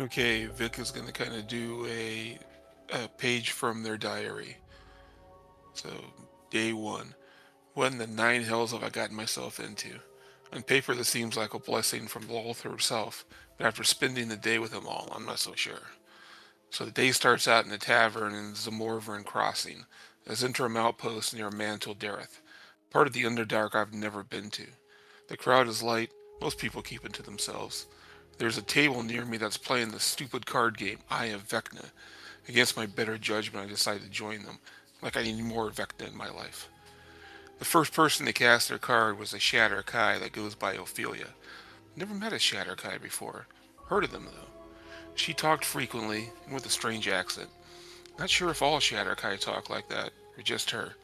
Okay, Vic is going to kind of do a page from their diary. So, day one. What in the nine hells have I gotten myself into? On paper, this seems like a blessing from Lolth herself, but after spending the day with them all, I'm not so sure. So the day starts out in the tavern in Zamorvern Crossing, a Zentrum outpost near Mantle Dareth, part of the Underdark I've never been to. The crowd is light, most people keep it to themselves. There's a table near me that's playing the stupid card game, Eye of Vecna. Against my better judgment, I decide to join them, like I need more Vecna in my life. The first person to cast their card was a Shatter Kai that goes by Ophelia. Never met a Shatter Kai before. Heard of them, though. She talked frequently and with a strange accent. Not sure if all Shatter Kai talk like that, or just her.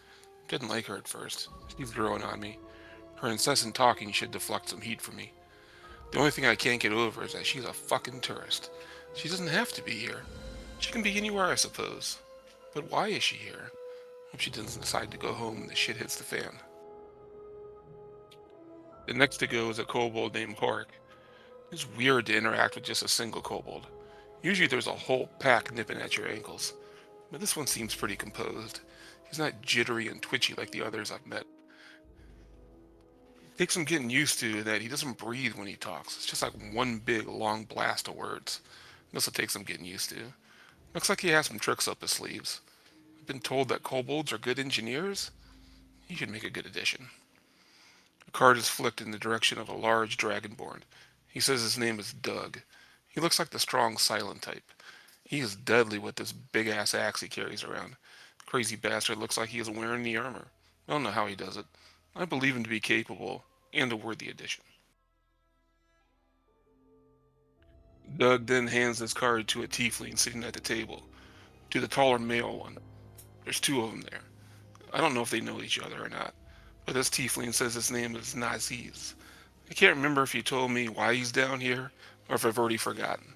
Didn't like her at first. She's growing on me. Her incessant talking should deflect some heat from me. The only thing I can't get over is that she's a fucking tourist. She doesn't have to be here. She can be anywhere, I suppose. But why is she here? Hope she doesn't decide to go home when the shit hits the fan. The next to go is a kobold named Hork. It's weird to interact with just a single kobold. Usually there's a whole pack nipping at your ankles, but this one seems pretty composed. He's not jittery and twitchy like the others I've met. It takes some getting used to that he doesn't breathe when he talks. It's just like one big long blast of words. This will take some getting used to. Looks like he has some tricks up his sleeves. I've been told that kobolds are good engineers. He should make a good addition. A card is flicked in the direction of a large dragonborn. He says his name is Doug. He looks like the strong silent type. He is deadly with this big ass axe he carries around. Crazy bastard looks like he is wearing the armor. I don't know how he does it. I believe him to be capable and a worthy addition. Doug then hands this card to a tiefling sitting at the table, to the taller male one. There's two of them there. I don't know if they know each other or not, but this tiefling says his name is Naziz. I can't remember if he told me why he's down here or if I've already forgotten.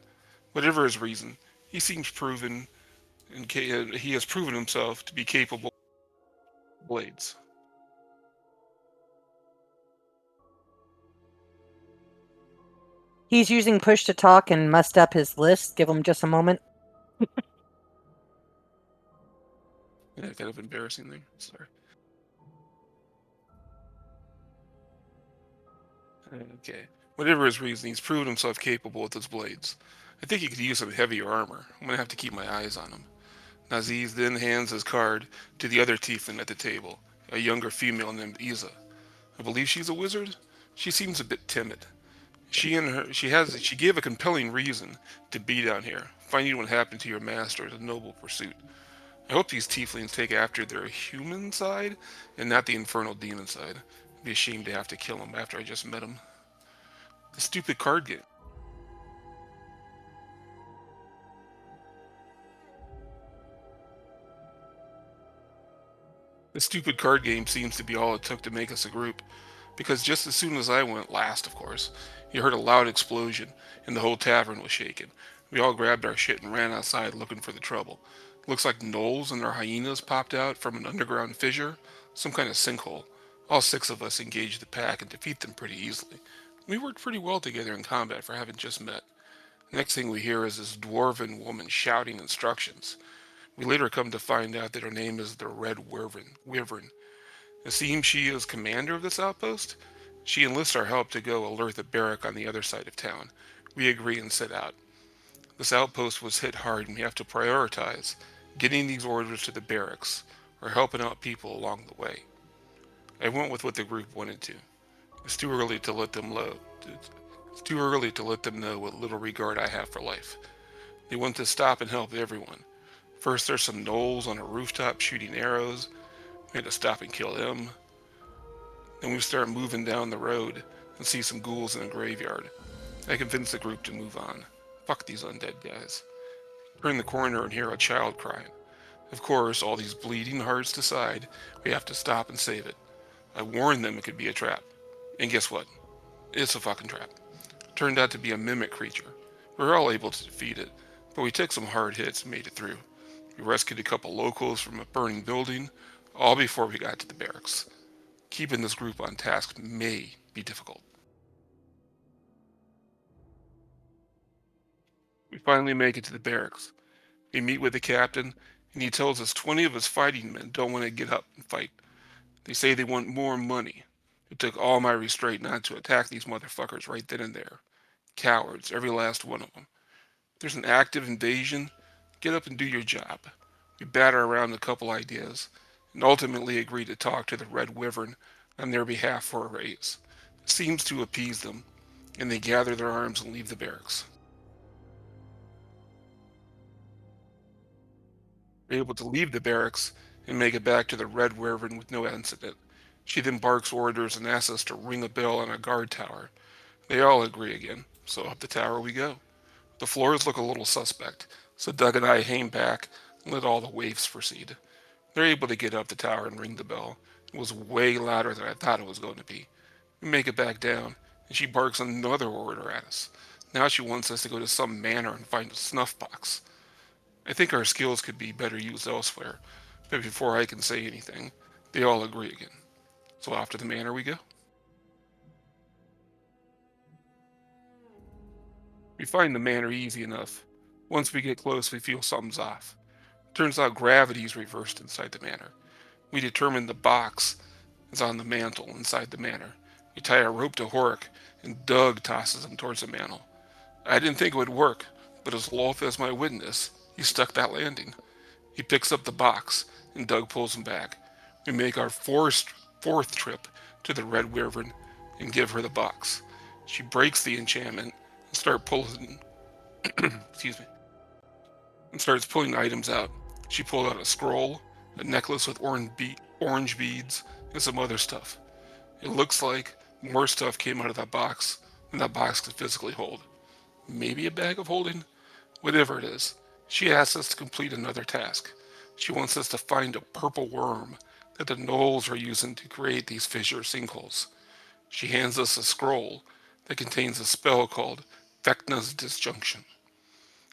Whatever his reason, he seems proven and he has proven himself to be capable of blades. He's using push to talk and messed up his list. Give him just a moment. Yeah, kind of embarrassing there. Sorry. Okay. Whatever his reason, he's proven himself capable with his blades. I think he could use some heavier armor. I'm gonna have to keep my eyes on him. Naziz then hands his card to the other tiefling at the table, a younger female named Isa. I believe she's a wizard. She seems a bit timid. She gave a compelling reason to be down here. Finding what happened to your master is a noble pursuit. I hope these tieflings take after their human side and not the infernal demon side. I'd be ashamed to have to kill him after I just met him. The stupid card game. The stupid card game seems to be all it took to make us a group. Because just as soon as I went, last of course, you heard a loud explosion, and the whole tavern was shaken. We all grabbed our shit and ran outside looking for the trouble. Looks like gnolls and their hyenas popped out from an underground fissure, some kind of sinkhole. All six of us engaged the pack and defeat them pretty easily. We worked pretty well together in combat for having just met. Next thing we hear is this dwarven woman shouting instructions. We later come to find out that her name is the Red Wyvern. It seems she is commander of this outpost. She enlists our help to go alert the barrack on the other side of town. We agree and set out. This outpost was hit hard and we have to prioritize getting these orders to the barracks or helping out people along the way. I went with what the group wanted to. It's too early to let them know. It's too early to let them know what little regard I have for life. They want to stop and help everyone. First, there's some gnolls on a rooftop shooting arrows. We had to stop and kill them. Then we start moving down the road and see some ghouls in a graveyard. I convince the group to move on. Fuck these undead guys. Turn the corner and hear a child crying. Of course, all these bleeding hearts decide we have to stop and save it. I warned them it could be a trap. And guess what? It's a fucking trap. Turned out to be a mimic creature. We were all able to defeat it, but we took some hard hits and made it through. We rescued a couple locals from a burning building, all before we got to the barracks. Keeping this group on task may be difficult. finally make it to the barracks. We meet with the captain, and he tells us 20 of his fighting men don't want to get up and fight. They say they want more money. It took all my restraint not to attack these motherfuckers right then and there. Cowards, every last one of them. If there's an active invasion, get up and do your job. We batter around a couple ideas, and ultimately agree to talk to the Red Wyvern on their behalf for a raise. It seems to appease them, and they gather their arms and leave the barracks. We're able to leave the barracks and make it back to the Red Wyvern with no incident. She then barks orders and asks us to ring a bell on a guard tower. They all agree again, so up the tower we go. The floors look a little suspect, so Doug and I hang back and let all the waifs proceed. They're able to get up the tower and ring the bell. It was way louder than I thought it was going to be. We make it back down, and she barks another order at us. Now she wants us to go to some manor and find a snuff box. I think our skills could be better used elsewhere, but before I can say anything, they all agree again. So off to the manor we go. We find the manor easy enough. Once we get close, we feel something's off. Turns out gravity's reversed inside the manor. We determine the box is on the mantle inside the manor. We tie a rope to Horik, and Doug tosses him towards the mantle. I didn't think it would work, but as Lolth as my witness, he stuck that landing. He picks up the box, and Doug pulls him back. We make our fourth trip to the Red Wyvern and give her the box. She breaks the enchantment and excuse me, and starts pulling items out. She pulled out a scroll, a necklace with orange beads, and some other stuff. It looks like more stuff came out of that box than that box could physically hold. Maybe a bag of holding? Whatever it is, she asks us to complete another task. She wants us to find a purple worm that the gnolls are using to create these fissure sinkholes. She hands us a scroll that contains a spell called Vecna's Disjunction.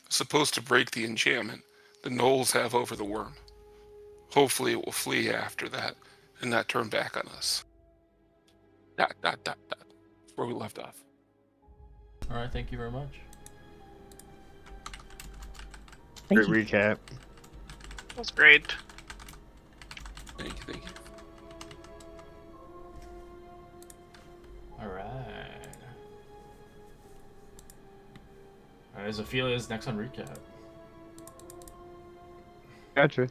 It's supposed to break the enchantment the gnolls have over the worm. Hopefully it will flee after that and not turn back on us. ... That's where we left off. Alright, thank you very much. Thank Great you. recap. That's great. Thank you. Alright. Alright, Zophelia is next on recap. Gotcha.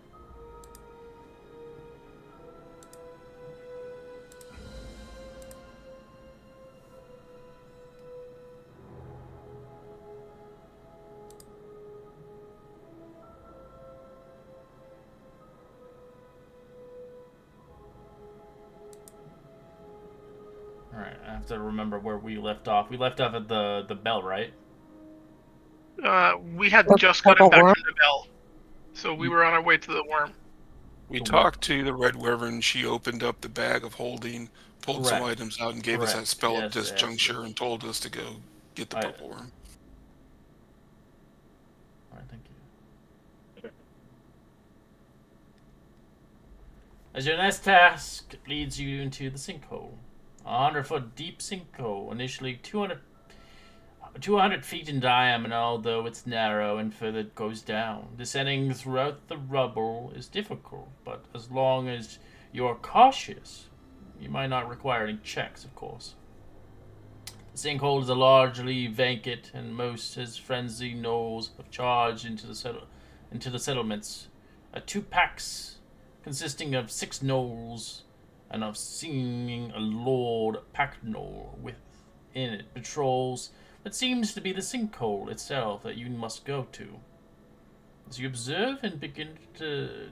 Alright, I have to remember where we left off. We left off at the bell, right? We had just Purple gotten back worm? from the bell, so we were on our way to the worm. We talked to the Red Wyvern. She opened up the bag of holding, pulled some Correct. items out, and gave us that Correct. spell Yes, of disjuncture and told us to go get the I- purple worm. Alright, thank you. As your next task leads you into the sinkhole. A 100-foot deep sinkhole, initially 200 feet in diameter, although it's narrow and further it goes down. Descending throughout the rubble is difficult, but as long as you're cautious, you might not require any checks, of course. The sinkhole is largely vacant, and most his frenzy gnolls have charged into the settlements. 2 packs consisting of 6 gnolls and of seeming a lord pack gnoll within it patrols what seems to be the sinkhole itself that you must go to. As you observe and begin to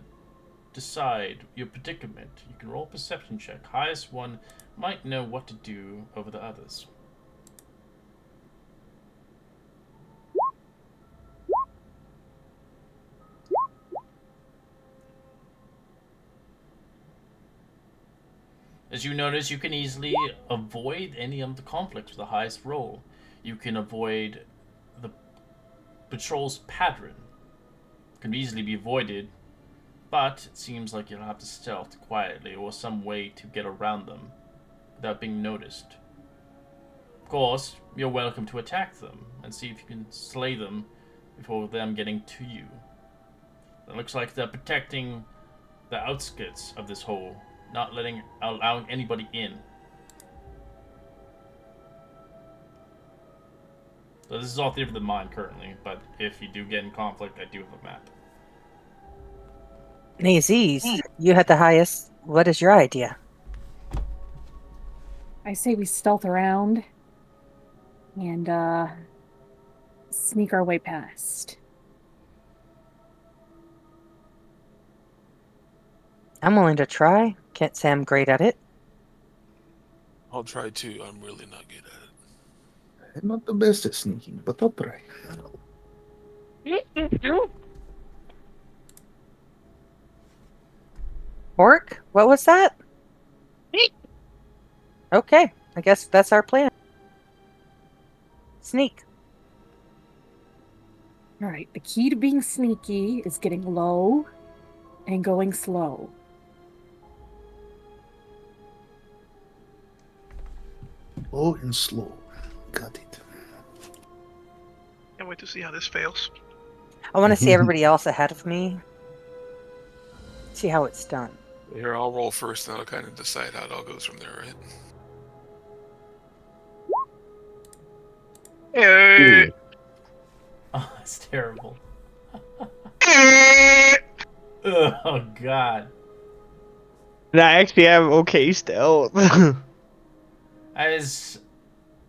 decide your predicament, you can roll a perception check. Highest one might know what to do over the others. As you notice, you can easily avoid any of the conflicts with the highest roll. You can avoid the patrol's pattern. It can easily be avoided, but it seems like you'll have to stealth quietly or some way to get around them without being noticed. Of course, you're welcome to attack them and see if you can slay them before them getting to you. It looks like they're protecting the outskirts of this hole, not allowing anybody in. So this is all theory of the mind currently, but if you do get in conflict, I do have a map. Nazis, you had the highest. What is your idea? I say we stealth around and sneak our way past. I'm willing to try. Can't say I'm great at it. I'll try too. I'm really not good at it. I'm not the best at sneaking, but I'll try. Orc, what was that? Okay, I guess that's our plan. Sneak. All right, the key to being sneaky is getting low and going slow. Low and slow. Got it. Can't wait to see how this fails. I want to see everybody else ahead of me. See how it's done. Here, I'll roll first, and I'll kind of decide how it all goes from there, right? Eh, Oh, that's terrible. eh. Oh god. I actually have okay stealth. As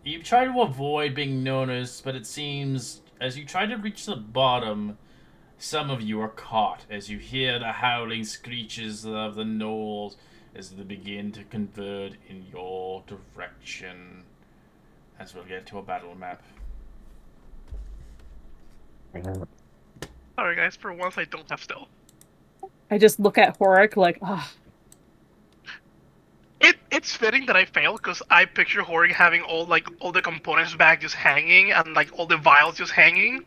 you try to avoid being noticed, but it seems as you try to reach the bottom, some of you are caught as you hear the howling screeches of the gnolls as they begin to converge in your direction. As we'll get to a battle map. Sorry guys, for once I don't have stealth. I just look at Horik like, ah, It's fitting that I failed because I picture Horig having all the components back just hanging and like all the vials just hanging.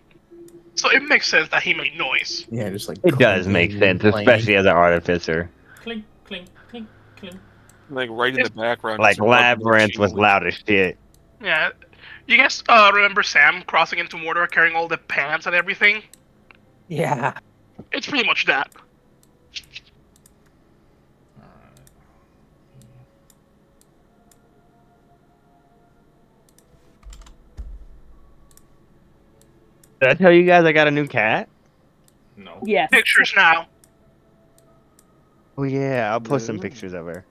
So it makes sense that he made noise. Yeah, just like It does make sense, especially as an artificer. Clink, clink, clink, clink. Like right in the background. Like it's a rubber Labyrinth was machine. loud as shit. Yeah. You guys remember Sam crossing into Mordor carrying all the pants and everything? Yeah. It's pretty much that. Did I tell you guys I got a new cat? No. yes. Pictures now. Oh yeah, I'll post some Yeah. pictures of her.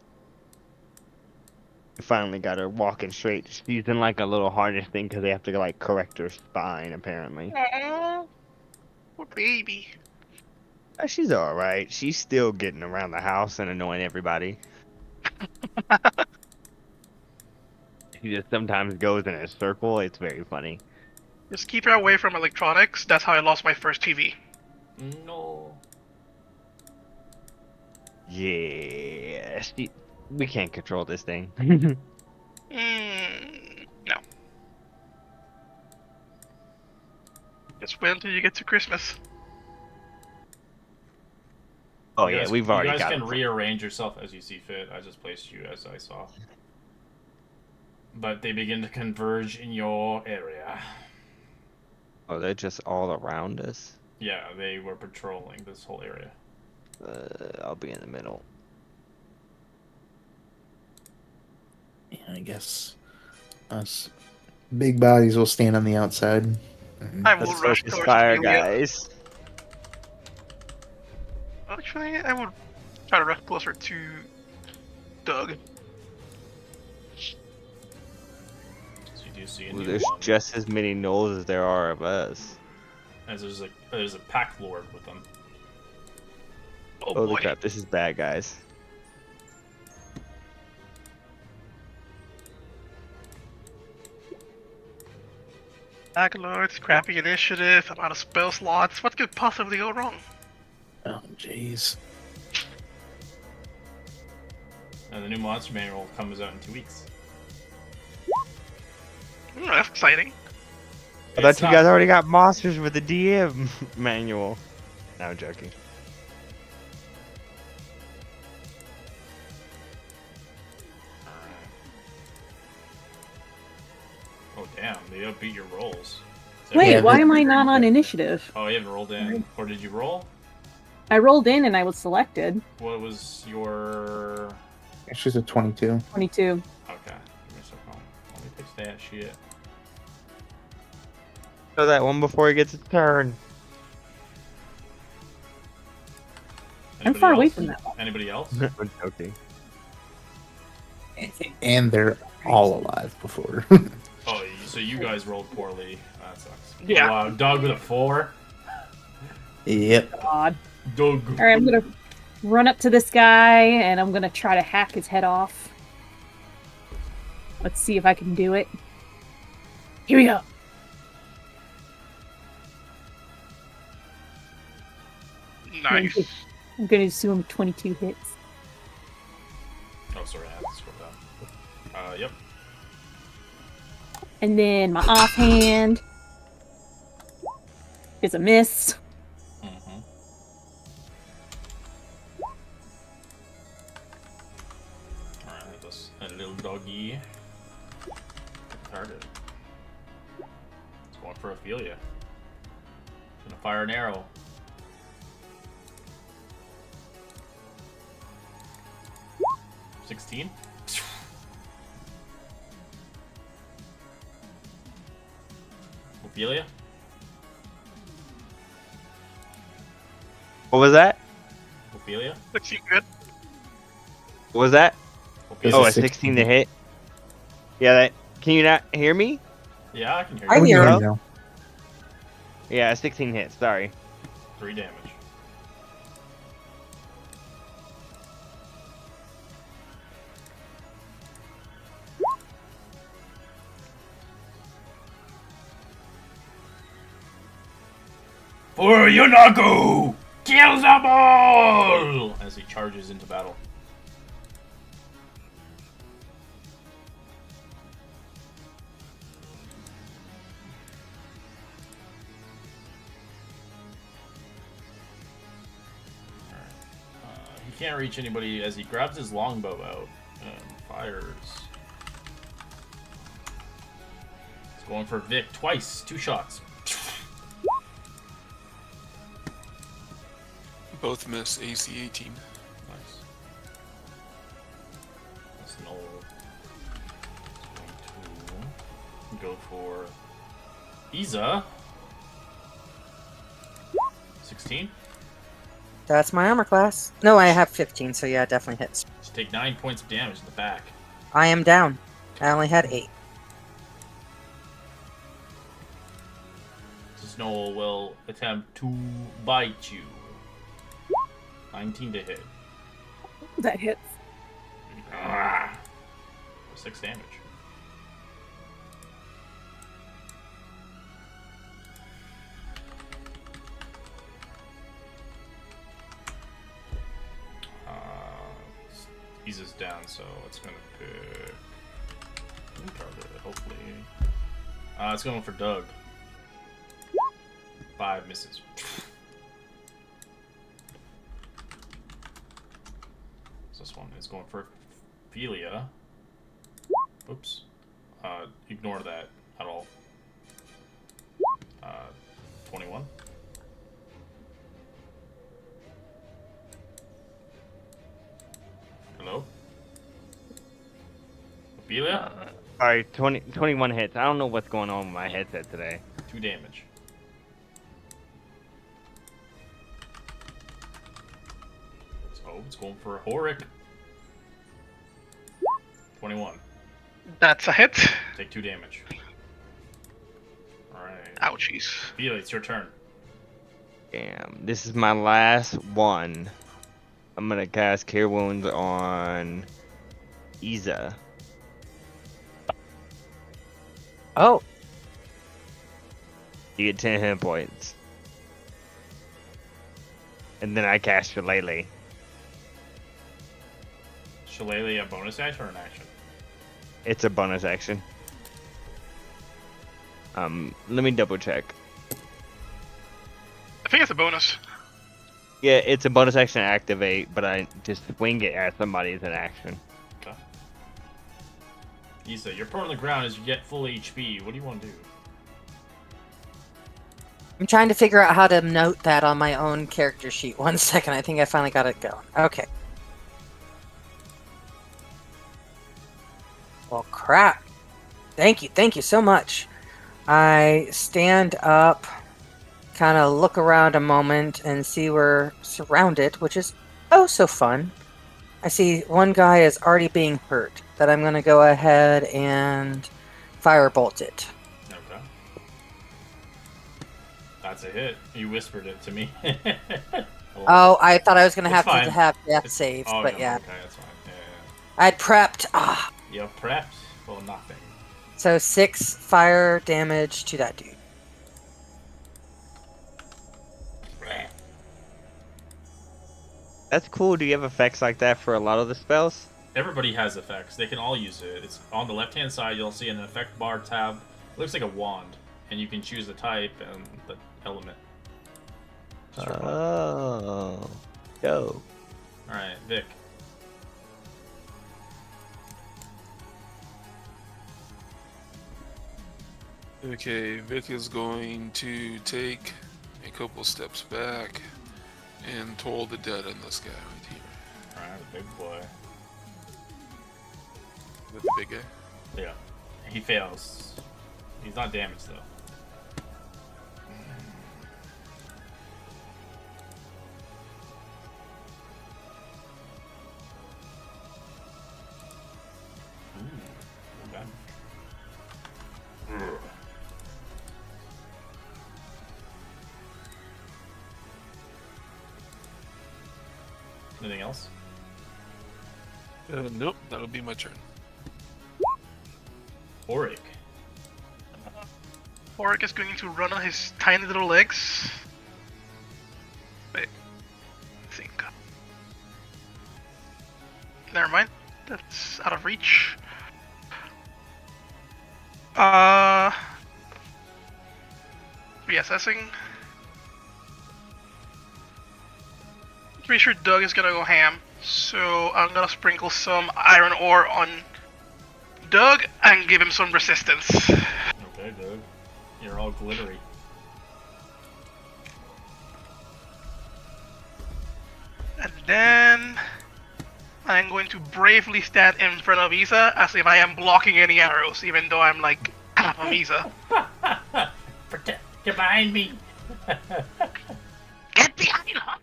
I finally got her walking straight. She's in like a little harness thing because they have to like correct her spine apparently. Aww. Poor baby. She's all right. She's still getting around the house and annoying everybody. She just sometimes goes in a circle. It's very funny. Just keep her away from electronics. That's how I lost my first TV. No. Yeah, we can't control this thing. No. Just wait until you get to Christmas. Oh You yeah, guys- we've already You guys got can it. rearrange yourself as you see fit. I just placed you as I saw. But they begin to converge in your area. Oh, they're just all around us. Yeah, they were patrolling this whole area. I'll be in the middle. Yeah, I guess us big bodies will stand on the outside. I will Let's rush focus towards fire, Julia. guys. Actually, I would try to rush closer to Doug. So you do see a Ooh, new there's one. just as many gnolls as there are of us. As there's a pack lord with them. Oh Holy boy. crap, this is bad, guys. Lords, crappy initiative, I'm out of spell slots. What could possibly go wrong? Oh, jeez. And the new monster manual comes out in 2 weeks. That's exciting. I thought It's you not- guys already got monsters with the DM manual. No, I'm joking. Oh damn, they outbeat your rolls. Wait, Yeah, why but- am I not on initiative? Oh, you haven't rolled in. Or did you roll? I rolled in and I was selected. What was your... She's a 22. 22. Okay. Give me a second. Let me fix that shit. So that one before he gets his turn. I'm far away else? from that one. Anybody else? I'm joking. And they're all alive before. Oh, so you guys rolled poorly. That sucks. Yeah. Wow, Doug with a 4. Yep. God. Doug. All right, I'm gonna run up to this guy and I'm gonna try to hack his head off. Let's see if I can do it. Here we go. Nice. I'm gonna assume 22 hits. Oh, sorry, I have to scroll down. Yep. And then my offhand is a miss. Mm-hmm. Alright, let's a little doggy. Started. It's going for Ophelia. Gonna fire an arrow. $16. Ophelia? What was that? Ophelia? Looks good. What was that? Is Oh, it a 16 to hit. Yeah, that. Can you not hear me? Yeah, I can hear I you. hear Yeah, him. no. Yeah, a 16 hit. Sorry. 3 damage. For Yunaku! Kill them all! As he charges into battle. He can't reach anybody as he grabs his longbow out and fires. He's going for Vic twice, 2 shots. Both miss AC 18. Nice. That's Noel. He's going to go for Isa. 16. That's my armor class. No, I have 15, so yeah, it definitely hits. Just take 9 points of damage in the back. I am down. I only had 8. Snow will attempt to bite you. 19 to hit. That hits. Ah, 6 damage. Isa's down, so it's gonna pick. Hopefully. It's going for Doug. 5 misses. This one is going for Ophelia. Oops. Ignore that at all. 21. Hello? Ophelia? Sorry, 21 hits. I don't know what's going on with my headset today. 2 damage. So it's going for Horik. 21. That's a hit. Take 2 damage. Alright. Ouchies. Ophelia, it's your turn. Damn, this is my last one. I'm gonna cast Cure Wounds on Isa. Oh, You get 10 hit points. And then I cast Shillelagh. Shillelagh a bonus action or an action? It's a bonus action. Let me double check. I think it's a bonus. Yeah, it's a bonus action to activate, but I just swing it at somebody as an action. Okay. Isa, you're prone on the ground as you get full HP. What do you want to do? I'm trying to figure out how to note that on my own character sheet. 1 second, I think I finally got it going. Okay. Well, crap. Thank you so much. I stand up, kind of look around a moment, and see we're surrounded, which is oh so fun. I see one guy is already being hurt, that I'm going to go ahead and firebolt it. Okay. That's a hit. You whispered it to me. Oh, I thought I was going to It's have to fine. have death It's- saves, oh, but yeah. Okay, that's fine. Yeah. I'd prepped. Ah. You prepped for nothing. So 6 fire damage to that dude. That's cool. Do you have effects like that for a lot of the spells? Everybody has effects. They can all use it. It's on the left-hand side. You'll see an effect bar tab. It looks like a wand, and you can choose the type and the element. Oh, yo. All right, Vic. Okay, Vic is going to take a couple steps back and toll the dead on this guy right here. All right, big boy. With the big guy. Yeah, he fails. He's not damaged though. Ooh, okay. Anything else? Nope, that'll be my turn. Auric. Oric is going to run on his tiny little legs. Wait. I think. Never mind. That's out of reach. Reassessing. Pretty sure Doug is gonna go ham, so I'm gonna sprinkle some iron ore on Doug and give him some resistance. Okay, Doug. You're all glittery. And then I'm going to bravely stand in front of Isa as if I am blocking any arrows, even though I'm like half of Isa. Protect. Get behind me. Get behind her!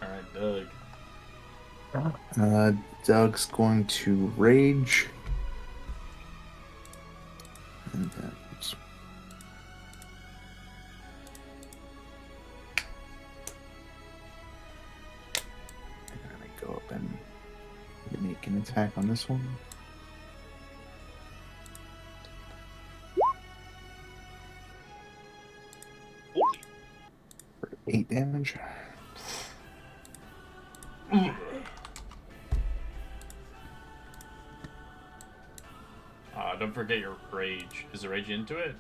All right, Doug. Doug's going to rage. And then I go up and make an attack on this one. For 8 damage. Don't forget your rage. Is the rage into it?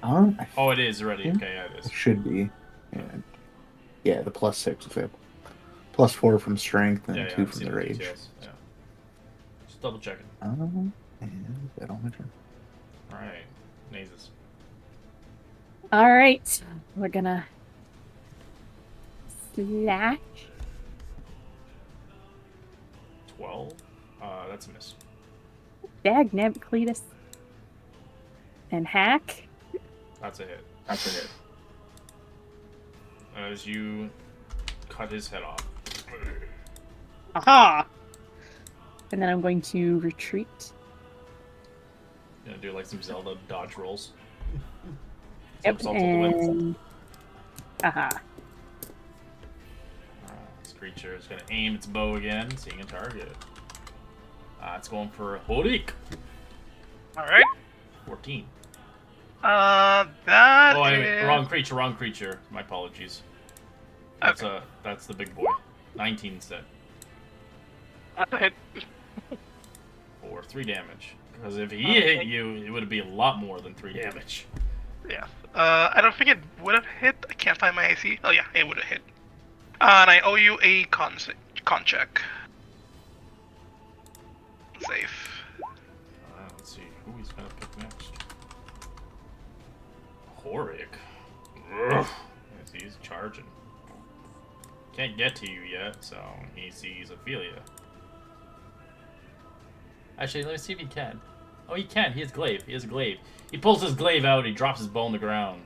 I Oh, it is already. think Okay, yeah, it is. it should be. Yeah, the +6 with it. +4 from strength and Yeah, 2 I've from seen the rage. details. Yeah. Just double checking. And that on my turn. All right, Nazes. All right, we're gonna slash. 12. That's a miss. Dagnab Cletus. And hack. That's a hit. That's a hit. As you cut his head off. Aha! And then I'm going to retreat. Gonna do like some Zelda dodge rolls. Yep, Somersault to the wind. and... Aha. This creature is gonna aim its bow again, seeing a target. It's going for Horik. Alright. 14. That Oh, wait, is... wrong creature. My apologies. That's the big boy. 19 instead. That's a hit. For 3 damage. Because if he hit you, it would be a lot more than 3 damage. Yeah. I don't think it would have hit. I can't find my AC. Oh yeah, it would have hit. And I owe you a con check. Safe. Let's see who he's gonna pick next. Horik. Ugh. He's charging. Can't get to you yet, so he sees Ophelia. Actually, let me see if he can. Oh, he can. He has glaive. He has a glaive. He pulls his glaive out, he drops his bow on the ground,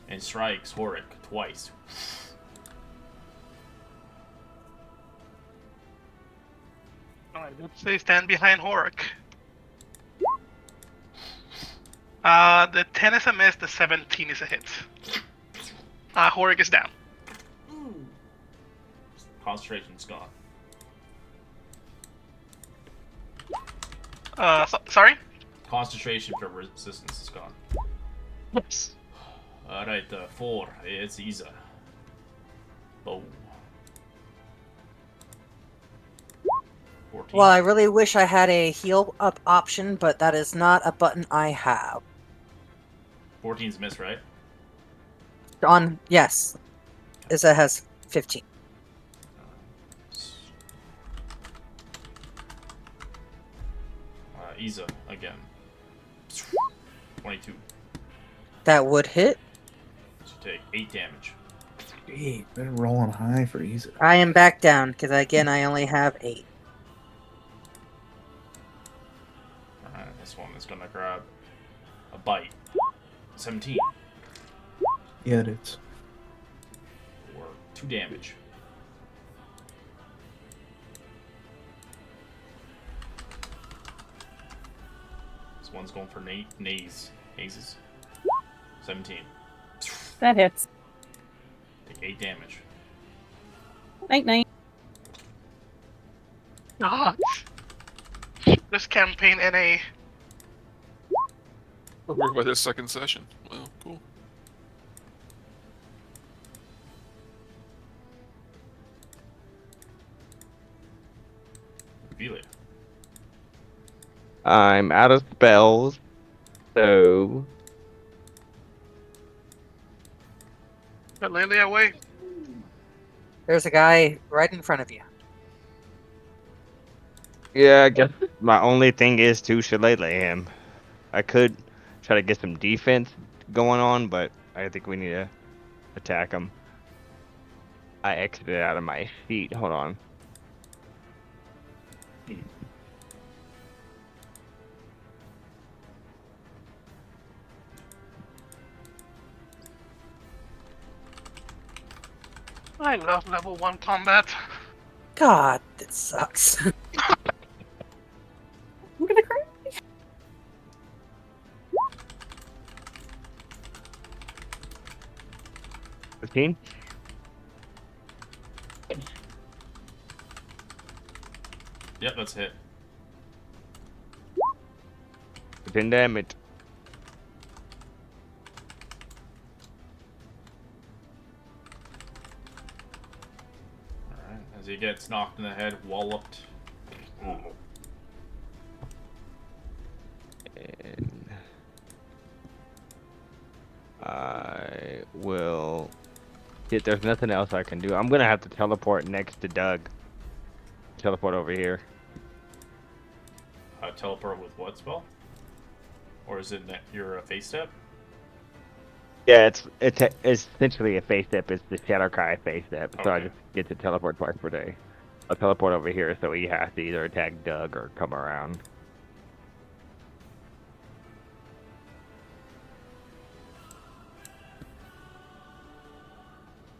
and strikes Horik twice. Alright, let's say stand behind Horik. The 10 is a miss, the 17 is a hit. Horik is down. Concentration's gone. Sorry? Concentration for resistance is gone. Yes. Alright, 4. It's Isa. Boom. 14. Well, I really wish I had a heal up option, but that is not a button I have. 14's a miss, right? Yes. Isa has 15. Isa again. 22. That would hit. So take 8 damage. Gee, been rolling high for easy. I am back down, because again, I only have 8. Alright, this one is gonna grab a bite. 17. Yeah, it is. Or 2 damage. This one's going for Nazes. 17. That hits. Take 8 damage. Night night. God. This campaign NA. We're by this second session. Well, cool. Feel it. I'm out of spells, so Lily away. There's a guy right in front of you. yeah, I guess my only thing is to shillelagh him. I could try to get some defense going on, but I think we need to attack him. I exited out of my seat. Hold on. I love level 1 combat. God, that sucks. I'm gonna cry. 15? Yep, that's a hit. 10 damage. Alright, as he gets knocked in the head, walloped. And I will. There's nothing else I can do. I'm gonna have to teleport next to Doug. Teleport over here. Teleport with what spell? Or is it your face step? Yeah, it's essentially a face step. It's the Shadowcry face step. So I Okay. just get to teleport twice per day. I'll teleport over here, so he has to either attack Doug or come around.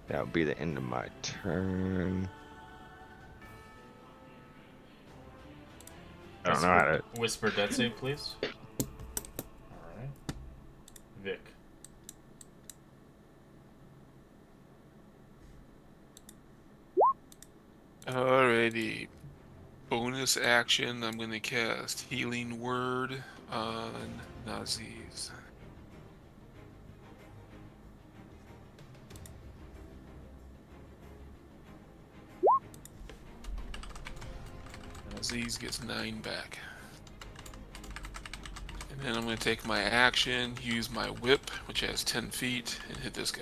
That would be the end of my turn. I don't know how to. Whisper death save, please. Alright. Vic. Alrighty. Bonus action, I'm gonna cast Healing Word on Nazis. Nazis gets 9 back. And then I'm gonna take my action, use my whip, which has 10 feet, and hit this guy.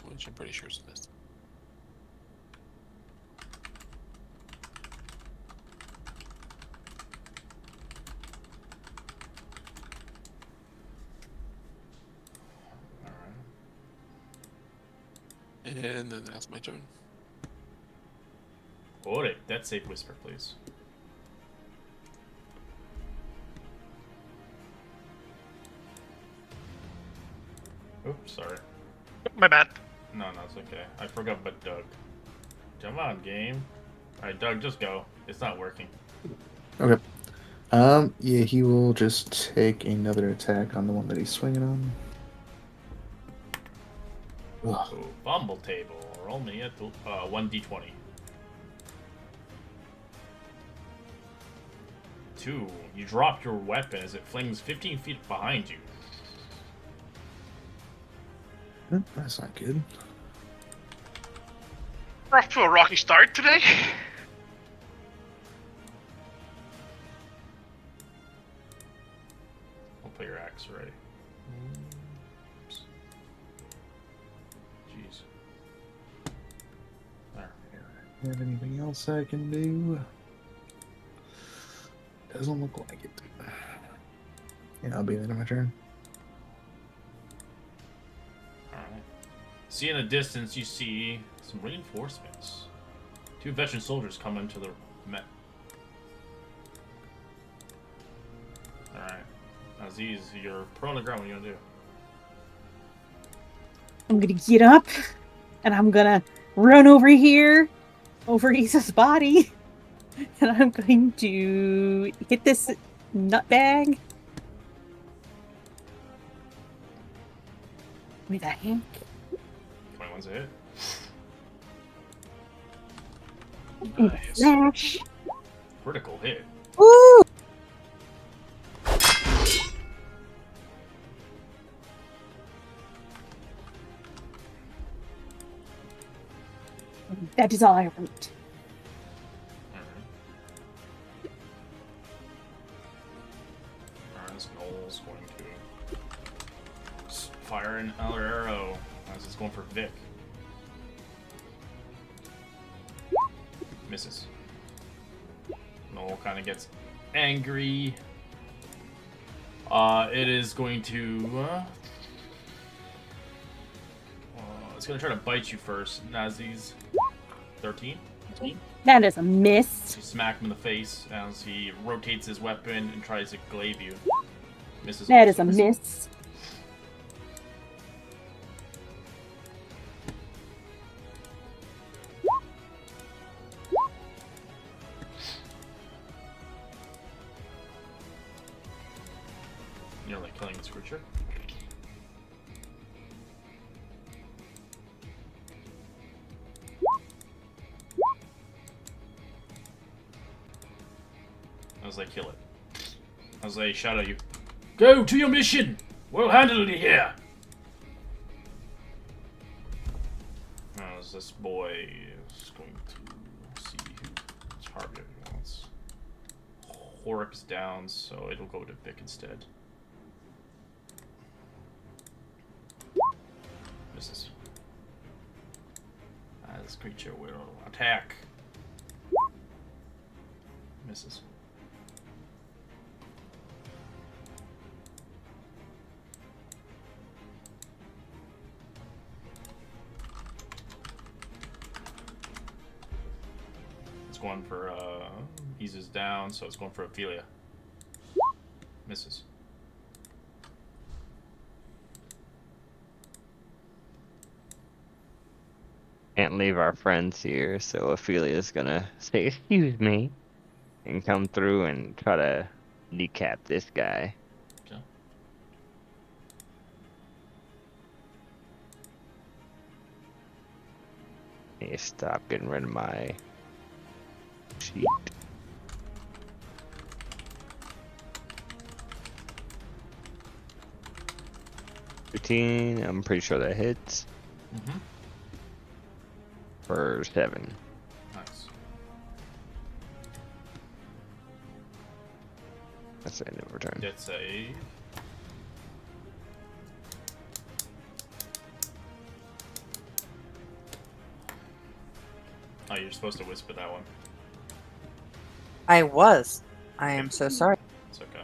Which I'm pretty sure is a miss. And then that's my turn. Oric, that safe whisper, please. Oops, sorry. My bad. No, it's okay. I forgot about Doug. Come on, game. Alright, Doug, just go. It's not working. Okay. Yeah, he will just take another attack on the one that he's swinging on. Ugh. Oh, fumble table. Roll me a 1d20. 2. You drop your weapon as it flings 15 feet behind you. That's not good. We're off to a rocky start today. I'll put your axe ready. Oops. Jeez. There. Have anything else I can do? Doesn't look like it. Yeah, I'll be the end of my turn. Alright. See in the distance, you see some reinforcements. 2 veteran soldiers come into the met. Alright. Aziz, you're prone to the ground. What are you gonna do? I'm gonna get up and I'm gonna run over here, over Isa's body, and I'm going to hit this nutbag with a hank. 21's a hit. And smash. Critical hit. Woo! That is all I wrote. Alright. Alright, this Noel's going to fire another arrow as it's going for Vic. Misses. Noel kind of gets angry. It is going to. It's going to try to bite you first. Nazi's 13. That is a miss. You smack him in the face as he rotates his weapon and tries to glaive you. Misses. That is also. a miss. Nearly killing this creature. As I kill it. As I shout at you. Go to your mission! We'll handle it here! As this boy is going to see who target he wants. Horrocks down, so it'll go to Vic instead. Misses. This creature will attack. Misses. It's going for, eases down, so it's going for Ophelia. Misses. Can't leave our friends here, so Ophelia's gonna say, excuse me, and come through and try to kneecap this guy. Okay. Hey, stop getting rid of my sheet. I'm pretty sure that hits Mm-hmm. for 7. Nice. That's the end of our turn. Death save. Oh, you're supposed to whisper that one. I was. I am so sorry. It's okay.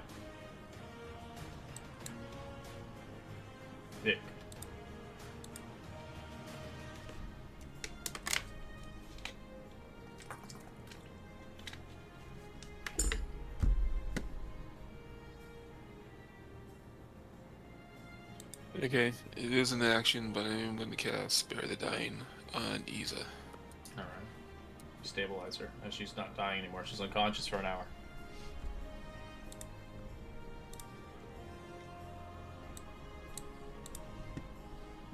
Vic. Okay, it is an action, but I am going to cast Spare the Dying on Isa. Alright. Stabilize her, as she's not dying anymore. She's unconscious for an hour.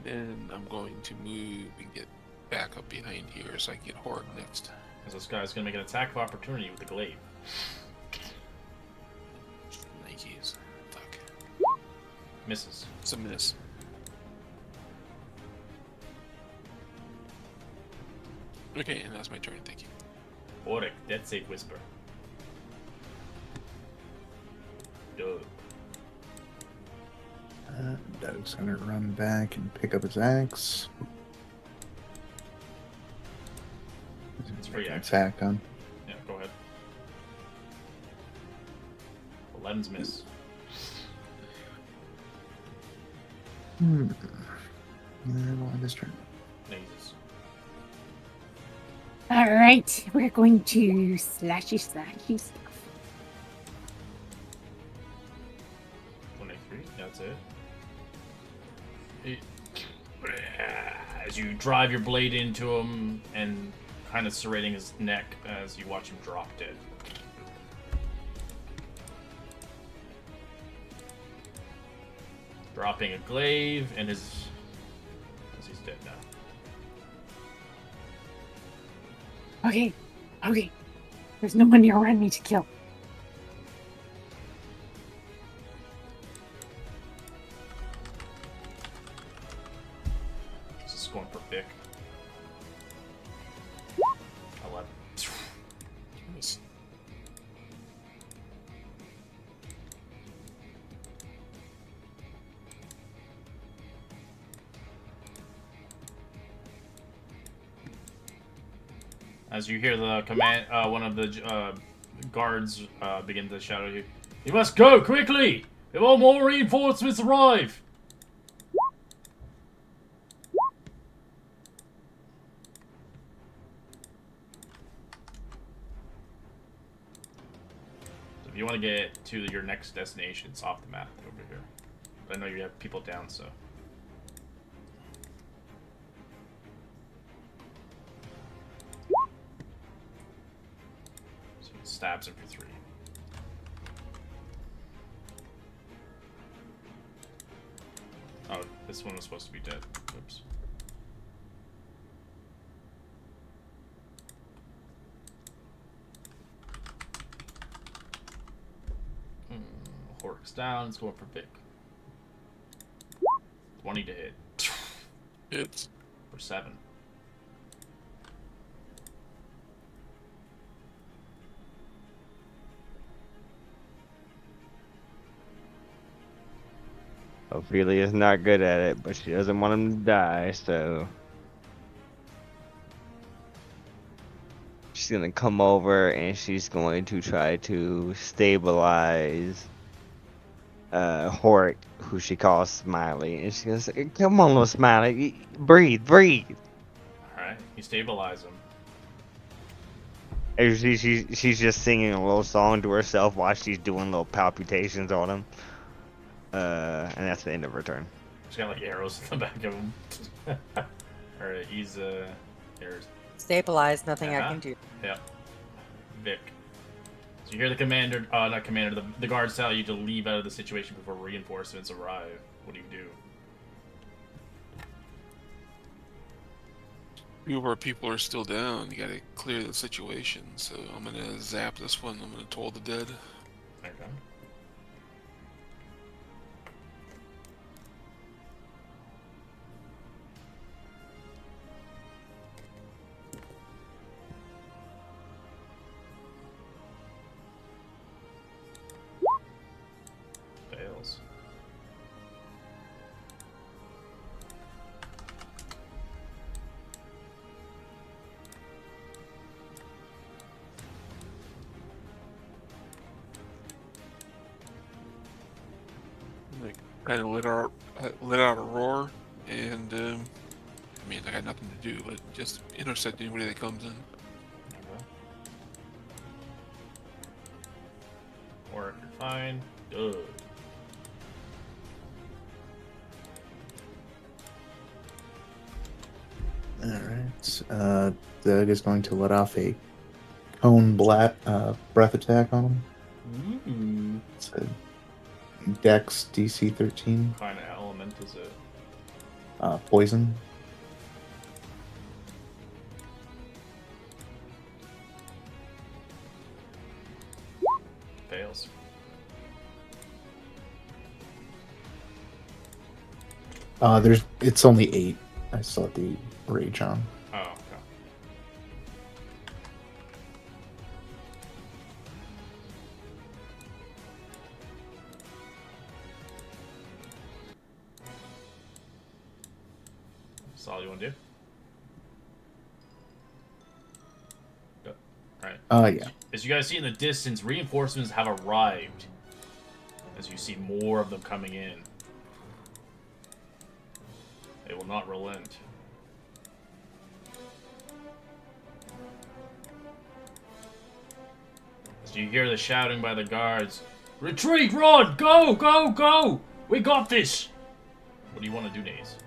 Then I'm going to move and get back up behind here so I can get Horg next. Because this guy's going to make an attack of opportunity with the glaive. Nikes. Fuck. Misses. It's a miss. Okay, and that's my turn. Thank you. Auric, Death Save Whisper. Doug. Doug's gonna run back and pick up his axe. It's free An action. attack on. Yeah, go ahead. 11's miss. And we'll end his turn. Mazes. Alright, we're going to slashy stuff. 23, that's it. As you drive your blade into him and kind of serrating his neck as you watch him drop dead. Dropping a glaive and his... as he's dead now. Okay. There's no one near around me to kill. This is going for Vic. 11. Miss. As you hear the command, one of the guards begin to shout at you. You must go quickly! Before more reinforcements arrive! So if you want to get to your next destination, it's off the map over here. But I know you have people down, so. So he stabs him for 3. Oh, this one was supposed to be dead. Oops. Hork's down. It's going for Vic. 20 to hit. It's For 7. Ophelia's not good at it, but she doesn't want him to die, so she's gonna come over and she's going to try to stabilize Horik, who she calls Smiley, and she goes, "Come on, little Smiley, breathe." Alright, you stabilize him. And she's just singing a little song to herself while she's doing little palpitations on him. And that's the end of her turn. She's got like arrows in the back of him. Alright, he's there's Stabilized, nothing I Uh-huh. can do. yeah. Vic. So you hear the commander not commander, the guards tell you to leave out of the situation before reinforcements arrive. What do you do? few of our people are still down. You gotta clear the situation. So I'm gonna zap this one. I'm gonna toll the dead. Okay. Fails. Like kind of let out a roar, and I mean I got nothing to do but just intercept anybody that comes in. Okay. Or if you're fine. Ugh. Doug is going to let off a cone breath attack on him. It's a Dex DC 13. What kind of element is it? Poison. Fails. It's only 8. I still have the rage on. Oh, okay. That's all you want to do? Yep. Alright. Yeah. As you guys see in the distance, reinforcements have arrived. As you see more of them coming in. They will not relent. As you hear the shouting by the guards, "Retreat, run! Go, go, go! We got this!" What do you want to do, Naze?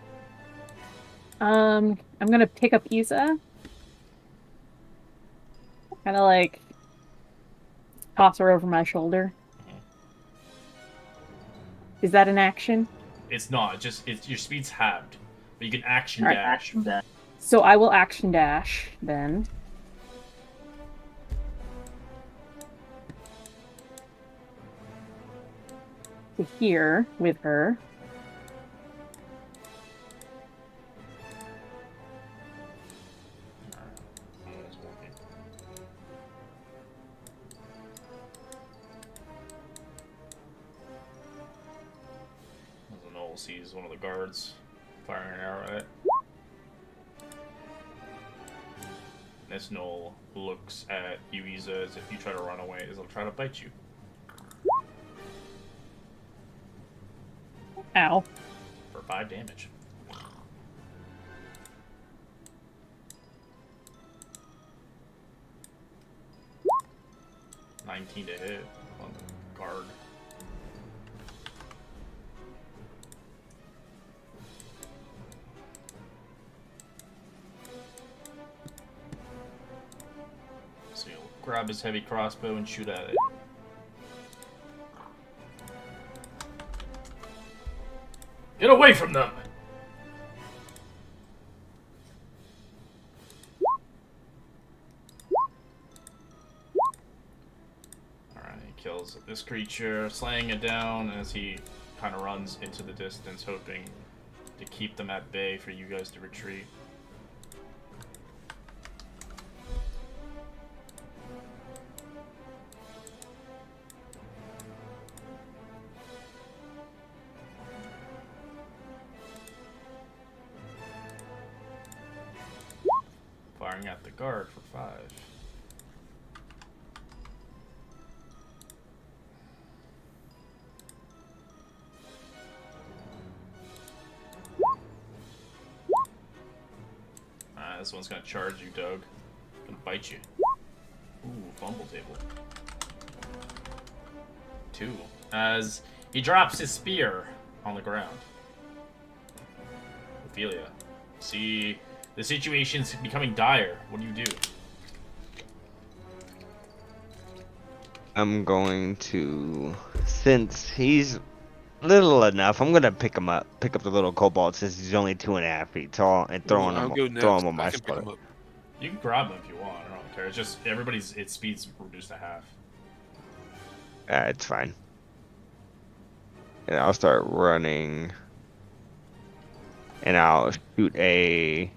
I'm gonna pick up Isa. Kind of like toss her over my shoulder. Is that an action? It's not. It's your speed's halved, but you can action Alright, dash. action dash. So I will action dash then. To here with her. Noel sees one of the guards firing an arrow at it. This Noel looks at you, Isa, as if you try to run away, as he'll try to bite you. Ow. For 5 damage. $19 to hit on the guard. So you'll grab his heavy crossbow and shoot at it. Get away from them! Alright, he kills this creature, slaying it down as he kind of runs into the distance, hoping to keep them at bay for you guys to retreat. Firing at the guard for 5. This one's gonna charge you, Doug. Gonna bite you. Ooh, fumble table. 2. As he drops his spear on the ground. Ophelia, see the situation's becoming dire. What do you do? I'm going to, since he's little enough, I'm gonna pick him up, pick up the little kobold since he's only 2.5 feet tall, and throw him on my shoulder. You can grab him if you want. I don't care. It's just its speed's reduced to half. It's fine. And I'll start running, and I'll shoot a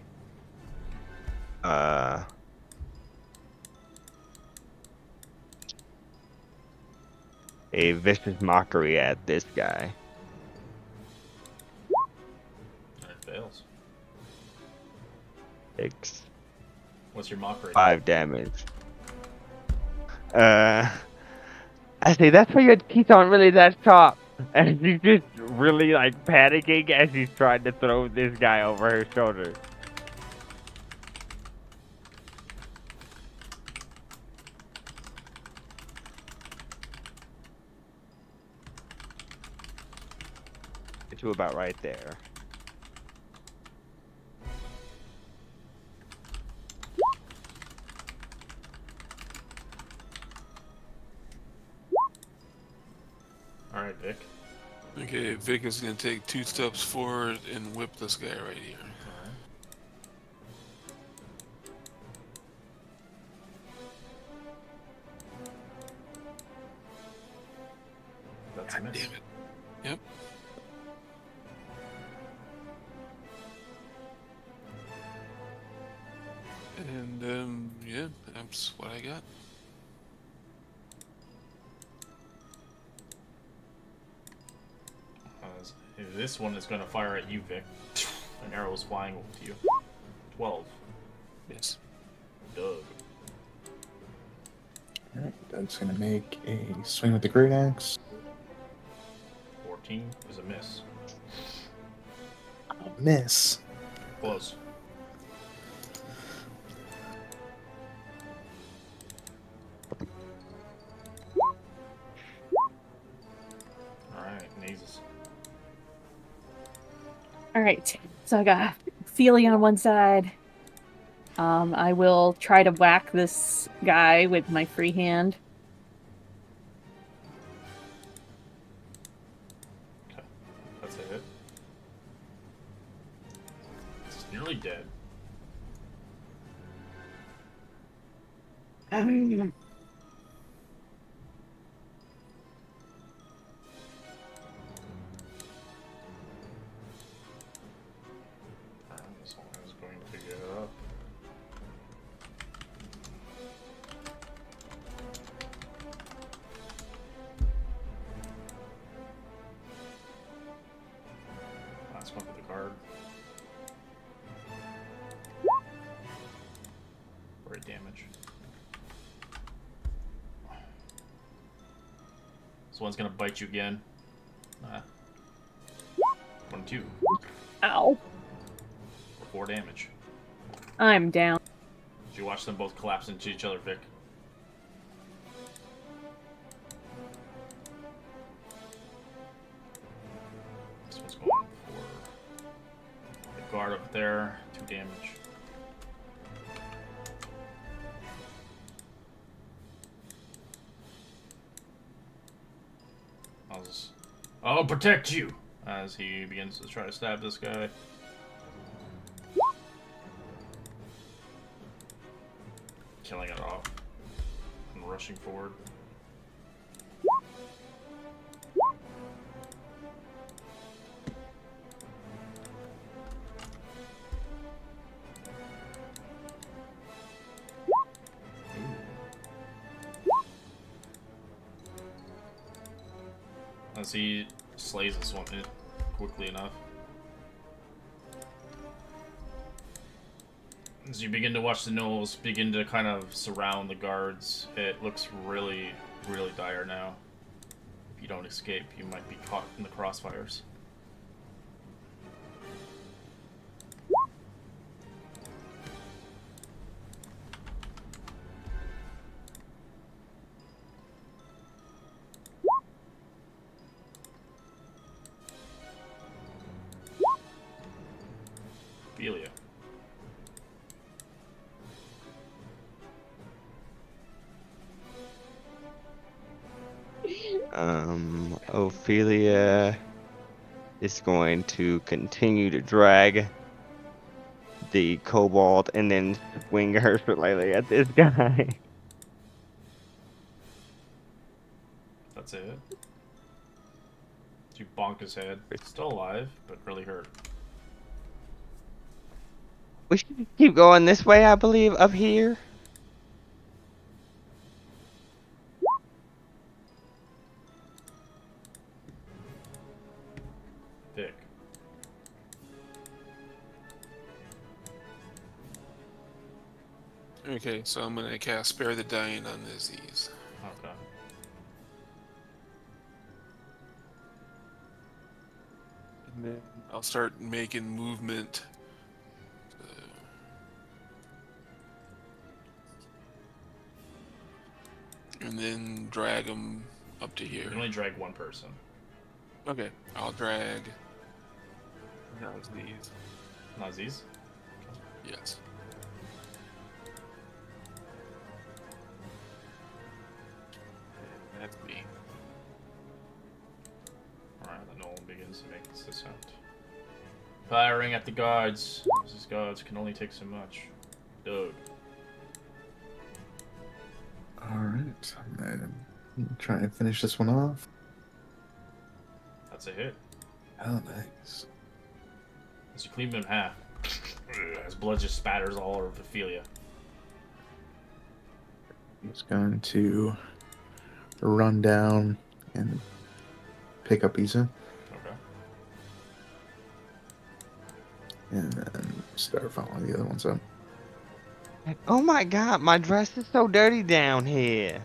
vicious mockery at this guy. It fails. 6. What's your mockery? 5 damage. I say that's why your teeth aren't really that sharp. And she's just really like panicking as she's trying to throw this guy over her shoulder. To about right there. All right, Vic. Okay, Vic is gonna take 2 steps forward and whip this guy right here. All right. That's a God miss. damn it. Yep. And yeah, that's what I got. This one is going to fire at you, Vic. An arrow is flying over to you. 12. Yes. Doug. Alright, Doug's gonna make a swing with the great axe. 14 is a miss. A miss. Close. Alright, Nazes. Alright, so I got Feely on one side. I will try to whack this guy with my free hand. Okay, that's a hit. It's nearly dead. This one is going to get up. Last one for the card. Great damage. This one's gonna bite you again. 22 Ow. for 4 damage. I'm down. You watch them both collapse into each other, Vic. This one's going for the guard up there. 2 damage. I'll protect you as he begins to try to stab this guy. Killing it off and rushing forward. As he slays this one quickly enough. As you begin to watch the gnolls begin to kind of surround the guards, it looks really, really dire now. If you don't escape, you might be caught in the crossfires. Ophelia. Ophelia is going to continue to drag the kobold and then swing her slightly at this guy. That's it. You bonk his head. Still alive, but really hurt. We should keep going this way, I believe, up here. Vic. Okay, so I'm gonna cast Spare the Dying on Aziz. Okay. And then I'll start making movement. And then drag him up to You here. can only drag one person. Okay, I'll drag Aziz. Nazis? Yes. And that's me. begins to make its descent. Firing at the guards. These guards can only take so much. Dude. Alright. I'm trying to finish this one off. That's a hit. Oh, nice. As you cleave him in half. His blood just spatters all over Ophelia. He's going to run down and pick up Isa. Okay. And then start following the other ones up. Oh my god, my dress is so dirty down here.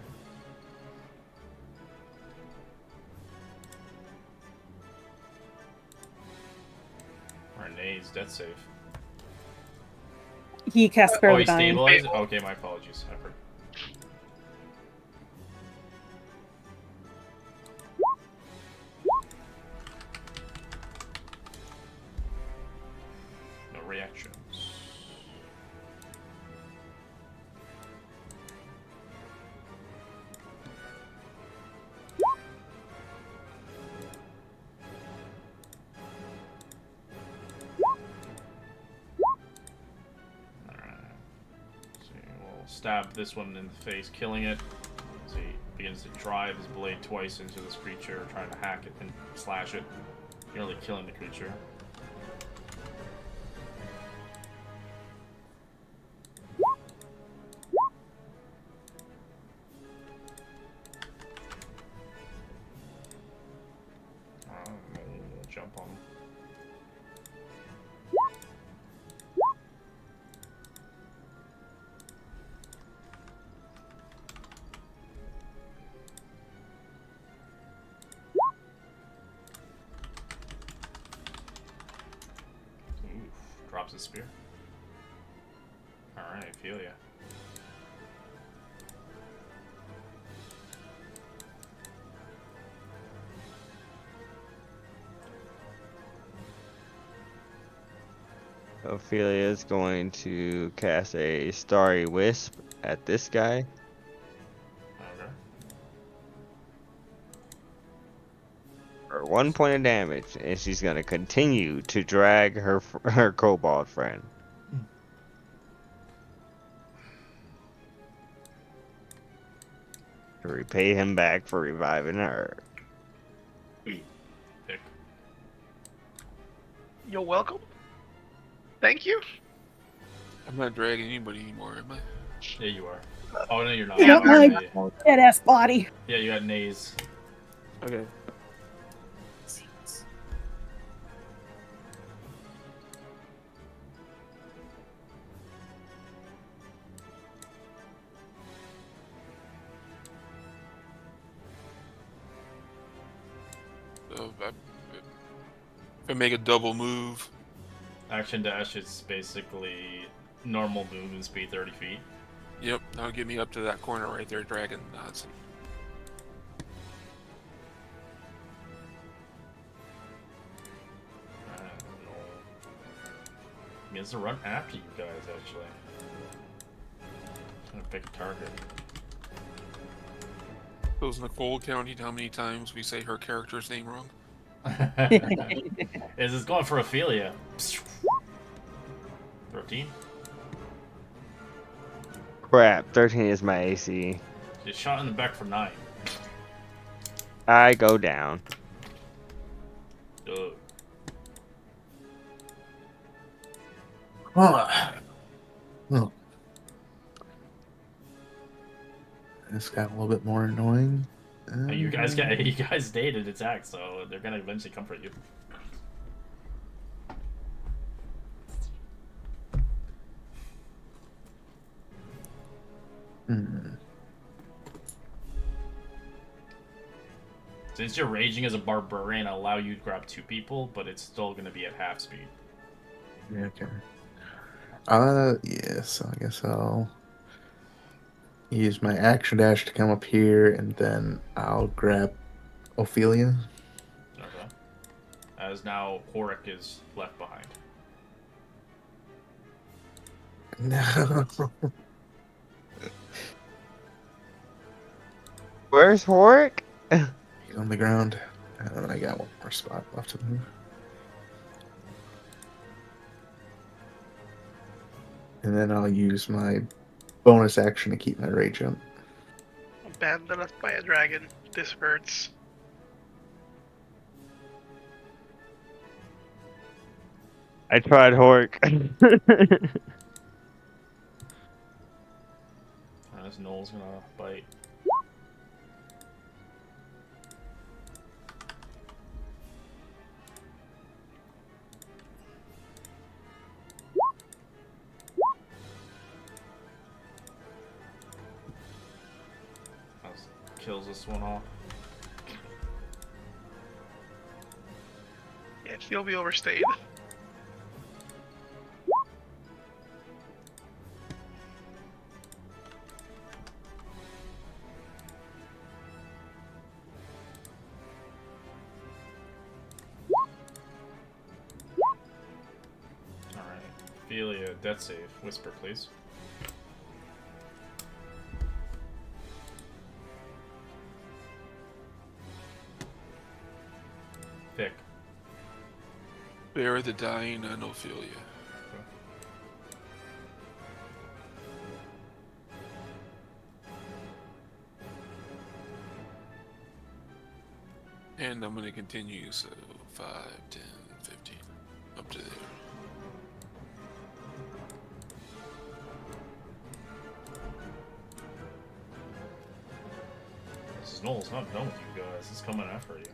Renee's death save. He cast Oh, he Paradigm. stabilized? Okay, my apologies. I forgot. No reactions. We'll stab this one in the face, killing it. As he begins to drive his blade twice into this creature, trying to hack it and slash it, nearly killing the creature. We'll jump on him. Oof, drops his spear. Alright, feel ya. Ophelia is going to cast a Starry Wisp at this guy. Okay. For 1 point of damage, and she's going to continue to drag her kobold friend. To repay him back for reviving her. Pick. You're welcome. Thank you. I'm not dragging anybody anymore, am I? Yeah, you are. Oh, no, you're not. Yeah, Yeah, Dead ass body. yeah, you got nays. Okay. So if I make a double move, Action dash is basically normal movement speed, 30 feet. yep, that'll get me up to that corner right there, dragging Dodson. I don't know. He has to run after you guys, actually. I'm gonna pick a target. Does Nicole counting how many times we say her character's name wrong? Is this going for Ophelia? 13? Crap, 13 is my AC. She's shot in the back for 9. I go down. Ugh. Oh. This got a little bit more annoying. You guys dated attack, so they're gonna eventually comfort you. Since you're raging as a barbarian, I'll allow you to grab 2 people, but it's still gonna be at half speed. Yeah, okay. Yeah, so I guess I'll use my action dash to come up here, and then I'll grab Ophelia. Okay. As now Horik is left behind. No. Where's Horik? He's on the ground. And then I got one more spot left to move. And then I'll use my bonus action to keep my rage up. Abandoned us by a dragon. This hurts. I tried Hork. This Noel's gonna bite. Kills this one off. Yeah, he'll be overstayed. Alright. Ophelia, death save. Whisper, please. Vic. Bear the dying on Ophelia. And I'm going to continue, so 5, 10, 15, up to there. Noel's not done with you guys. He's coming after you.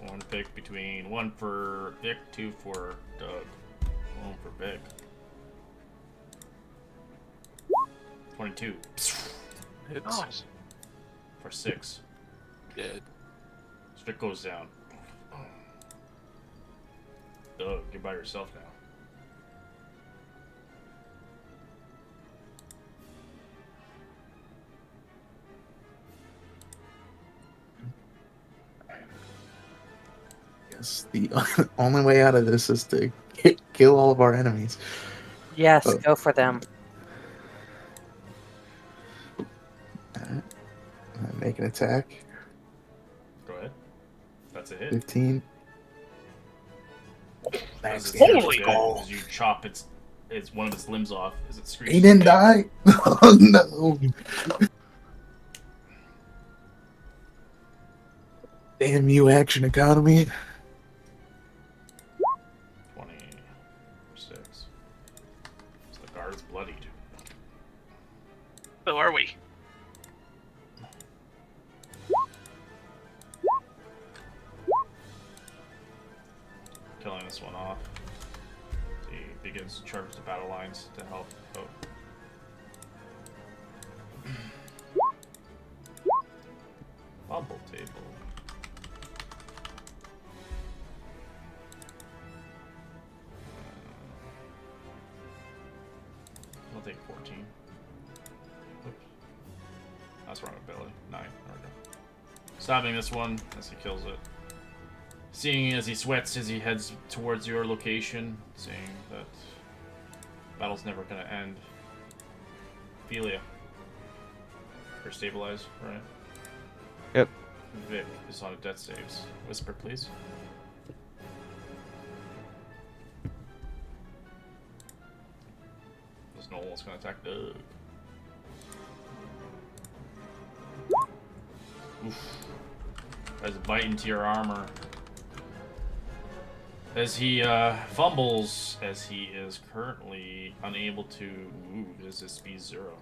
One pick between 1 for Vic, 2 for Doug. 1 for Vic. 22. Hits. Oh, For 6. Dead. So Vic goes down. Doug, you're by yourself now. Yes, the only way out of this is to kill all of our enemies. Yes, Oh. go for them. Alright. Make an attack. Go ahead. That's a hit. 15. As it's Holy! dead, as you chop its one of its limbs off as it screeches. He didn't die? Oh no! Damn you, action economy. 26. So the guard's bloodied. so are we? Killing this one off. He begins to charge the battle lines to help out. Bubble table. I'll take 14. Oops. That's wrong ability. 9. There we go. Stabbing this one as he kills it. Seeing as he sweats as he heads towards your location, seeing that battle's never gonna end. Ophelia. Or stabilize, right? Yep. Vic is on a death saves. Whisper, please. This Noel is gonna attack Doug. Oof. Tries to bite into your armor. As he fumbles, as he is currently unable to move, is his speed 0.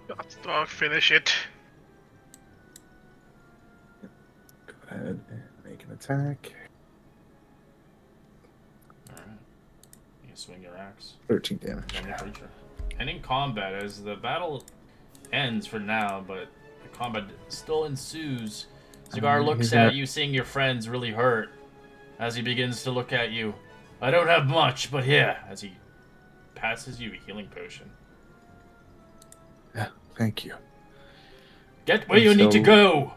Let's dog finish it. Go ahead and make an attack. Alright. You can swing your axe. 13 damage. Normal creature. Ending combat as the battle ends for now, but the combat still ensues. Zagar looks he's at not- you, seeing your friends really hurt, as he begins to look at you. I don't have much, but here, as he passes you a healing potion. Yeah, thank you. Get where you need to So- go!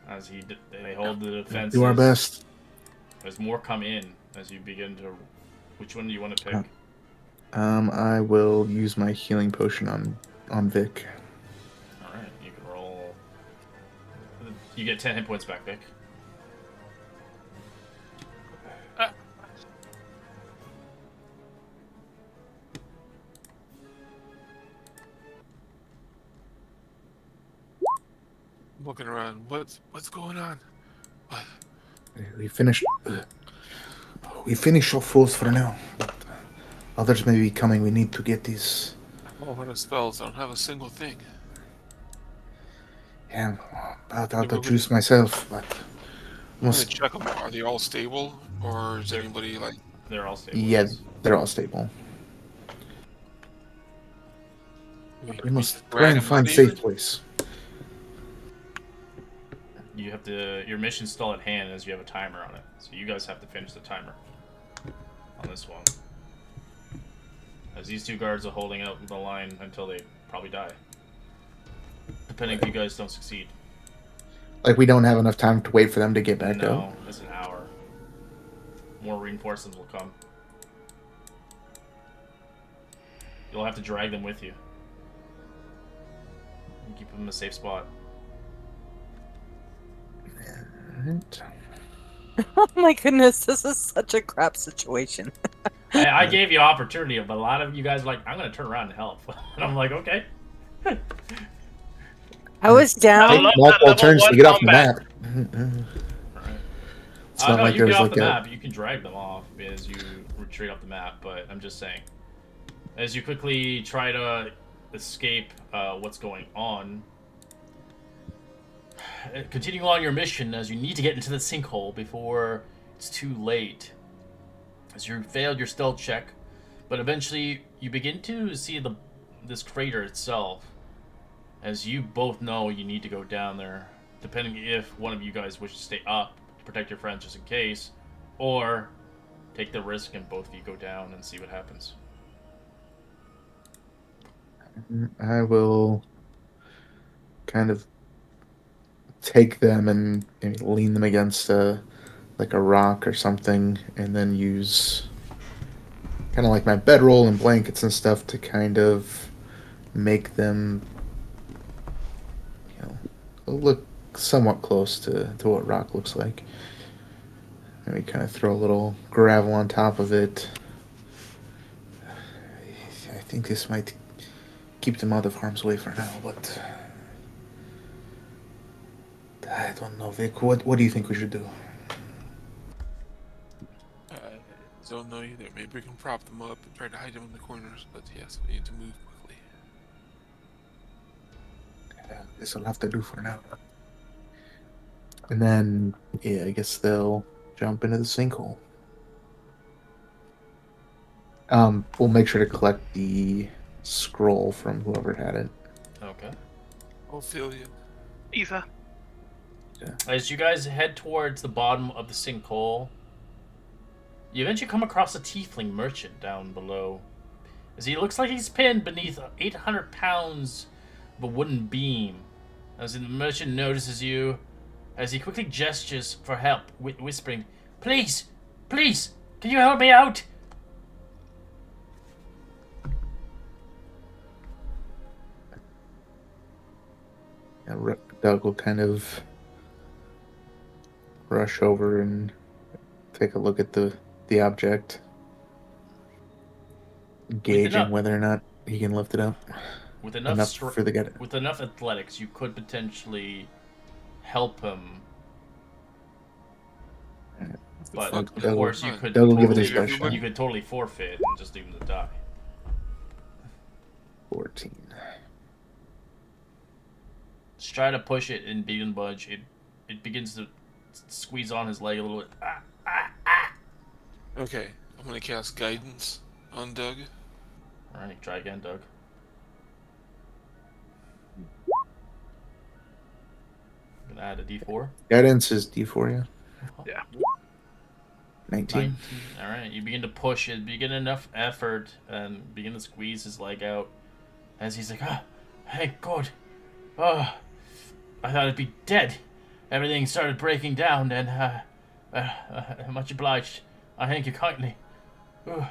As they hold the defenses. Do our best. As more come in, as you begin to Which one do you want to pick? I will use my healing potion on Vic. All right, you can roll. You get 10 hit points back, Vic. I'm looking around. What's going on? What? We finished. We finished off foes for now. But others may be coming. We need to get these. All out of spells. I don't have a single thing. Yeah, about out Yeah, of juice myself, but I'm gonna must. check them. Are they all stable, or is anybody like? They're all stable. Yeah, they're all stable. We must try drag and them find out safe even? place. You have to. Your mission's still at hand as you have a timer on it. So you guys have to finish the timer on this one. As these two guards are holding out the line until they probably die. Depending if you guys don't succeed. Like we don't have enough time to wait for them to get back up. No, it's an hour. More reinforcements will come. You'll have to drag them with you. And keep them in a safe spot. Alright. Oh my goodness, this is such a crap situation. I gave you opportunity, but a lot of you guys were like, I'm gonna turn around and help. And I'm like, okay. I was down. I Take love that multiple level turns to one get off the combat. map. Alright. It's not No, like you get there's off like the a. map. You can drag them off as you retreat off the map, but I'm just saying. As you quickly try to escape what's going on, continue on your mission as you need to get into the sinkhole before it's too late. As you failed your stealth check, but eventually you begin to see this crater itself. As you both know you need to go down there, depending if one of you guys wish to stay up to protect your friends just in case, or take the risk and both of you go down and see what happens. I will kind of take them and maybe lean them against like a rock or something, and then use kind of like my bedroll and blankets and stuff to kind of make them, you know, look somewhat close to what rock looks like. And we kind of throw a little gravel on top of it. I think this might keep them out of harm's way for now, but I don't know, Vic. What do you think we should do? I don't know either. Maybe we can prop them up and try to hide them in the corners. But yes, we need to move quickly. This will have to do for now. And then, yeah, I guess they'll jump into the sinkhole. We'll make sure to collect the scroll from whoever had it. Okay. I'll feel you. Isa. As you guys head towards the bottom of the sinkhole, you eventually come across a tiefling merchant down below. As he looks like he's pinned beneath 800 pounds of a wooden beam. As the merchant notices you, as he quickly gestures for help, whispering, "Please, please, can you help me out?" Yeah, Doug will kind of rush over and take a look at the object, gauging enough- whether or not he can lift it up. With enough, Enough for the get. with enough athletics, you could potentially help him. But fuck, of Doug course, will- you could Doug will give it his totally, best shot. you could totally forfeit and just leave him to die. 14. Just try to push it and begin budge. It begins to squeeze on his leg a little bit. Okay, I'm gonna cast guidance on Doug. All right, try again, Doug. I'm gonna add a D4. Guidance is D4, yeah. Yeah. 19. All right, you begin to push it, begin enough effort, and begin to squeeze his leg out. As he's like, thank God. Oh, I thought I'd be dead. Everything started breaking down, and much obliged. I thank you kindly. Ugh.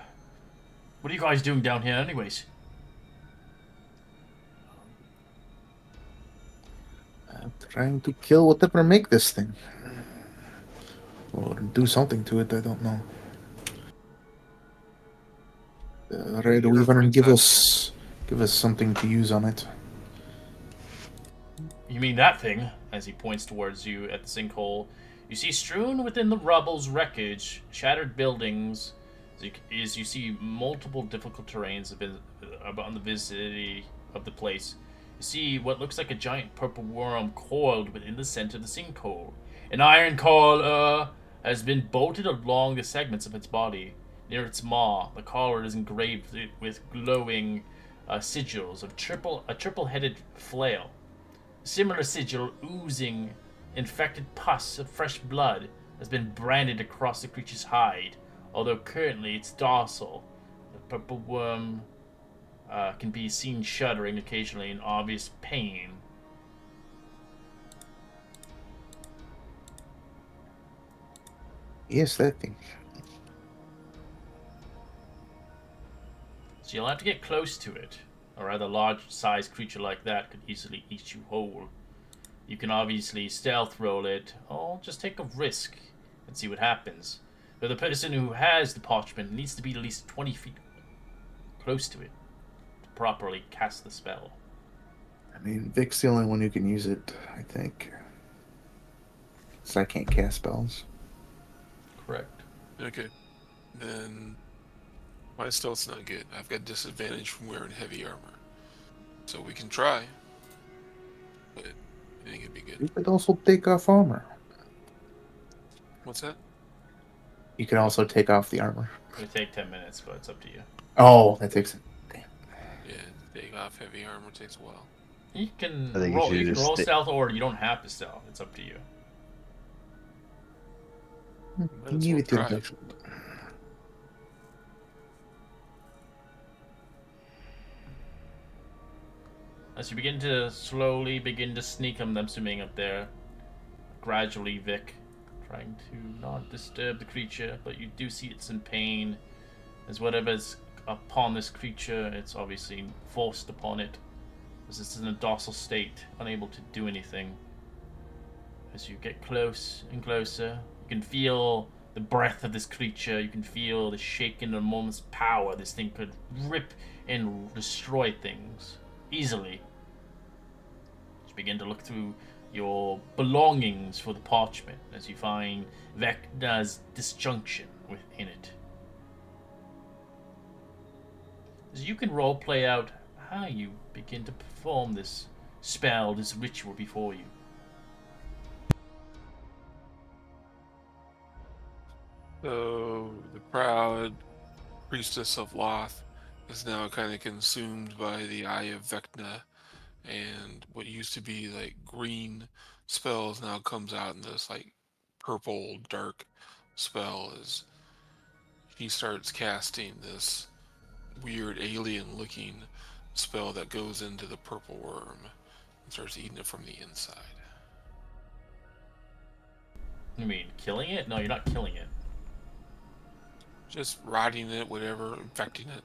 What are you guys doing down here, anyways? I'm trying to kill whatever make this thing. Or do something to it, I don't know. Red You're a Weaver, princess. give us something to use on it. You mean that thing? As he points towards you at the sinkhole, you see strewn within the rubble's wreckage, shattered buildings. As you see multiple difficult terrains on the vicinity of the place. You see what looks like a giant purple worm coiled within the center of the sinkhole. An iron collar has been bolted along the segments of its body. Near its maw, the collar is engraved with glowing sigils of a triple-headed flail. Similar sigil oozing infected pus of fresh blood has been branded across the creature's hide, although currently it's docile. The purple worm can be seen shuddering occasionally in obvious pain. Yes, that thing. So you'll have to get close to it. A rather large-sized creature like that could easily eat you whole. You can obviously stealth roll it, or just take a risk and see what happens. But the person who has the parchment needs to be at least 20 feet close to it to properly cast the spell. I mean, Vic's the only one who can use it, I think. So I can't cast spells. Correct. Okay. Then my stealth's not good. I've got disadvantage from wearing heavy armor. So we can try. But I think it'd be You good. could also take off armor. What's that? You can also take off the armor. It'll take 10 minutes, but it's up to you. Oh, that takes it. Damn. Yeah, take off heavy armor takes a while. You can I think you roll, should you can just roll stick- stealth, or you don't have to stealth. It's up to you. Might as Give well it to try. Vic. As you begin to slowly begin to sneak them swimming up there, gradually, Vic, trying to not disturb the creature, but you do see it's in pain. As whatever's upon this creature, it's obviously forced upon it, as it's in a docile state, unable to do anything. As you get close and closer, you can feel the breath of this creature. You can feel the shake in a moment's power. This thing could rip and destroy things easily. You begin to look through your belongings for the parchment as you find Vecna's disjunction within it. As you can role play out how you begin to perform this spell, this ritual before you. So the proud priestess of Loth is now kind of consumed by the eye of Vecna, and what used to be like green spells now comes out in this like purple dark spell as he starts casting this weird alien looking spell that goes into the purple worm and starts eating it from the inside. You mean killing it? No, you're not killing it. Just rotting it, whatever, infecting it.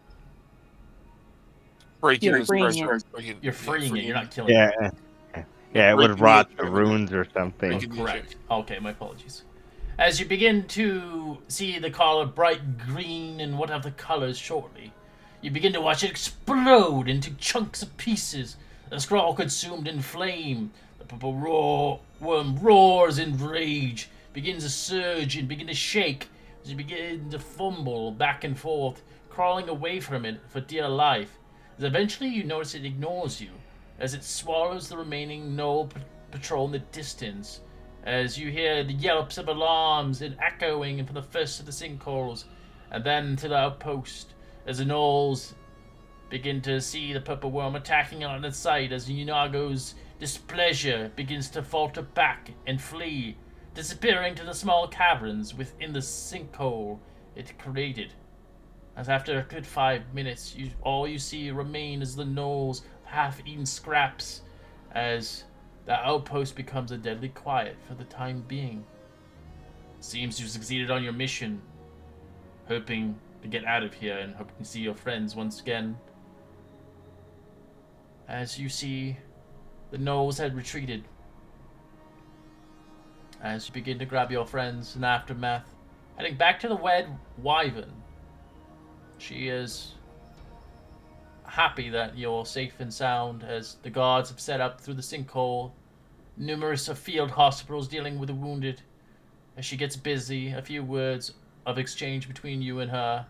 Breaking You're his freeing pressure. it. Breaking, You're freeing it. You're not killing Yeah, it. yeah, it would breaking rot it, the breaking it. runes or something. Breaking the Correct. shape. Okay, my apologies. As you begin to see the color bright green and what other colors shortly, you begin to watch it explode into chunks of pieces. The scroll consumed in flame. The purple worm roars in rage, begins to surge and begin to shake as you begin to fumble back and forth, crawling away from it for dear life. As eventually you notice it ignores you, as it swallows the remaining Knoll patrol in the distance, as you hear the yelps of alarms and echoing from the first of the sinkholes, and then to the outpost, as the Knolls begin to see the purple worm attacking on its sight, as Yunago's displeasure begins to falter back and flee, disappearing to the small caverns within the sinkhole it created. As after a good 5 minutes, all you see remain is the Knolls' half-eaten scraps, as the outpost becomes a deadly quiet for the time being. Seems you succeeded on your mission, hoping to get out of here and hoping to see your friends once again. As you see, the gnolls had retreated. As you begin to grab your friends in aftermath, heading back to the Wed Wyvern. She is happy that you're safe and sound, as the guards have set up through the sinkhole numerous field hospitals dealing with the wounded. As she gets busy, a few words of exchange between you and her.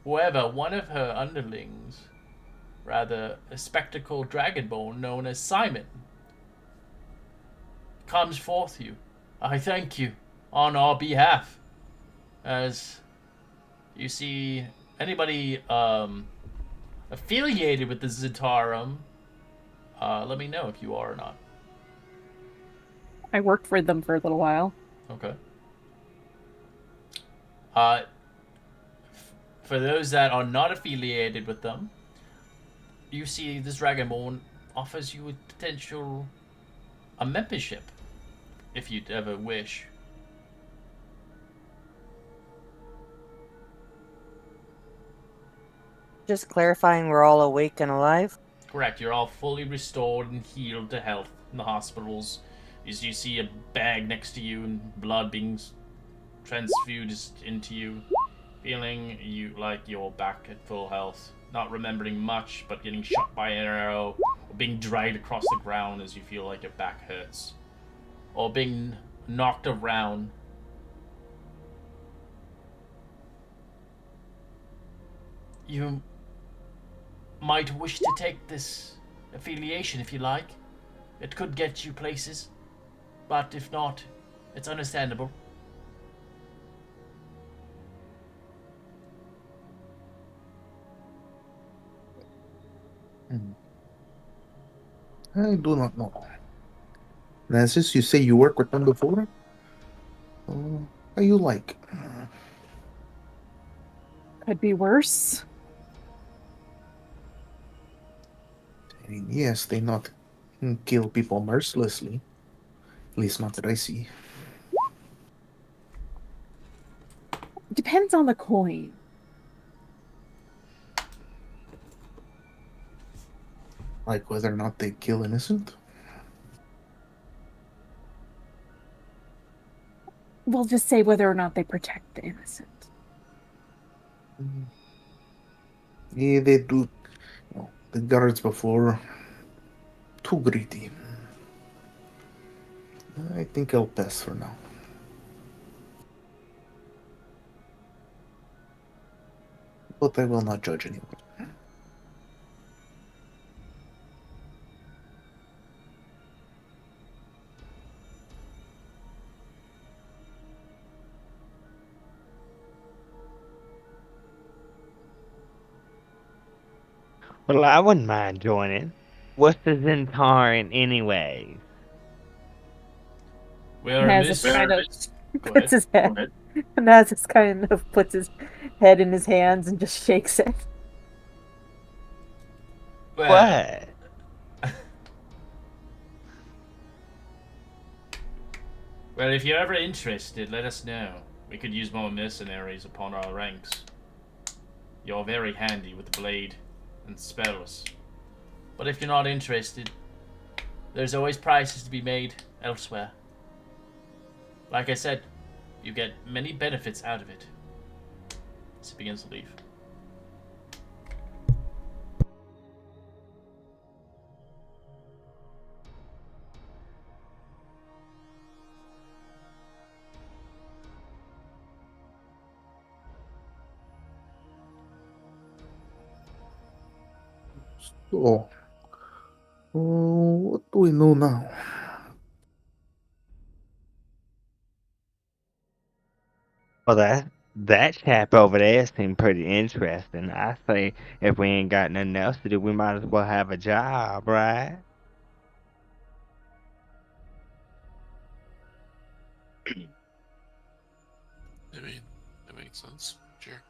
However, one of her underlings, rather a spectacled dragonborn known as Simon, comes forth you. I thank you on our behalf. As you see anybody affiliated with the Zitarum, let me know if you are or not. I worked for them for a little while. Okay. For those that are not affiliated with them, you see this Dragonborn offers you a membership, if you'd ever wish. Just clarifying, we're all awake and alive. Correct, you're all fully restored and healed to health in the hospitals. As you see a bag next to you and blood being transfused into you, feeling you like you're back at full health, not remembering much, but getting shot by an arrow, or being dragged across the ground as you feel like your back hurts, or being knocked around. You might wish to take this affiliation if you like. It could get you places, but if not, it's understandable. I do not know. Nancy, you say you work with them before? How you like? Could be worse. I mean, yes, they not kill people mercilessly. At least not that I see. Depends on the coin. Like whether or not they kill innocent? We'll just say whether or not they protect the innocent. Yeah, they do. The guards before, too greedy. I think I'll pass for now. But I will not judge anyone. Well, I wouldn't mind joining. What's the Zentarin anyway? We're Nazis kind of Go puts his head. Nazis kind of puts his head in his hands and just shakes it. What? Well, if you're ever interested, let us know. We could use more mercenaries upon our ranks. You're very handy with the blade and spells. But if you're not interested, there's always prices to be made elsewhere. Like I said, you get many benefits out of it. As he begins to leave. So, what do we know now? Well, that chap over there seemed pretty interesting. I say if we ain't got nothing else to do, we might as well have a job, right? I mean, that makes sense. Sure.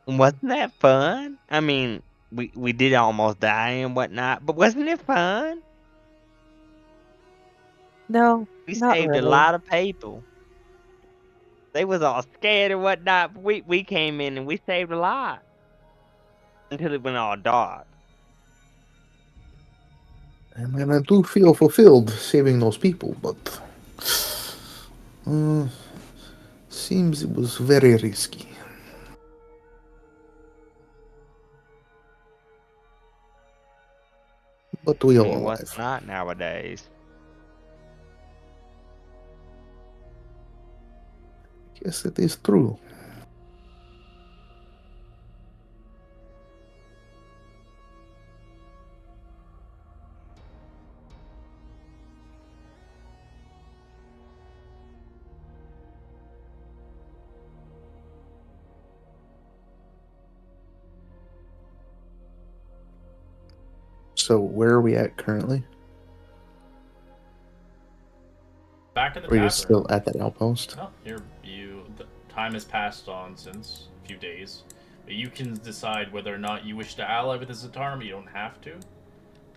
Wasn't that fun? I mean, we did almost die and whatnot, but wasn't it fun? No, We not saved a really. lot of people. They was all scared and whatnot. But we came in and we saved a lot until it went all dark. And I do feel fulfilled saving those people, but seems it was very risky. But we I are mean, what's alive. not nowadays? Yes, it is true. So where are we at currently? Back in the Are you tavern. still at that outpost? No, the time has passed on since a few days. But you can decide whether or not you wish to ally with the Zatarum. You don't have to,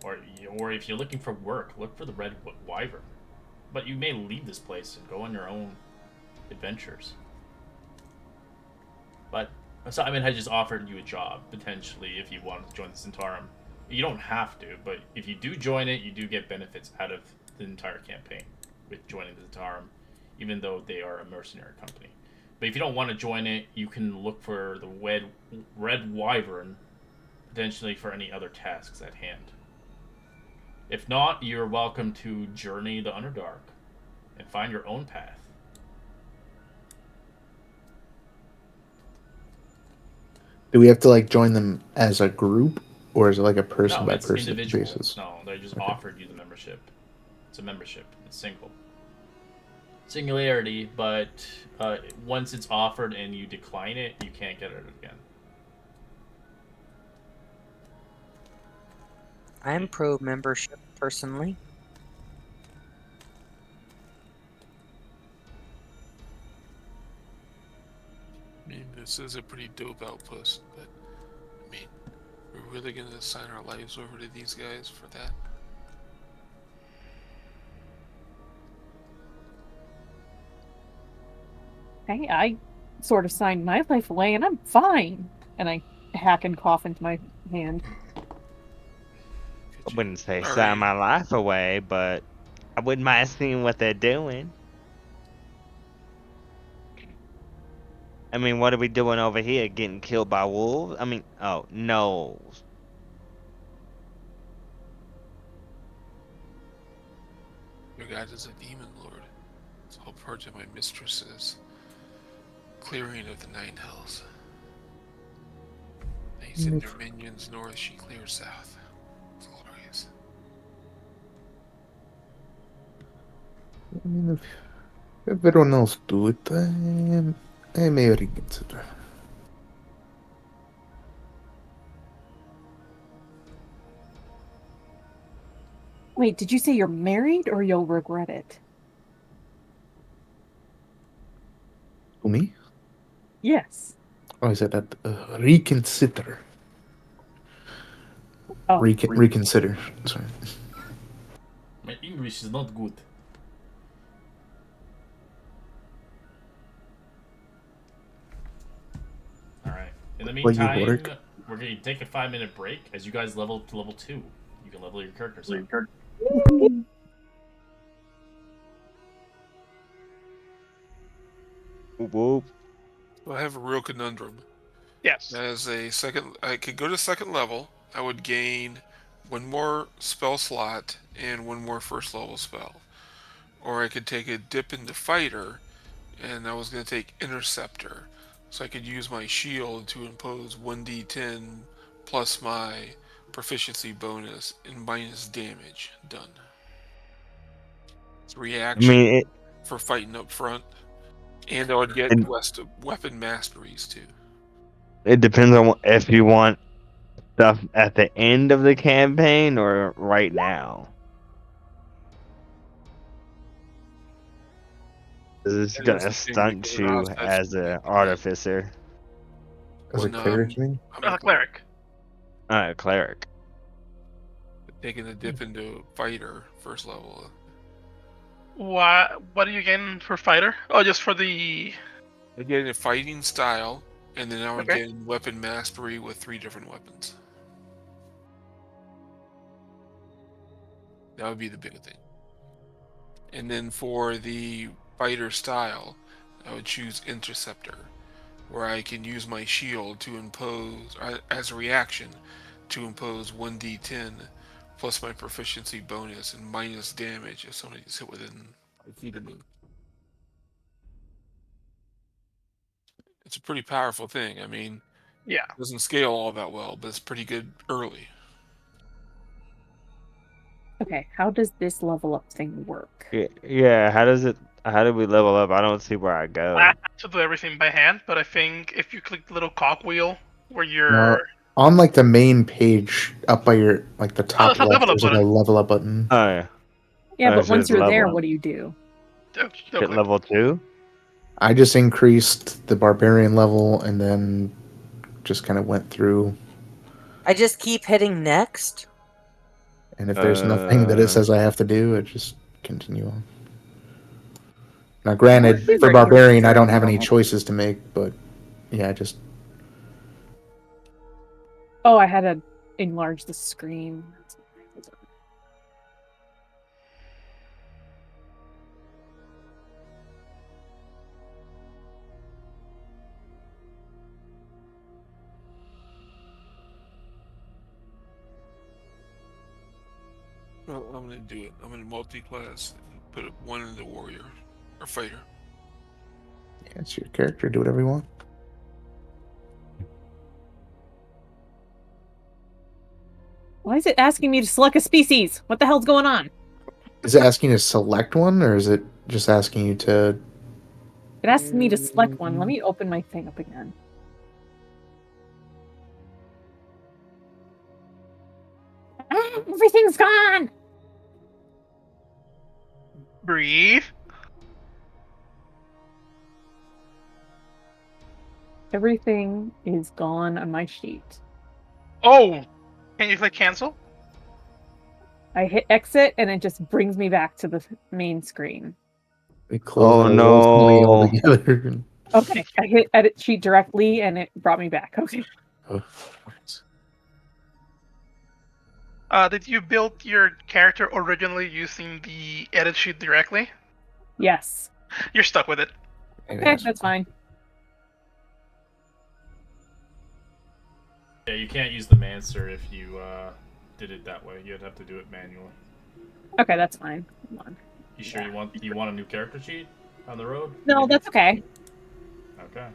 or if you're looking for work, look for the Red Wyvern. But you may leave this place and go on your own adventures. But Simon had just offered you a job potentially if you want to join the Zatarum. You don't have to, but if you do join it, you do get benefits out of the entire campaign with joining the Zatarum, even though they are a mercenary company. But if you don't want to join it, you can look for the Red Wyvern, potentially for any other tasks at hand. If not, you're welcome to journey the Underdark and find your own path. Do we have to like join them as a group, or is it like a person No, by it's person individual. basis? No, they just Okay. offered you the membership. It's a membership. It's single. Singularity, but once it's offered and you decline it, you can't get it again. I'm pro membership personally. I mean, this is a pretty dope outpost, but I mean, we're really gonna sign our lives over to these guys for that? Hey, I sort of signed my life away and I'm fine. And I hack and cough into my hand. I wouldn't say Are sign you- my life away, but I wouldn't mind seeing what they're doing. I mean, what are we doing over here? Getting killed by wolves? I mean, oh, no. Your god is a demon lord. It's all part of my mistress's clearing of the Nine Hells. They send their minions north, she clears south. It's glorious. I mean, if everyone else do it, I may reconsider. Wait, did you say you're married or you'll regret it? To me? Yes. Oh, I said that reconsider. Oh, Reconsider. Sorry. My English is not good. Alright. In the Will you meantime, work? we're going to take a 5-minute break as you guys level up to level 2. You can level your characters up. Whoop, whoop. So I have a real conundrum. Yes. As a second, I could go to second level. I would gain one more spell slot and one more first level spell. Or I could take a dip into fighter, and I was going to take interceptor. So I could use my shield to impose 1d10 plus my proficiency bonus and minus damage. Done. It's I reaction mean, for fighting up front. And I would get And- weapon masteries too. it depends on if you want stuff at the end of the campaign or right now. It's That is gonna the thing, stunt because you Oz has as to an make it. artificer. As a When, cleric, you mean? I'm Cleric. Cleric. taking a dip into fighter first level. What do you gain for fighter? Oh, just for the I get a fighting style, and then I would Okay. get weapon mastery with 3 different weapons. That would be the big thing. And then for the fighter style, I would choose Interceptor, where I can use my shield to impose, as a reaction, to impose 1d10 plus my proficiency bonus and minus damage if somebody is hit within 5 feet of me. It's a pretty powerful thing. I mean, Yeah. it doesn't scale all that well, but it's pretty good early. Okay, how does this level up thing work? Yeah, how does it? How do we level up? I don't see where I go. I have to do everything by hand, but I think if you click the little cogwheel where No, you're on like the main page up by your like the top that's a left, level up there's like a button. level up button. Oh yeah. Yeah, Oh, but so once it's you're there, level. what do you do? Don't Hit click. level 2. I just increased the barbarian level and then just kind of went through. I just keep hitting next. And if there's nothing that it Uh, says I have to do, I just continue on. Now, What granted, is for right here barbarian, I don't starting have any level? choices to make, but yeah, just Oh, I had to enlarge the screen. Hold on. Well, I'm gonna do it. I'm gonna multi-class and put one in the warrior or fighter. yeah, it's your character. Do whatever you want. Why is it asking me to select a species? What the hell's going on? Is it asking you to select one, or is it just asking you to? It asks me to select one. Let me open my thing up again. Ah, everything's gone! Breathe. Everything is gone on my sheet. Oh, can you click cancel? I hit exit and it just brings me back to the main screen. We close Oh our roll 20 no. altogether. Okay, I hit edit sheet directly and it brought me back. Okay. Oh, Did you build your character originally using the edit sheet directly? Yes. You're stuck with it. maybe Okay, that's fine. Yeah, you can't use the Mancer if you did it that way. You'd have to do it manually. Okay, that's fine. Hold on. You sure you want a new character sheet on the road? No, Maybe? that's okay. Okay.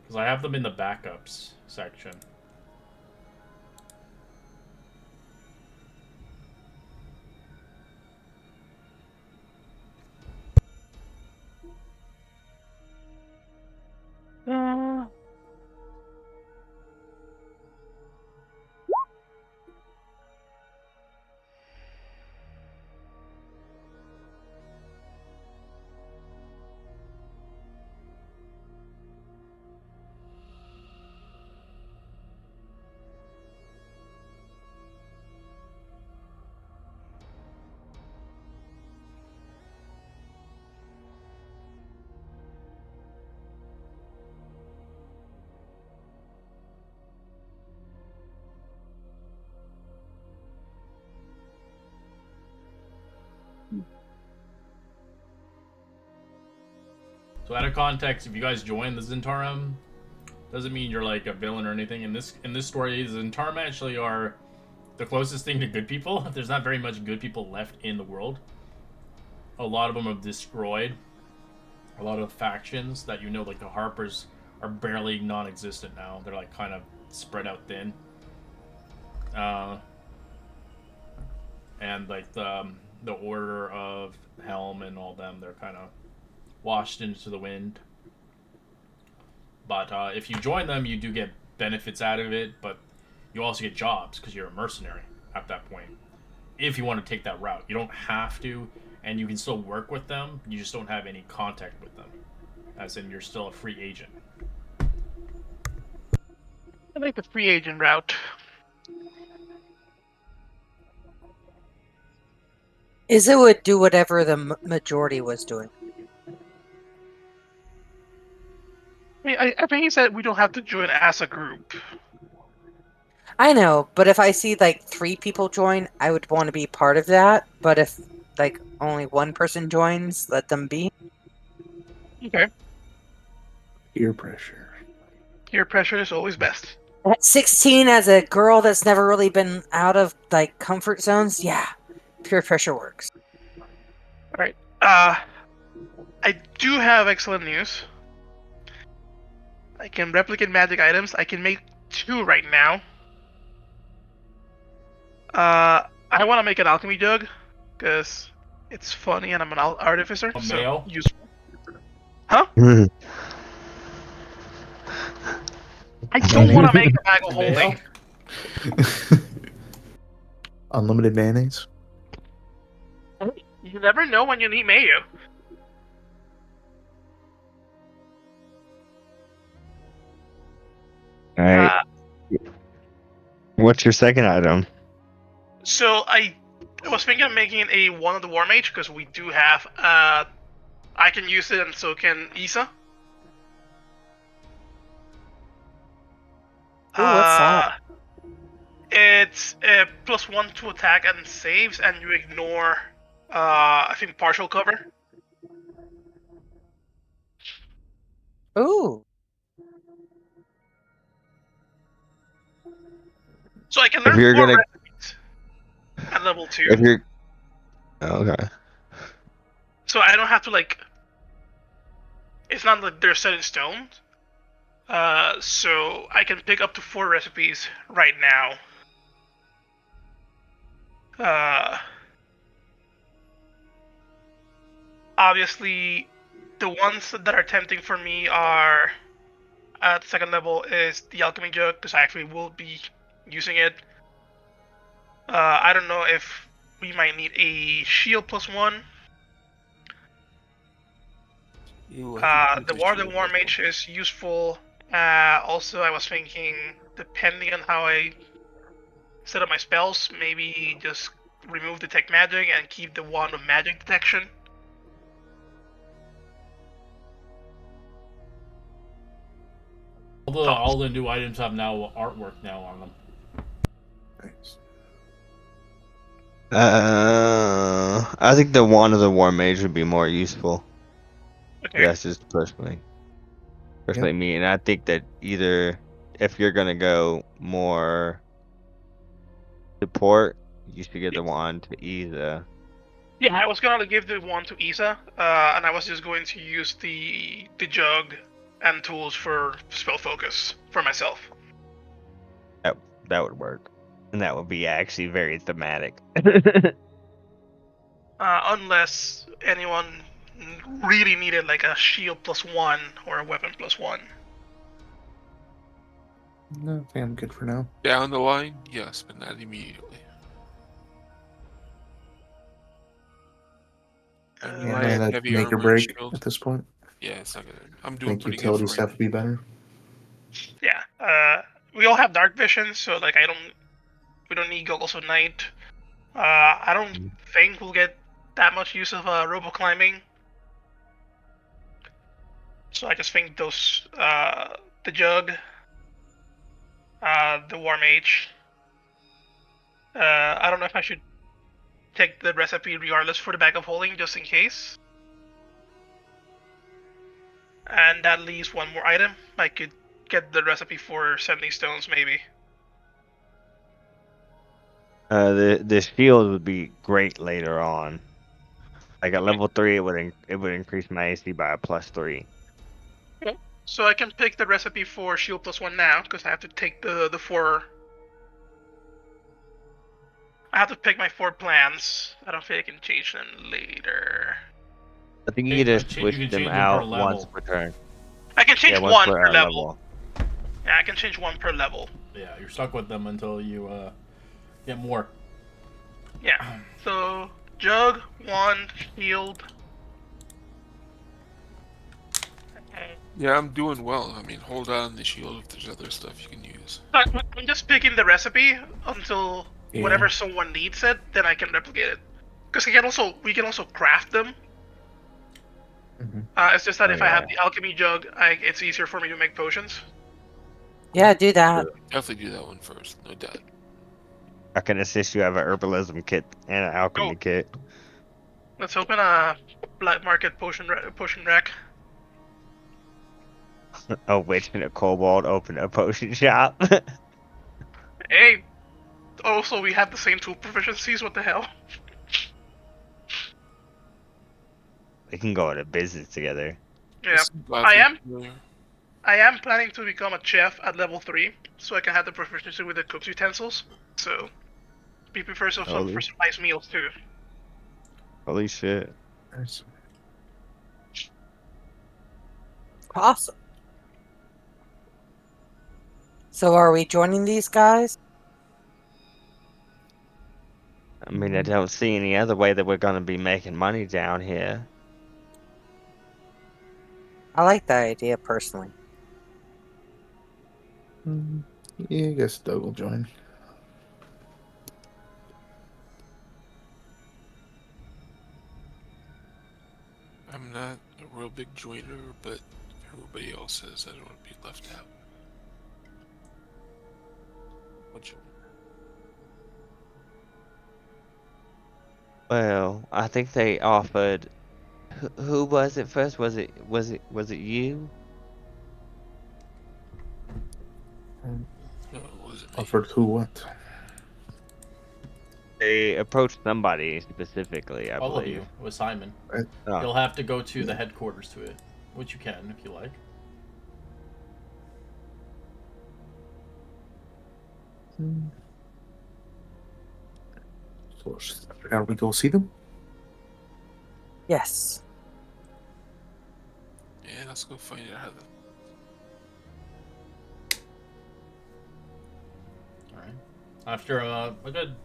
Because I have them in the backups section. So out of context, if you guys join the Zentarum, doesn't mean you're like a villain or anything. In this story, the Zentarum actually are the closest thing to good people. There's not very much good people left in the world. A lot of them have destroyed. A lot of factions that you know, like the Harpers, are barely non-existent now. They're like kind of spread out thin. And like the Order of Helm and all them, they're kind of washed into the wind. But if you join them, you do get benefits out of it, but you also get jobs because you're a mercenary at that point. If you want to take that route, you don't have to, and you can still work with them. You just don't have any contact with them, as in you're still a free agent. I like the free agent route. Izza would do whatever the majority was doing. I think he said we don't have to join as a group. I know, but if I see like 3 people join, I would want to be part of that. But if like only one person joins, let them be. Okay. Peer pressure. Peer pressure is always best. At 16, as a girl that's never really been out of like comfort zones, yeah, peer pressure works. Alright. I do have excellent news. I can replicate magic items. I can make 2 right now. I want to make an alchemy jug because it's funny and I'm an artificer. A so male? useful. Huh? I don't want to make a bag of Male? holding. Unlimited mayonnaise. You never know when you need mayo. All right. What's your second item? So I was thinking of making a one of the War Mage because we do have. I can use it and so can Isa. Ooh, what's that? It's a +1 to attack and saves, and you ignore, I think, partial cover. Ooh, So I can If learn you're 4 gonna- recipes at level 2. If you're okay. So I don't have to, like... It's not like they're set in stone. So I can pick up to 4 recipes right now. Obviously, the ones that are tempting for me are at second level is the alchemy jug because I actually will be using it. I don't know if we might need a shield +1. The War Mage is useful. Also, I was thinking, depending on how I set up my spells, maybe just remove Detect Magic and keep the Wand of Magic Detection. All the new items have now artwork now on them. Nice. I think the Wand of the War Mage would be more useful. Okay. That's just personally me, and I think that either if you're gonna go more support, you should get the wand to Isa. Yeah, I was gonna give the wand to Isa, and I was just going to use the jug and tools for spell focus for myself. That would work, and that would be actually very thematic. Unless anyone really needed like a shield +1 or a weapon +1. No, I think I'm good for now. Down the line, yes, but not immediately. And Yeah, I none of have that heavy make or armor and break shield. at this point. Yeah, it's not gonna. I'm I doing think pretty utility good for stuff right would be better. Yeah. We all have dark vision, so like we don't need goggles of night. I don't think we'll get that much use of robo climbing. So I just think those the jug, the War Mage. I don't know if I should take the recipe regardless for the bag of holding just in case. And that leaves one more item. I could get the recipe for sending stones maybe. The shield would be great later on. Like at level 3, it would increase my AC by a +3. So I can pick the recipe for shield +1 now because I have to take the 4. I have to pick my 4 plans. I don't think I can change them later. I think you You need to can switch change them them per out level. once per turn. I can change once one per level. level. Yeah, I can change 1 per level. Yeah, you're stuck with them until you get more. Yeah. So jug, wand, shield. Okay. Yeah, I'm doing well. I mean, hold on the shield if there's other stuff you can use. So I'm just picking the recipe until Yeah. whenever someone needs it, then I can replicate it. Because we can also craft them. Mhm. It's just that Oh, if I have yeah. the alchemy jug, it's easier for me to make potions. Yeah, do that. Definitely do that one first, no doubt. I can assist you have an herbalism kit and an alchemy kit. Let's open a black market potion rack. A witch and a kobold open a potion shop. Hey, also we have the same tool proficiencies. What the hell? We can go into business together. Yeah, I am planning to become a chef at level 3, so I can have the proficiency with the cook's utensils. So, be prepared for some Holy, nice meals too. holy shit. Nice. Awesome. So are we joining these guys? I mean, I don't see any other way that we're gonna be making money down here. I like that idea personally. Yeah, I guess Doug will join. I'm not a real big joiner, but if everybody else says, I don't want to be left out. What you? Well, I think they offered. Who was it first? Was it you? No, it wasn't me. Offered who what? They approached somebody specifically, I All of you. believe. It was Simon. Oh. You'll have to go to the headquarters to it, which you can if you like. So, shall we go see them? Yes. Yeah, let's go find out how the. Alright. After a good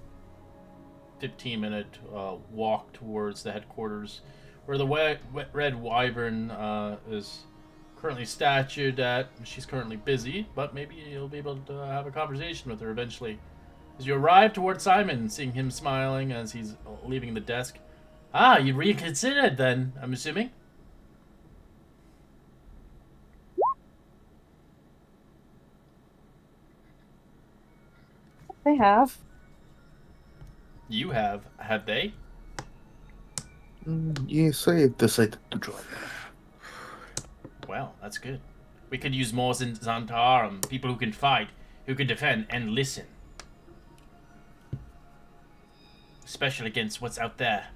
15-minute walk towards the headquarters, where the Red Wyvern is currently statued at, she's currently busy, but maybe you'll be able to have a conversation with her eventually. As you arrive towards Simon, seeing him smiling as he's leaving the desk. Ah, you reconsidered then, I'm assuming? They have. You have. Have they? Yes, I have decided to join. Well, that's good. We could use more Zantarum, people who can fight, who can defend, and listen. Especially against what's out there.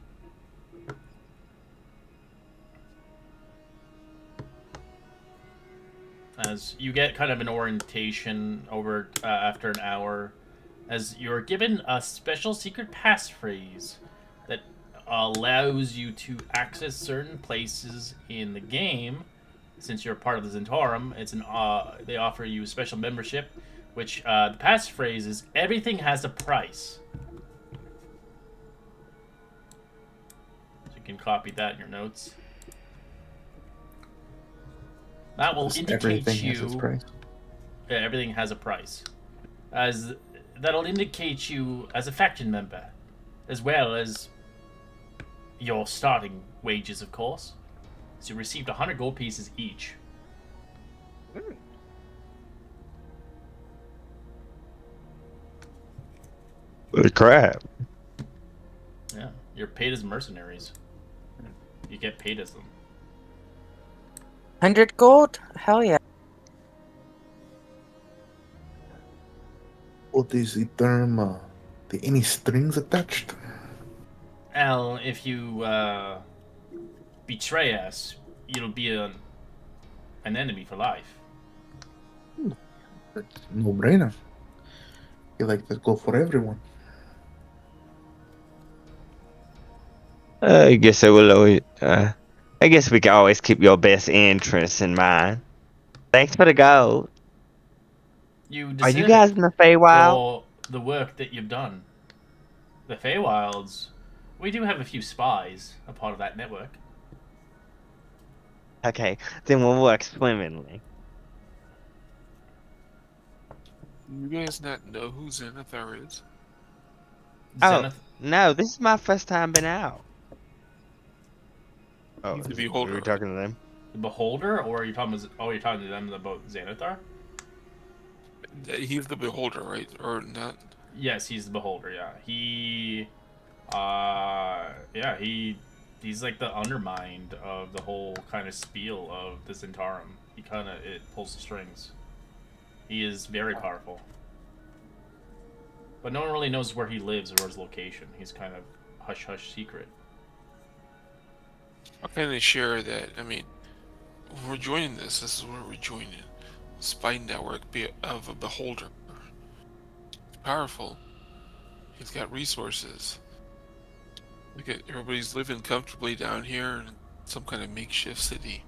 As you get kind of an orientation over after an hour, as you're given a special secret passphrase that allows you to access certain places in the game. Since you're part of the Zentarum, it's an they offer you a special membership, which the passphrase is "Everything has a price." So you can copy that in your notes. That will indicate Everything you. has its price. Yeah, everything has a price. As that'll indicate you as a faction member, as well as your starting wages, of course. So you received 100 gold pieces each. Holy crap. Yeah, you're paid as mercenaries. You get paid as them. 100 gold? Hell yeah. What is the term? Any strings attached? Well, if you betray us, you'll be an enemy for life. No brainer. You like that go for everyone. I guess I will always. I guess we can always keep your best interests in mind. Thanks for the gold. You Are you deserve guys it in the Feywild? for the work that you've done. The Feywilds, we do have a few spies, a part of that network. Okay, then we'll work swimmingly. You guys not know who Zenithar is? Oh, Zenith, no, this is my first time been out. Oh, He's the are beholder, we right? talking to them? The Beholder, or are you talking? You're talking to them about Xanathar? He's the beholder, right? Or not? Yes, he's the Beholder. Yeah, he's like the undermined of the whole kind of spiel of the Zentarum. It pulls the strings. He is very powerful, but no one really knows where he lives or his location. He's kind of hush hush secret. How can they share that? I mean, we're joining this. This is where we're joining. Spy network of a beholder. He's powerful. He's got resources. Look at everybody's living comfortably down here in some kind of makeshift city.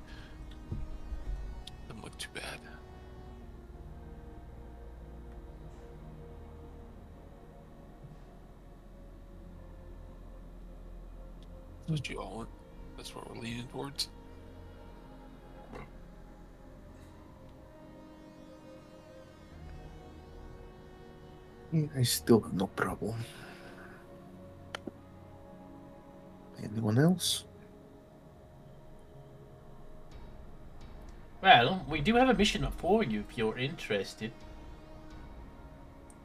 Doesn't look too bad. That's what you all want. That's what we're leaning towards. Yeah, I still have no problem. Anyone else? Well, we do have a mission for you if you're interested.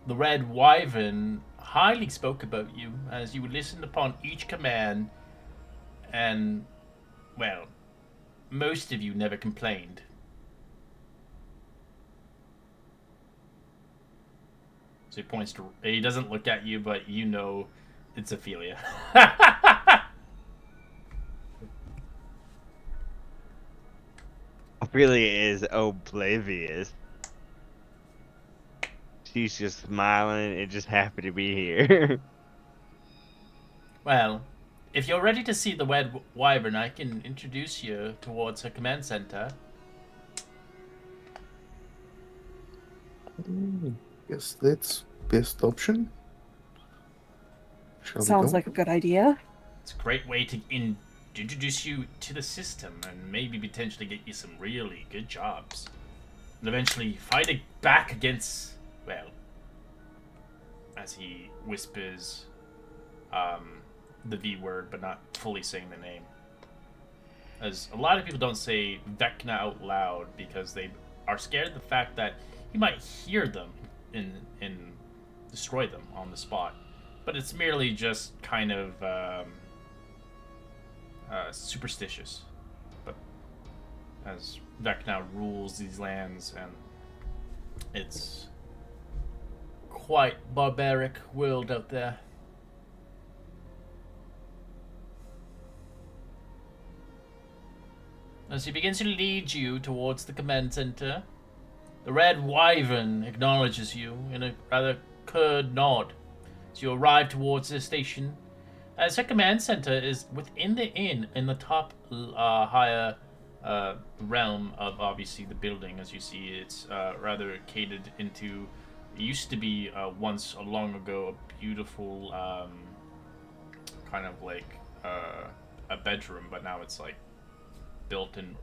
The Red Wyvern highly spoke about you as you listened upon each command, and, well, most of you never complained. So he points to. He doesn't look at you, but you know it's Ophelia. Ophelia is oblivious. She's just smiling and just happy to be here. Well, if you're ready to see the Red Wyvern, I can introduce you towards her command center. Guess that's best option. Shall we Sounds go? like a good idea. It's a great way to introduce you to the system and maybe potentially get you some really good jobs. And eventually fight back against, well, as he whispers the V word, but not fully saying the name. As a lot of people don't say Vecna out loud because they are scared of the fact that he might hear them and destroy them on the spot. But it's merely just kind of superstitious. But as Vecna rules these lands, and it's quite barbaric world out there. As he begins to lead you towards the command center, the Red Wyvern acknowledges you in a rather curt nod as you arrive towards the station. As her command center is within the inn in the top higher realm of obviously the building. As you see, it's rather catered into. It used to be once long ago a beautiful kind of like a bedroom, but now it's like built and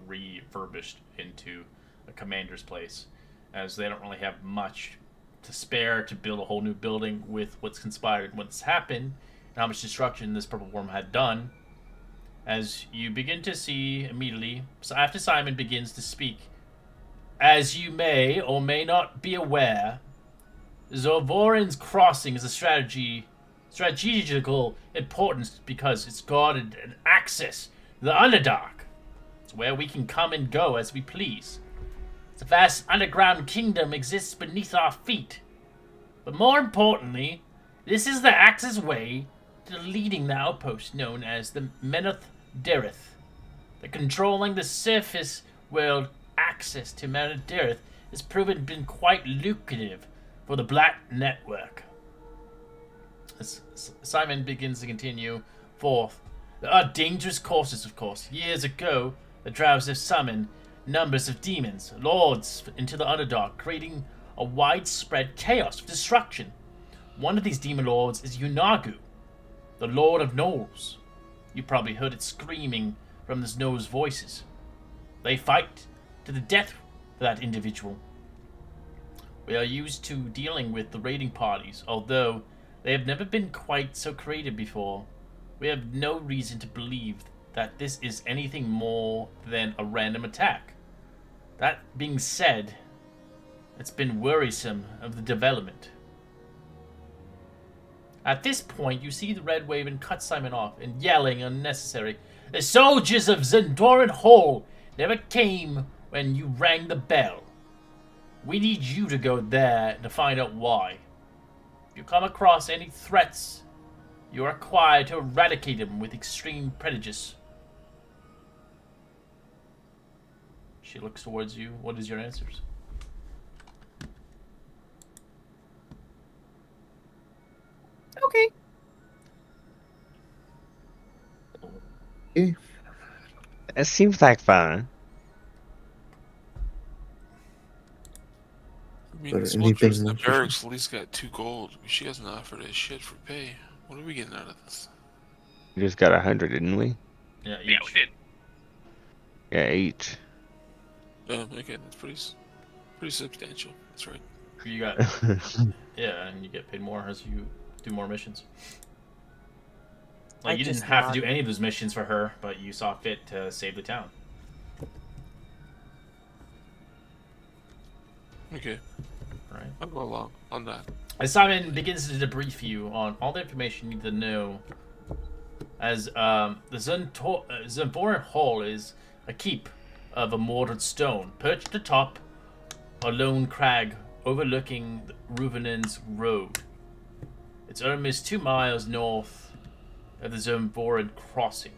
refurbished into a commander's place, as they don't really have much to spare to build a whole new building with what's conspired, what's happened, and how much destruction this purple worm had done. As you begin to see immediately, so after Simon begins to speak, as you may or may not be aware, Zorvorin's Crossing is a strategical importance because it's guarded an access to the Underdark. It's where we can come and go as we please. It's a vast underground kingdom exists beneath our feet. But more importantly, this is the access way to leading the outpost known as the Menoth Dareth. The controlling the surface world access to Menoth Dareth has proven been quite lucrative for the Black Network. As Simon begins to continue forth, there are dangerous courses, of course. Years ago, the Drows have summoned numbers of demons, lords, into the Underdark, creating a widespread chaos of destruction. One of these demon lords is Yunagu, the Lord of Gnolls. You probably heard it screaming from the Gnolls' voices. They fight to the death for that individual. We are used to dealing with the raiding parties, although they have never been quite so creative before. We have no reason to believe that this is anything more than a random attack. That being said, it's been worrisome of the development. At this point, you see the Red Raven cut Simon off and yelling unnecessary. The soldiers of Zendoran Hall never came when you rang the bell. We need you to go there to find out why. If you come across any threats, you are required to eradicate them with extreme prejudice. She looks towards you. What is your answers? Okay. It seems like fun. I mean, Or the soldiers in the anything- barracks at least got 2 gold. She hasn't offered us shit for pay. What are we getting out of this? We just got 100, didn't we? Yeah, Yeah, we did. Yeah, each. Okay, that's pretty substantial. That's right. You got yeah, and you get paid more as you do more missions. Like I you didn't just have to nod. do any of those missions for her, but you saw fit to save the town. Okay, Right. I'll go along on that. As Simon begins to debrief you on all the information you need to know, as the Zenvoran Hall is a keep of a mortared stone, perched atop a lone crag overlooking Ruvenen's road. Its arm is 2 miles north of the Zenvoran crossing.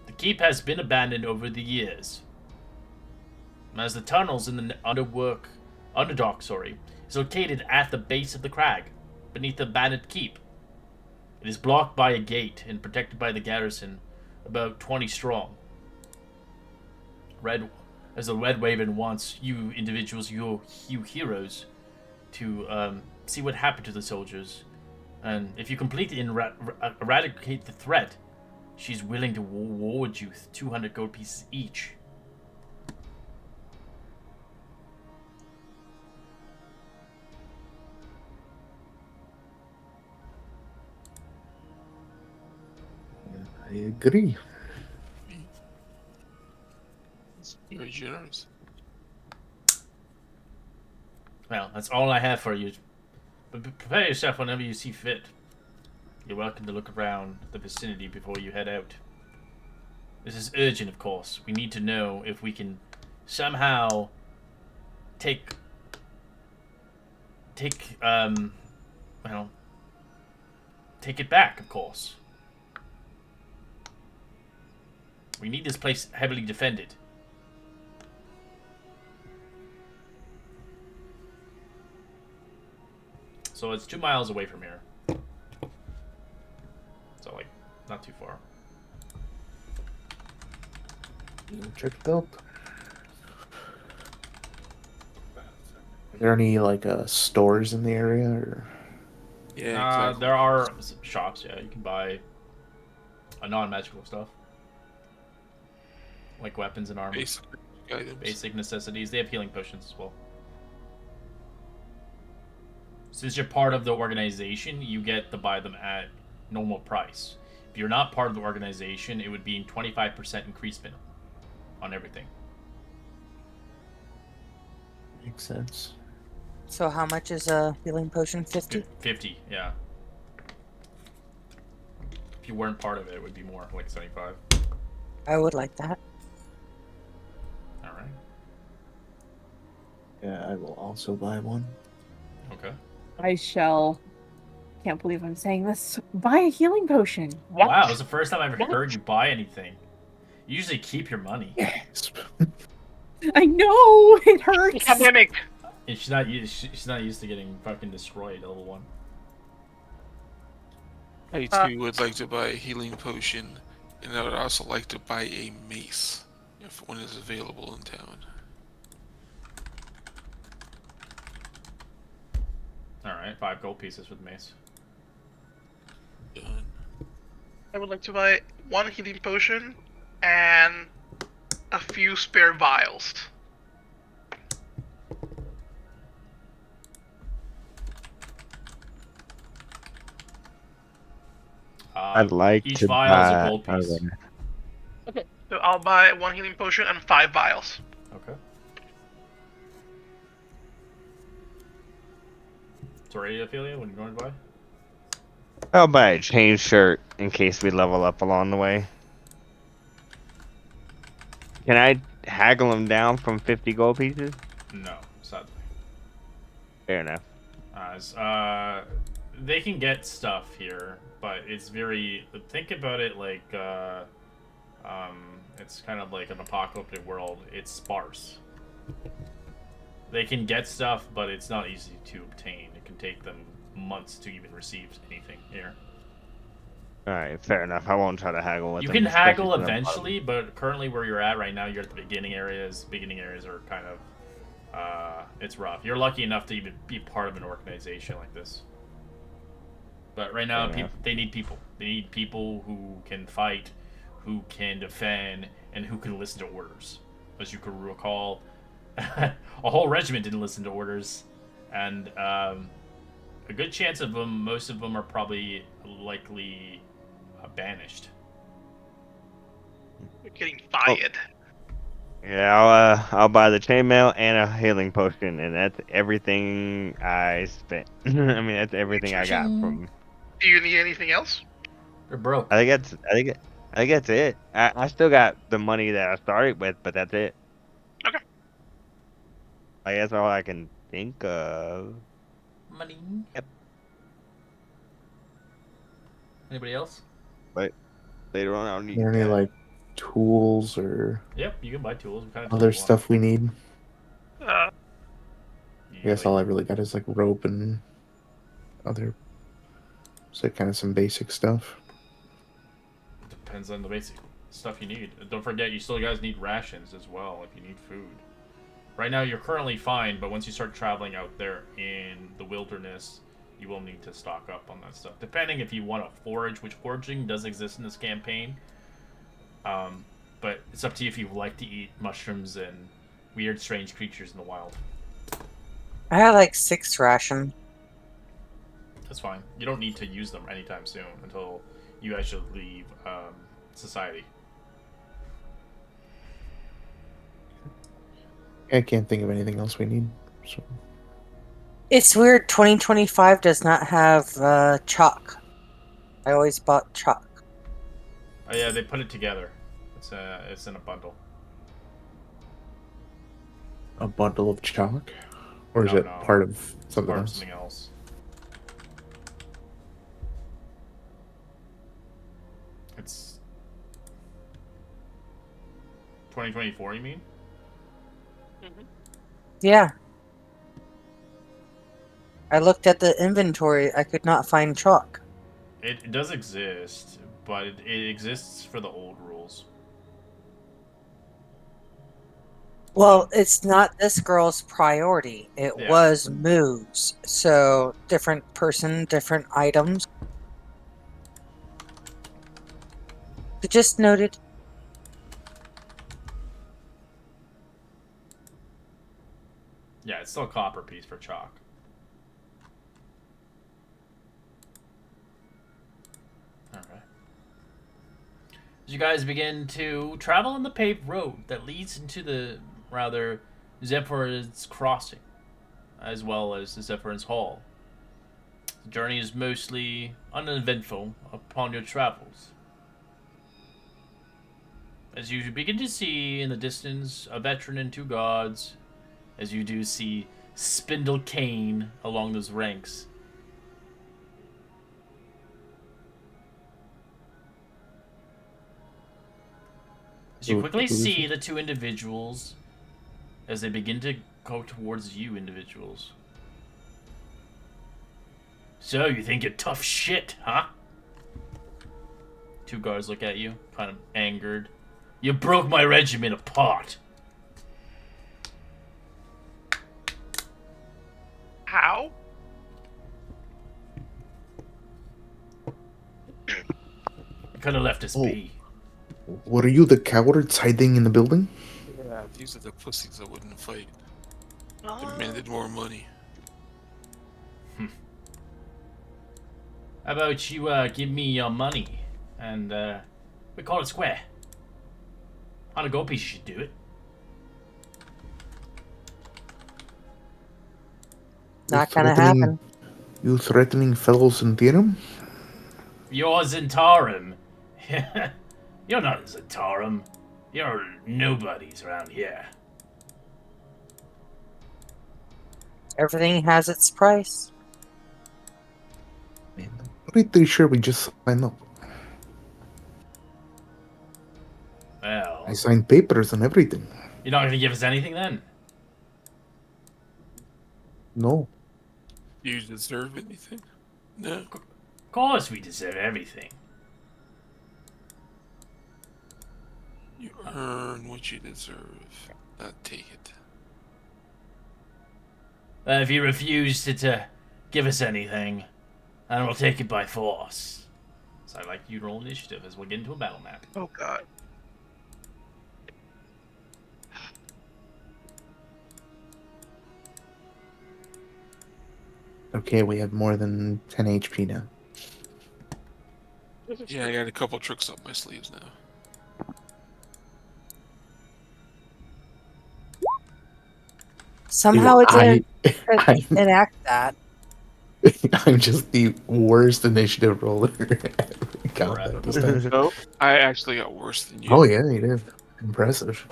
The keep has been abandoned over the years, as the tunnels in the underdock, is located at the base of the crag, beneath the abandoned keep. It is blocked by a gate and protected by the garrison, about 20 strong. As the Red Raven wants you individuals, you heroes, to see what happened to the soldiers, and if you complete and eradicate the threat, she's willing to reward you 200 gold pieces each. I agree. It's very generous. Well, that's all I have for you. But prepare yourself whenever you see fit. You're welcome to look around the vicinity before you head out. This is urgent, of course. We need to know if we can somehow take it back, of course. We need this place heavily defended. So it's 2 miles away from here. So, like, not too far. Check it out. Are there any like stores in the area or? Yeah, exactly. There are shops, yeah. You can buy non-magical stuff. Like weapons and armor. Basic items. Basic necessities. They have healing potions as well. Since you're part of the organization, you get to buy them at normal price. If you're not part of the organization, it would be 25% increasement on everything. Makes sense. So how much is a healing potion? 50? 50, yeah. If you weren't part of it, it would be more, like 75. I would like that. Alright. Yeah, I will also buy one. Okay. I shall. Can't believe I'm saying this. Buy a healing potion. Wow, it was the first time I ever heard you buy anything. You usually keep your money. Yes. I know it hurts. Pandemic. And she's not used to getting fucking destroyed at level 1. I too would like to buy a healing potion, and I would also like to buy a mace if one is available in town. Alright, 5 gold pieces with mace. Done. I would like to buy 1 healing potion and a few spare vials. I'd like Each to vial is a buy. gold piece. Okay. So I'll buy 1 healing potion and 5 vials. Okay. Sorry, Ophelia, what are you going to buy? I'll buy a chain shirt in case we level up along the way. Can I haggle them down from 50 gold pieces? No, sadly. Fair enough. They can get stuff here, but it's very. Think about it like, it's kind of like an apocalyptic world. It's sparse. They can get stuff, but it's not easy to obtain. It can take them months to even receive anything here. Alright, fair enough. I won't try to haggle with You them. can especially haggle since I'm eventually, but currently where you're at right now, you're at the beginning areas. Beginning areas are kind of, it's rough. You're lucky enough to even be part of an organization like this. But right now, Fair enough. they need people. They need people who can fight, who can defend, and who can listen to orders. As you could recall, a whole regiment didn't listen to orders, and a good chance of them, most of them are probably likely banished. We're getting fired. Yeah, I'll buy the chainmail and a healing potion, and that's everything I spent. I mean, that's everything I got from. Do you need anything else? They're broke. I think that's it. I still got the money that I started with, but that's it. Okay. I guess all I can think of. Money. Yep. Anybody else? Later on, I'll need. Are there any like tools or Yep, you can buy tools. What kind of other tools you want? stuff we need? Uh, I guess all I really got is like rope and other, so kind of some basic stuff. Depends on the basic stuff you need. Don't forget, you still guys need rations as well if you need food. Right now, you're currently fine, but once you start traveling out there in the wilderness, you will need to stock up on that stuff. Depending if you want to forage, which foraging does exist in this campaign. But it's up to you if you like to eat mushrooms and weird, strange creatures in the wild. I had like 6 rations. That's fine. You don't need to use them anytime soon until you actually leave society. I can't think of anything else we need. So It's weird. 2025 does not have chalk. I always bought chalk. Oh yeah, they put it together. It's in a bundle. a bundle of chalk, or is No, it no. part of something Part of else? something else. It's 2024, you mean? Yeah. I looked at the inventory. I could not find chalk. It does exist, but it exists for the old rules. Well, it's not this girl's priority. It Yeah. was Moo's. So, different person, different items. Just noted. Yeah, it's still a copper piece for chalk. Okay. As you guys begin to travel on the paved road that leads into the rather Zephyr's Crossing, as well as the Zephyr's Hall. The journey is mostly uneventful upon your travels. As you begin to see in the distance a veteran and two guards, as you do see Spindle Kane along those ranks. As you quickly Who is see it? the two individuals as they begin to go towards you individuals. So, you think you're tough shit, huh? Two guards look at you, kind of angered. You broke my regiment apart. How? You could have left us Oh. be. What are you, the cowards hiding in the building? Yeah, these are the pussies that wouldn't fight. Oh. Demanded more money. How about you give me your money and we call it square. On a gold piece, you should do it. Not gonna happen. You threatening fellows in Therum? You're Zentarum. You're not Zentarum. You're nobodies around here. Everything has its price. Man, I'm pretty sure we just signed up. Well, I signed papers and everything. you're not gonna give us anything then? No. Do you deserve anything? No. Of course we deserve everything. You earn what you deserve. Not take it. If you refuse to give us anything, then we'll take it by force. So I'd like you to roll initiative as we get into a battle map. Oh god. Okay, we have more than 10 HP now. Yeah, I got a couple tricks up my sleeves now. Somehow it didn't I'm, enact that. I'm just the worst initiative roller ever encountered this time. No, I actually got worse than you. Oh yeah, you did. Impressive.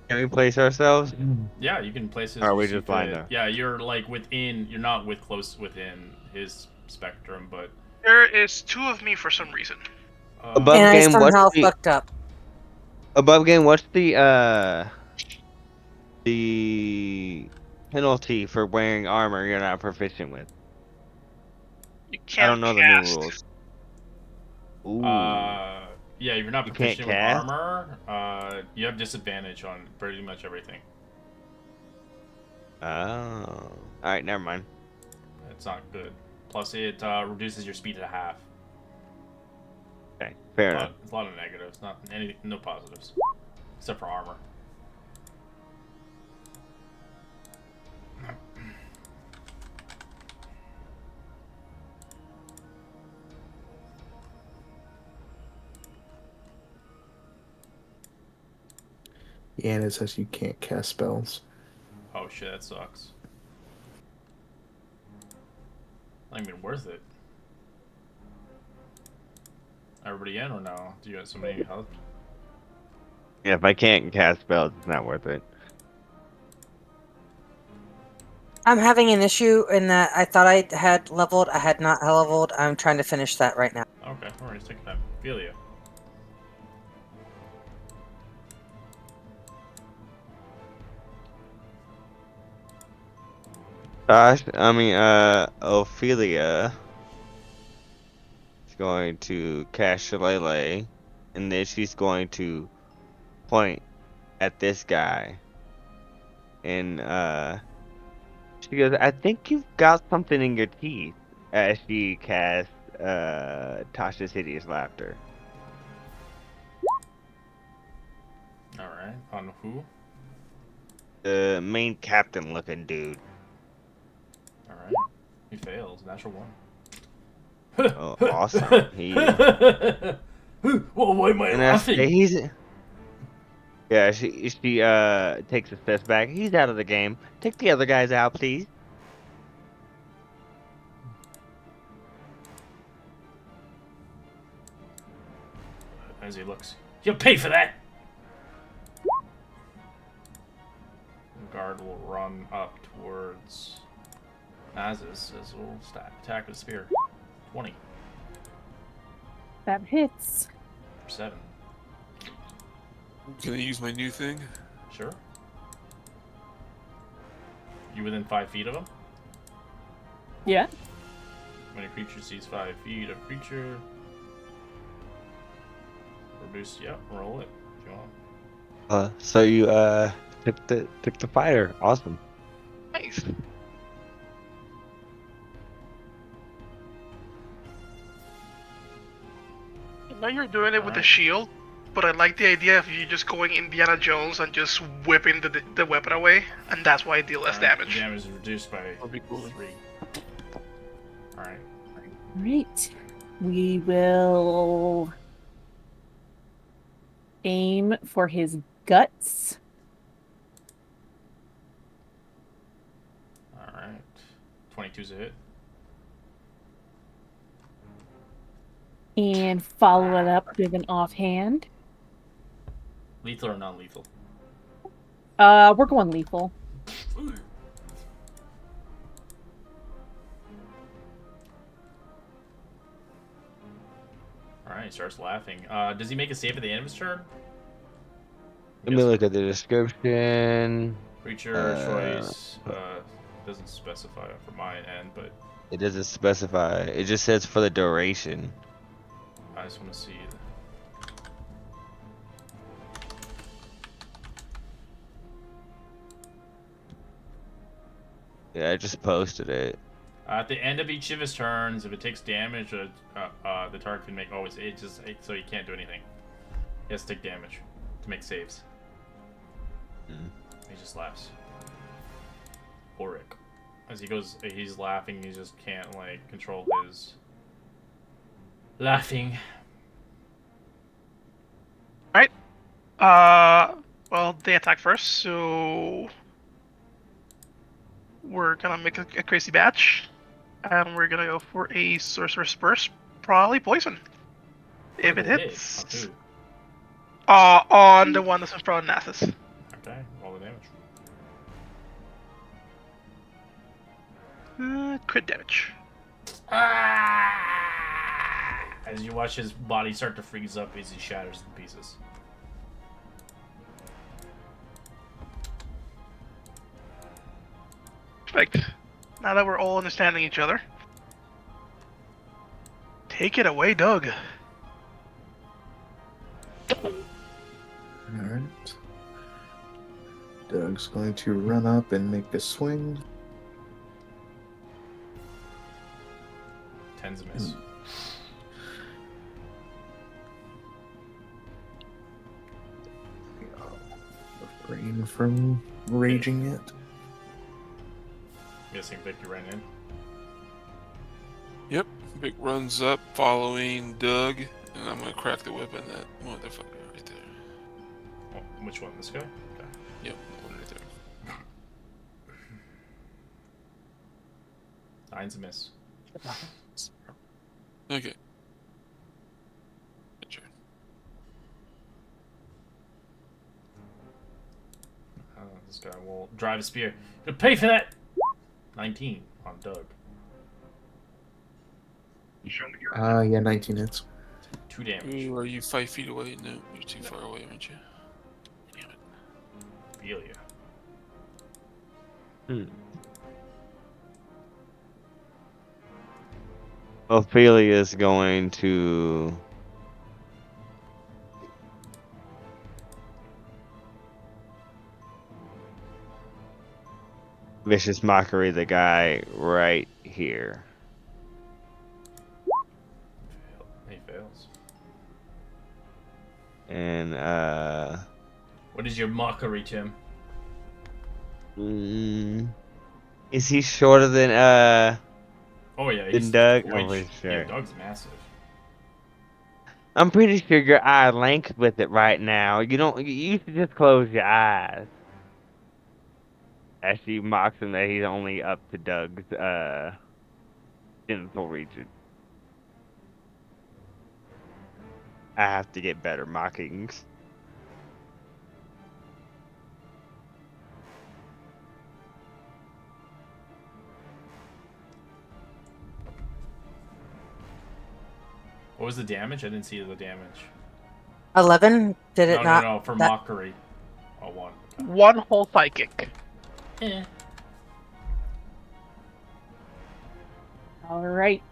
Can we place ourselves? Yeah, you can place his. Or are we you just blind fit. now? Yeah, you're like within. You're not close within his spectrum, but There is 2 of me for some reason. Above And I game, what's somehow the fucked up. above game? What's the penalty for wearing armor you're not proficient with? You I can't don't know cast. the new rules. Ooh. yeah, if you're not You can't proficient with cast? armor, you have disadvantage on pretty much everything. Oh. All right, never mind. It's not good. Plus, it reduces your speed to half. Okay, fair enough. It's a lot of negatives, not any, no positives, except for armor. Yeah, and it says you can't cast spells. Oh shit, that sucks. Not even worth it. Everybody in or no? Do you got somebody health? Yeah, if I can't cast spells, it's not worth it. I'm having an issue in that I thought I had leveled. I had not leveled. I'm trying to finish that right now. Okay, alright, take your time. Feel you. Ophelia is going to cast Shillelagh, and then she's going to point at this guy. And, she goes, I think you've got something in your teeth, as she casts, Tasha's Hideous Laughter. Alright, on who? The main captain looking dude. Alright. He fails, natural 1. Oh, awesome. He... Well, why am I And laughing? yeah, she takes a step back. He's out of the game. Take the other guys out, please. As he looks, you'll pay for that. The guard will run up towards Nazis as will attack with spear. 20 That hits. for 7. Can I use my new thing? Sure. You within 5 feet of him? Yeah. When a creature sees 5 feet of creature, reduce. Yep, roll it if you want. So you took the fighter. Awesome. Nice. Now you're doing it with a Alright. shield. but I like the idea of you just going Indiana Jones and just whipping the weapon away, and that's why I deal less damage. Damage is reduced by That'd be cool. 3. Alright. Right. We will aim for his guts. Alright. 22's a hit. And follow it up with an offhand. Lethal or non-lethal? We're going lethal. Alright, he starts laughing. Does he make a save at the end of his turn? Let me look at the description. Creature choice doesn't specify for my end, but It doesn't specify. It just says for the duration. I just want to see. Yeah, I just posted it. At the end of each of his turns, if it takes damage, the target can make so he can't do anything. He has to take damage to make saves. He just laughs. Ulrich. As he goes, he's laughing. He just can't like control his laughing. Right. Well, they attack first, so we're gonna make a crazy batch, and we're gonna go for a sorcerer's burst, probably poison. If it hits, on the one that's in front of Nathis. Okay, roll the damage. Crit damage. As you watch his body start to freeze up as he shatters in pieces. Perfect. Now that we're all understanding each other, take it away, Doug. Alright. Doug's going to run up and make a swing. 10's a miss. Refrain from raging it. I'm guessing Vic, you ran in. Yep. Vic runs up, following Doug, and I'm gonna crack the whip on that motherfucker right there. Oh, which one? This guy? Okay. Yep, the one right there. 9's a miss. Okay. Good turn. This guy will drive a spear. Gonna pay for that! 19 on Doug. Yeah, 19 hits. 2 damage. Ooh, are you 5 feet away? No, you're too far away, aren't you? Damn it. Feel ya. Ophelia's going to vicious mockery the guy right here. He fails. And What is your mockery, Tim? is he shorter than Oh yeah, than Doug? way Oh, sure. Yeah, Doug's massive. I'm pretty sure you're eye length with it right now. You should just close your eyes. As she mocks him that he's only up to Doug's genital region. I have to get better mockings. What was the damage? I didn't see the damage. 11? Did it not? No, for that- mockery. Oh, 1. Okay. One whole psychic. Eh. All right.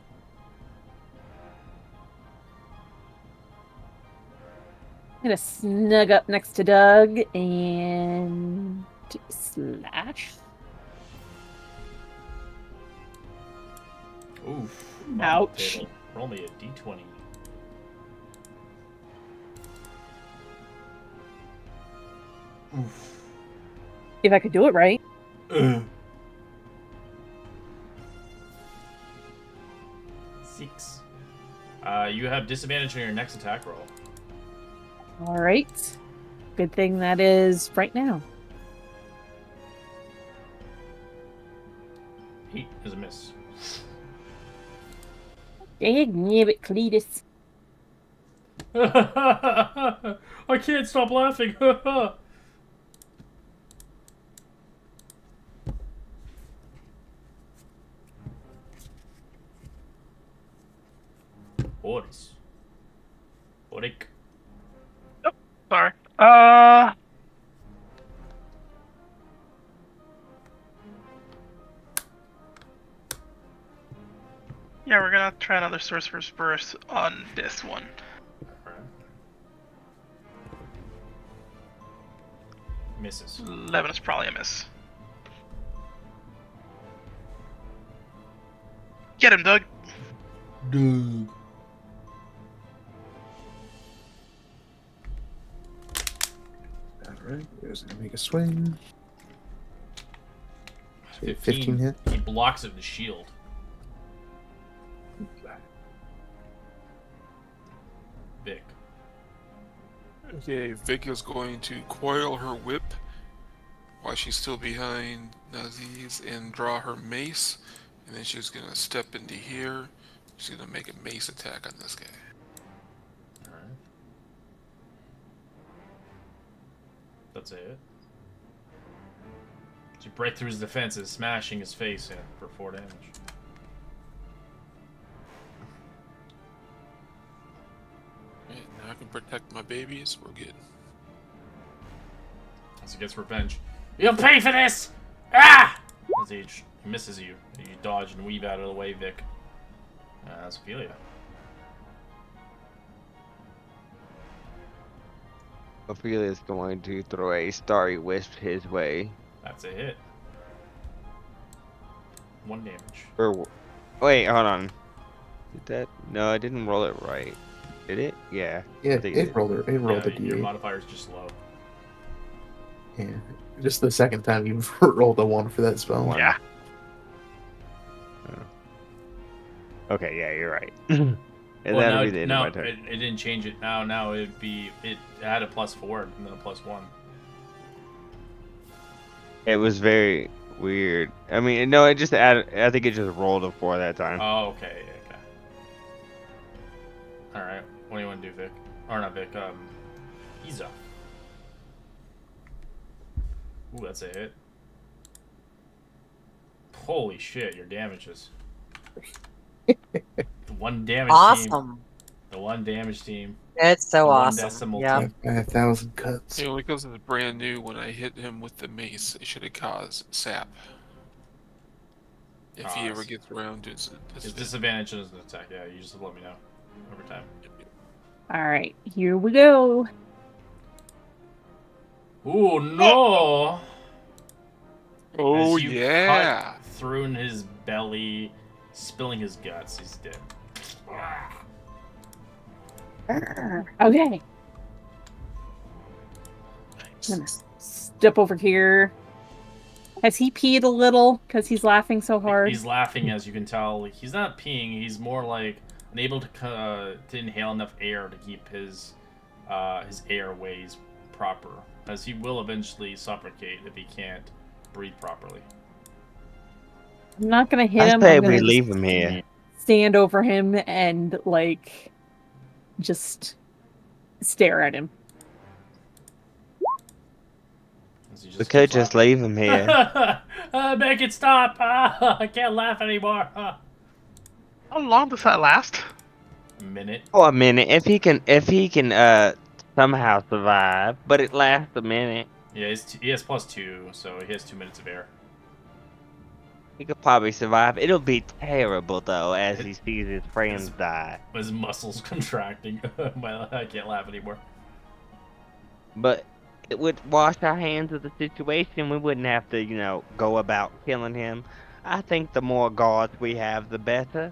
I'm gonna snug up next to Doug and slash. Oof. Ouch. Table. Roll me a d20. Oof. If I could do it right. 6. You have disadvantage on your next attack roll. All right. Good thing that is right now. 8 is a miss. Dang it, Cletus. I can't stop laughing. Boris. Borik. Sorry. Yeah, we're gonna try another Sorcerer's Burst on this one. Misses. 11 is probably a miss. Get him, Doug. Doug. Alright, there's gonna make a swing. 15 hit. He blocks it with the shield. Vic. Okay, Vic is going to coil her whip while she's still behind Naziz and draw her mace. And then she's going to step into here. She's going to make a mace attack on this guy. Alright. That's it. She breaks through his defenses, smashing his face in for 4 damage. Right, now I can protect my babies. We're good. As he gets revenge. You'll pay for this! Ah! As he misses you. You dodge and weave out of the way, Vic. That's Ophelia. Ophelia's going to throw a starry wisp his way. That's a hit. 1 damage. Or wait, hold on. Did that? No, I didn't roll it right. Did it? Yeah. Yeah, I think it rolled a Your D8. modifier's just low. Yeah, just the second time you've rolled a 1 for that spell. One. Yeah. Okay, yeah, you're right. And Well, that'll no, be the end no, of my turn. it didn't change it. Now it'd be it had a +4 and then a +1. It was very weird. I mean, no, it just added. I think it just rolled a 4 that time. Oh, okay. All right. What do you want to do, Vic? Or not Vic? Iza. Ooh, that's a hit. Holy shit! Your damages. The 1 damage team. Awesome. The 1 damage team. It's so The 1 awesome. decimal Yeah. team. 5,000 cuts. Yeah, because it's brand new, when I hit him with the mace, it should have caused sap. If he ever gets around to His disadvantage is an attack. Yeah, you just let me know over time. All right, here we go. Ooh, no! Oh, As you yeah! cut through in his belly, spilling his guts. He's dead. Okay, I'm gonna step over here. Has he peed a little because he's laughing so hard? He's laughing, as you can tell. He's not peeing. He's more like unable to inhale enough air to keep his airways proper, as he will eventually suffocate if he can't breathe properly. I'm not gonna hit I him. say I'm we gonna leave him here. stand over him and like just stare at him. As he We just could keeps just laughing. leave him here. Make it stop! I can't laugh anymore. How long does that last? Minute. Oh, a minute. If he can somehow survive, but it lasts a minute. Yeah, he has +2, so he has 2 minutes of air. He could probably survive. It'll be terrible though, as he sees his friends die. His muscles contracting. I can't laugh anymore. But it would wash our hands of the situation. We wouldn't have to, go about killing him. I think the more guards we have, the better.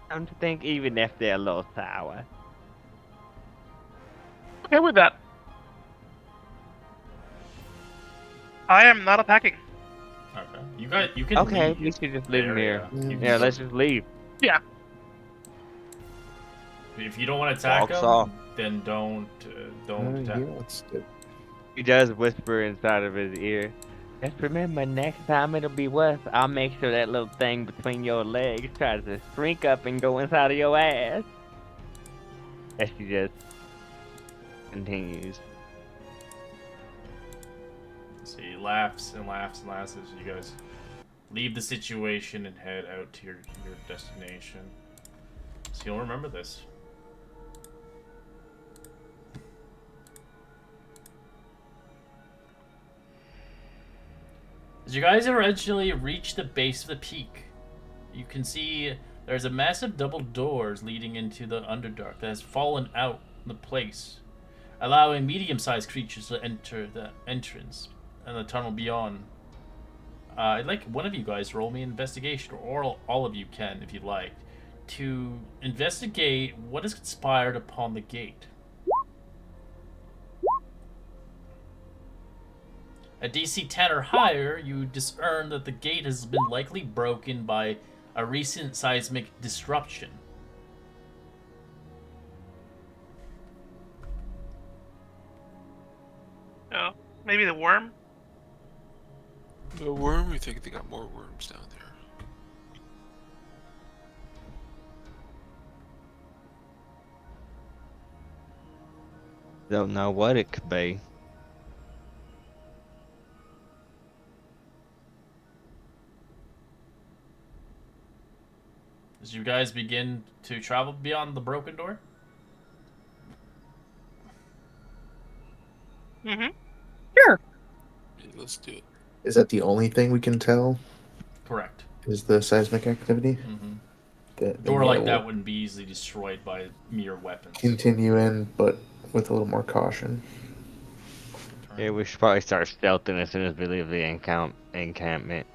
Don't you think, even if they're a little sour? Okay with that. I am not attacking. Okay. You can Okay, leave we should just the leave him here. area. You can Yeah, still- let's just leave. If you don't want to attack Walks him, off. then don't attack. Yeah, let's do it. He does whisper inside of his ear. Just remember, next time it'll be worth. I'll make sure that little thing between your legs tries to shrink up and go inside of your ass. As she just continues. So he laughs and laughs and laughs as you guys leave the situation and head out to your destination. So you'll remember this. As you guys eventually reach the base of the peak, you can see there's a massive double doors leading into the Underdark that has fallen out in the place, allowing medium-sized creatures to enter the entrance and the tunnel beyond. I'd like one of you guys roll me an investigation, or all of you can if you'd like, to investigate what is conspired upon the gate. At DC 10 or higher, you discern that the gate has been likely broken by a recent seismic disruption. Oh, maybe the worm. The worm? We think they got more worms down there. Don't know what it could be. As you guys begin to travel beyond the broken door, Mm-hmm. Sure. Yeah, let's do it. Is that the only thing we can tell? correct. Is the seismic activity? Mm-hmm. The Door like we'll that wouldn't be easily destroyed by mere weapons. Continue in, but with a little more caution. Yeah, we should probably start stealthing as soon as we leave the encampment.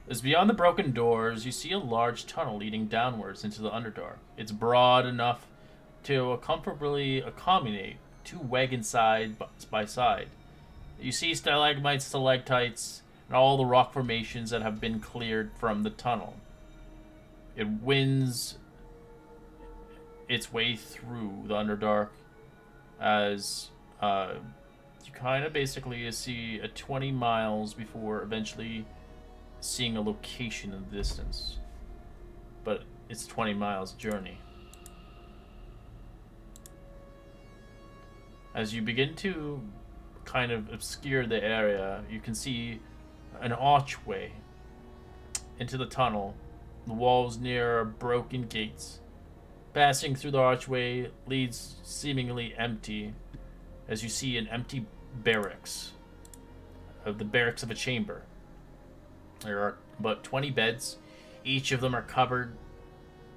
As beyond the broken doors, you see a large tunnel leading downwards into the Underdark. It's broad enough to comfortably accommodate two wagons side by side. You see stalagmites, stalactites, and all the rock formations that have been cleared from the tunnel. It winds its way through the Underdark as you kind of basically see 20 miles before eventually seeing a location in the distance. But it's 20 miles journey. As you begin to kind of obscure the area, you can see an archway into the tunnel. The walls near are broken gates. Passing through the archway leads seemingly empty, as you see an empty barracks, of the barracks of a chamber. There are about 20 beds. Each of them are covered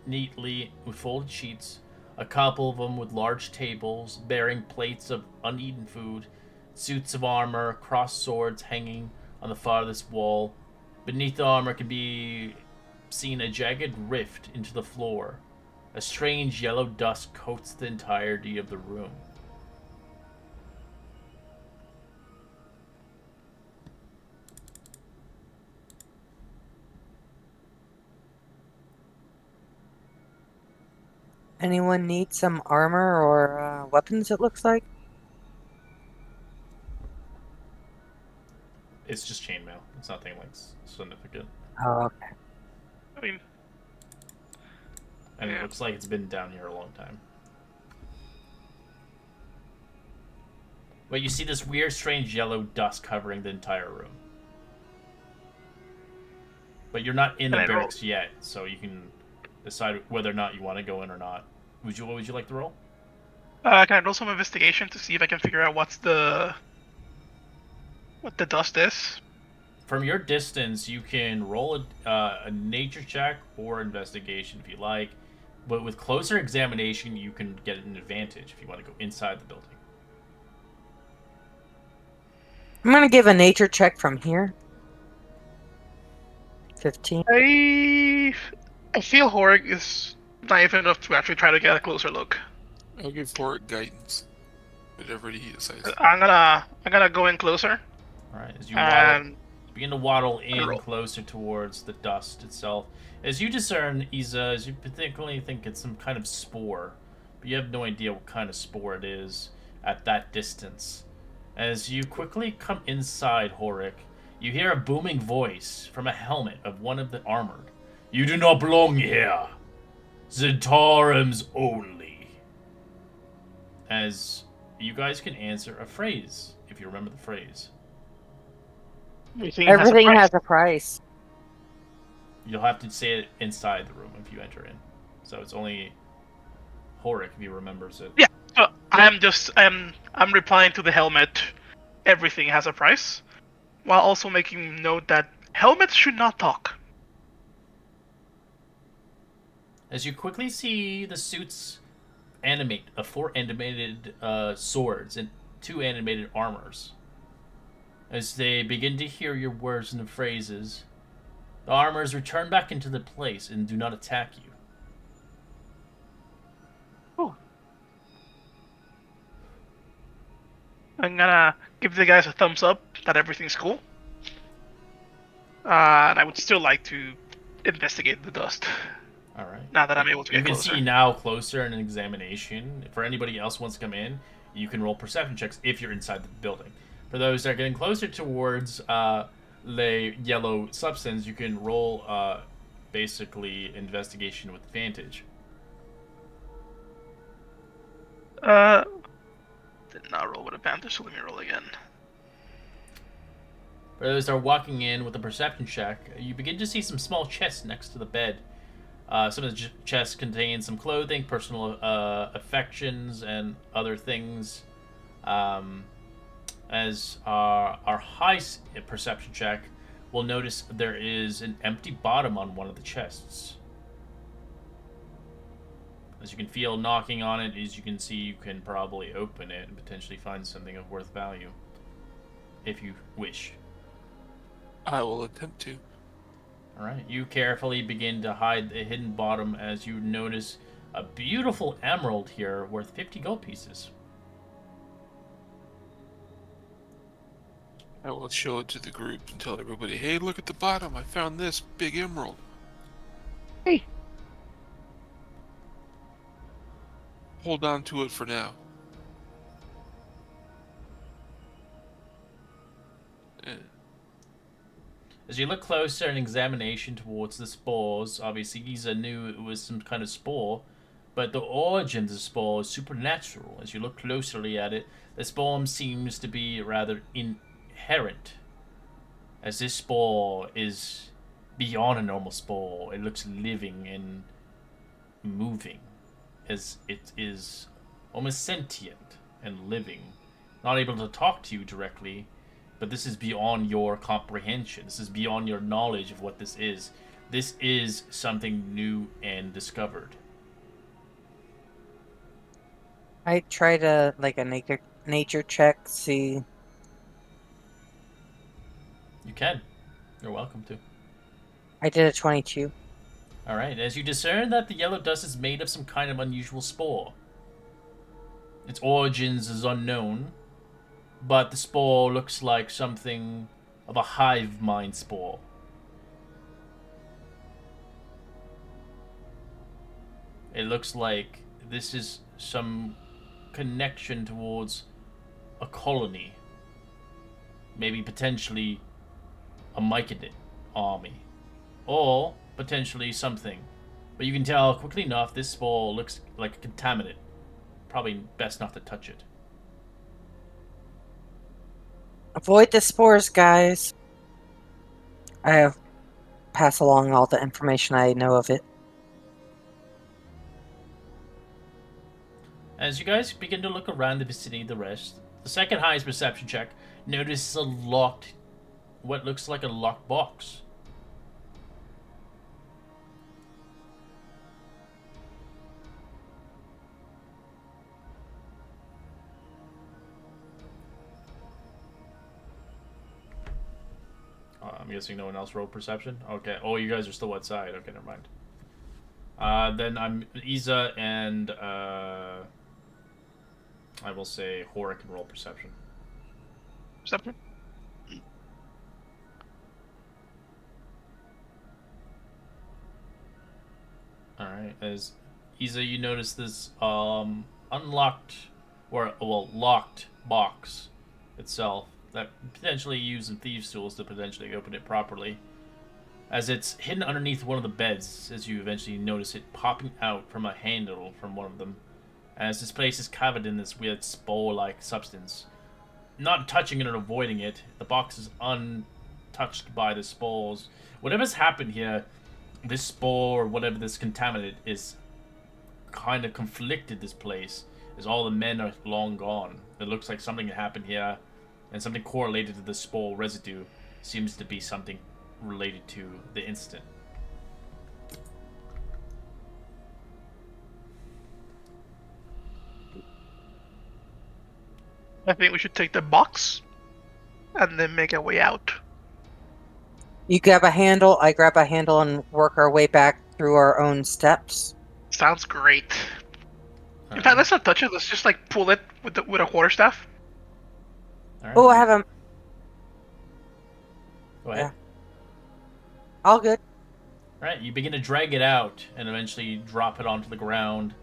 neatly with folded sheets. A couple of them with large tables bearing plates of uneaten food, suits of armor, crossed swords hanging on the farthest wall. Beneath the armor can be seen a jagged rift into the floor. A strange yellow dust coats the entirety of the room. Anyone need some armor or weapons, it looks like? It's just chainmail. It's nothing like significant. Oh, okay. I mean, And Yeah. it looks like it's been down here a long time. But you see this weird, strange yellow dust covering the entire room. But you're not in the Can I roll? barracks yet, so you can decide whether or not you want to go in or not. What would you like to roll? can I roll some investigation to see if I can figure out what the dust is? From your distance, you can roll a nature check or investigation if you like. But with closer examination, you can get an advantage if you want to go inside the building. I'm gonna give a nature check from here. 15. I feel Horig is naive enough to actually try to get a closer look. I'll give Horic guidance. Whatever he decides. I'm gonna go in closer All right, as you and begin to waddle in roll. closer towards the dust itself, as you discern, Isa, as you particularly think it's some kind of spore, but you have no idea what kind of spore it is at that distance. As you quickly come inside Horik, you hear a booming voice from a helmet of one of the armored. You do not belong here. Zentarim's only. As you guys can answer a phrase, if you remember the phrase. Everything has a price. You'll have to say it inside the room if you enter in. So it's only Horik if he remembers it. Yeah. So I'm replying to the helmet. Everything has a price, while also making note that helmets should not talk. As you quickly see the suits animate, 4 animated swords and 2 animated armors. As they begin to hear your words and phrases, the armors return back into their place and do not attack you. I'm gonna give the guys a thumbs up that everything's cool. And I would still like to investigate the dust All right. now that I'm able to You get can closer. see now closer in an examination. For anybody else who wants to come in, you can roll perception checks if you're inside the building. For those that are getting closer towards the yellow substance, you can roll basically investigation with advantage. Did not roll with advantage, so let me roll again. For those that are walking in with a perception check, you begin to see some small chests next to the bed. Some of the chests contain some clothing, personal affections, and other things. As our high perception check will notice there is an empty bottom on one of the chests. As you can feel knocking on it, as you can see, you can probably open it and potentially find something of worth value, if you wish. I will attempt to. Alright, you carefully begin to hide the hidden bottom as you notice a beautiful emerald here worth 50 gold pieces. I will show it to the group and tell everybody, hey, look at the bottom. I found this big emerald. Hey. Hold on to it for now. As you look closer in examination towards the spores, obviously Isa knew it was some kind of spore, but the origin of the spore is supernatural. As you look closely at it, the spore seems to be rather inherent, as this spore is beyond a normal spore. It looks living and moving, as it is almost sentient and living, not able to talk to you directly, but this is beyond your comprehension. This is beyond your knowledge of what this is. This is something new and discovered. I try to like a nature check, see. You can. You're welcome to. I did a 22. Alright, as you discern that the yellow dust is made of some kind of unusual spore. Its origins is unknown, but the spore looks like something of a hive mind spore. It looks like this is some connection towards a colony. Maybe potentially a Myconid army. Or potentially something. But you can tell quickly enough this spore looks like a contaminant. Probably best not to touch it. Avoid the spores, guys. I have pass along all the information I know of it. As you guys begin to look around the vicinity of the rest, the second highest perception check notices a locked, what looks like a locked box. I'm guessing no one else rolled perception? Okay. Oh, you guys are still outside. Okay, never mind. Then I'm Isa and I will say Horik can roll perception. Perception. All right. As Isa, you notice this unlocked or locked box itself that potentially use some thieves' tools to potentially open it properly. As it's hidden underneath one of the beds, as you eventually notice it popping out from a handle from one of them. As this place is covered in this weird spore-like substance. Not touching it or avoiding it, the box is untouched by the spores. Whatever's happened here, this spore or whatever this contaminant is kind of conflicted this place, as all the men are long gone. It looks like something happened here, and something correlated to the spore residue seems to be something related to the incident. I think we should take the box and then make our way out. You grab a handle, I grab a handle, and work our way back through our own steps. Sounds great. In fact, let's not touch it. Let's just like pull it with with a quarterstaff. Alright. Oh, I have a. Go ahead. Yeah. All good. Alright, you begin to drag it out and eventually drop it onto the ground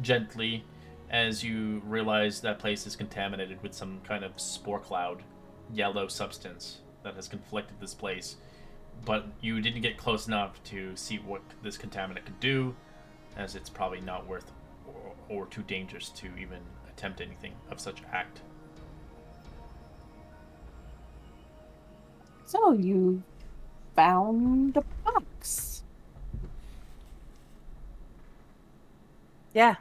gently as you realize that place is contaminated with some kind of spore cloud, yellow substance that has conflicted this place. But you didn't get close enough to see what this contaminant could do, as it's probably not worth or too dangerous to even attempt anything of such act. So you found a box. Yeah.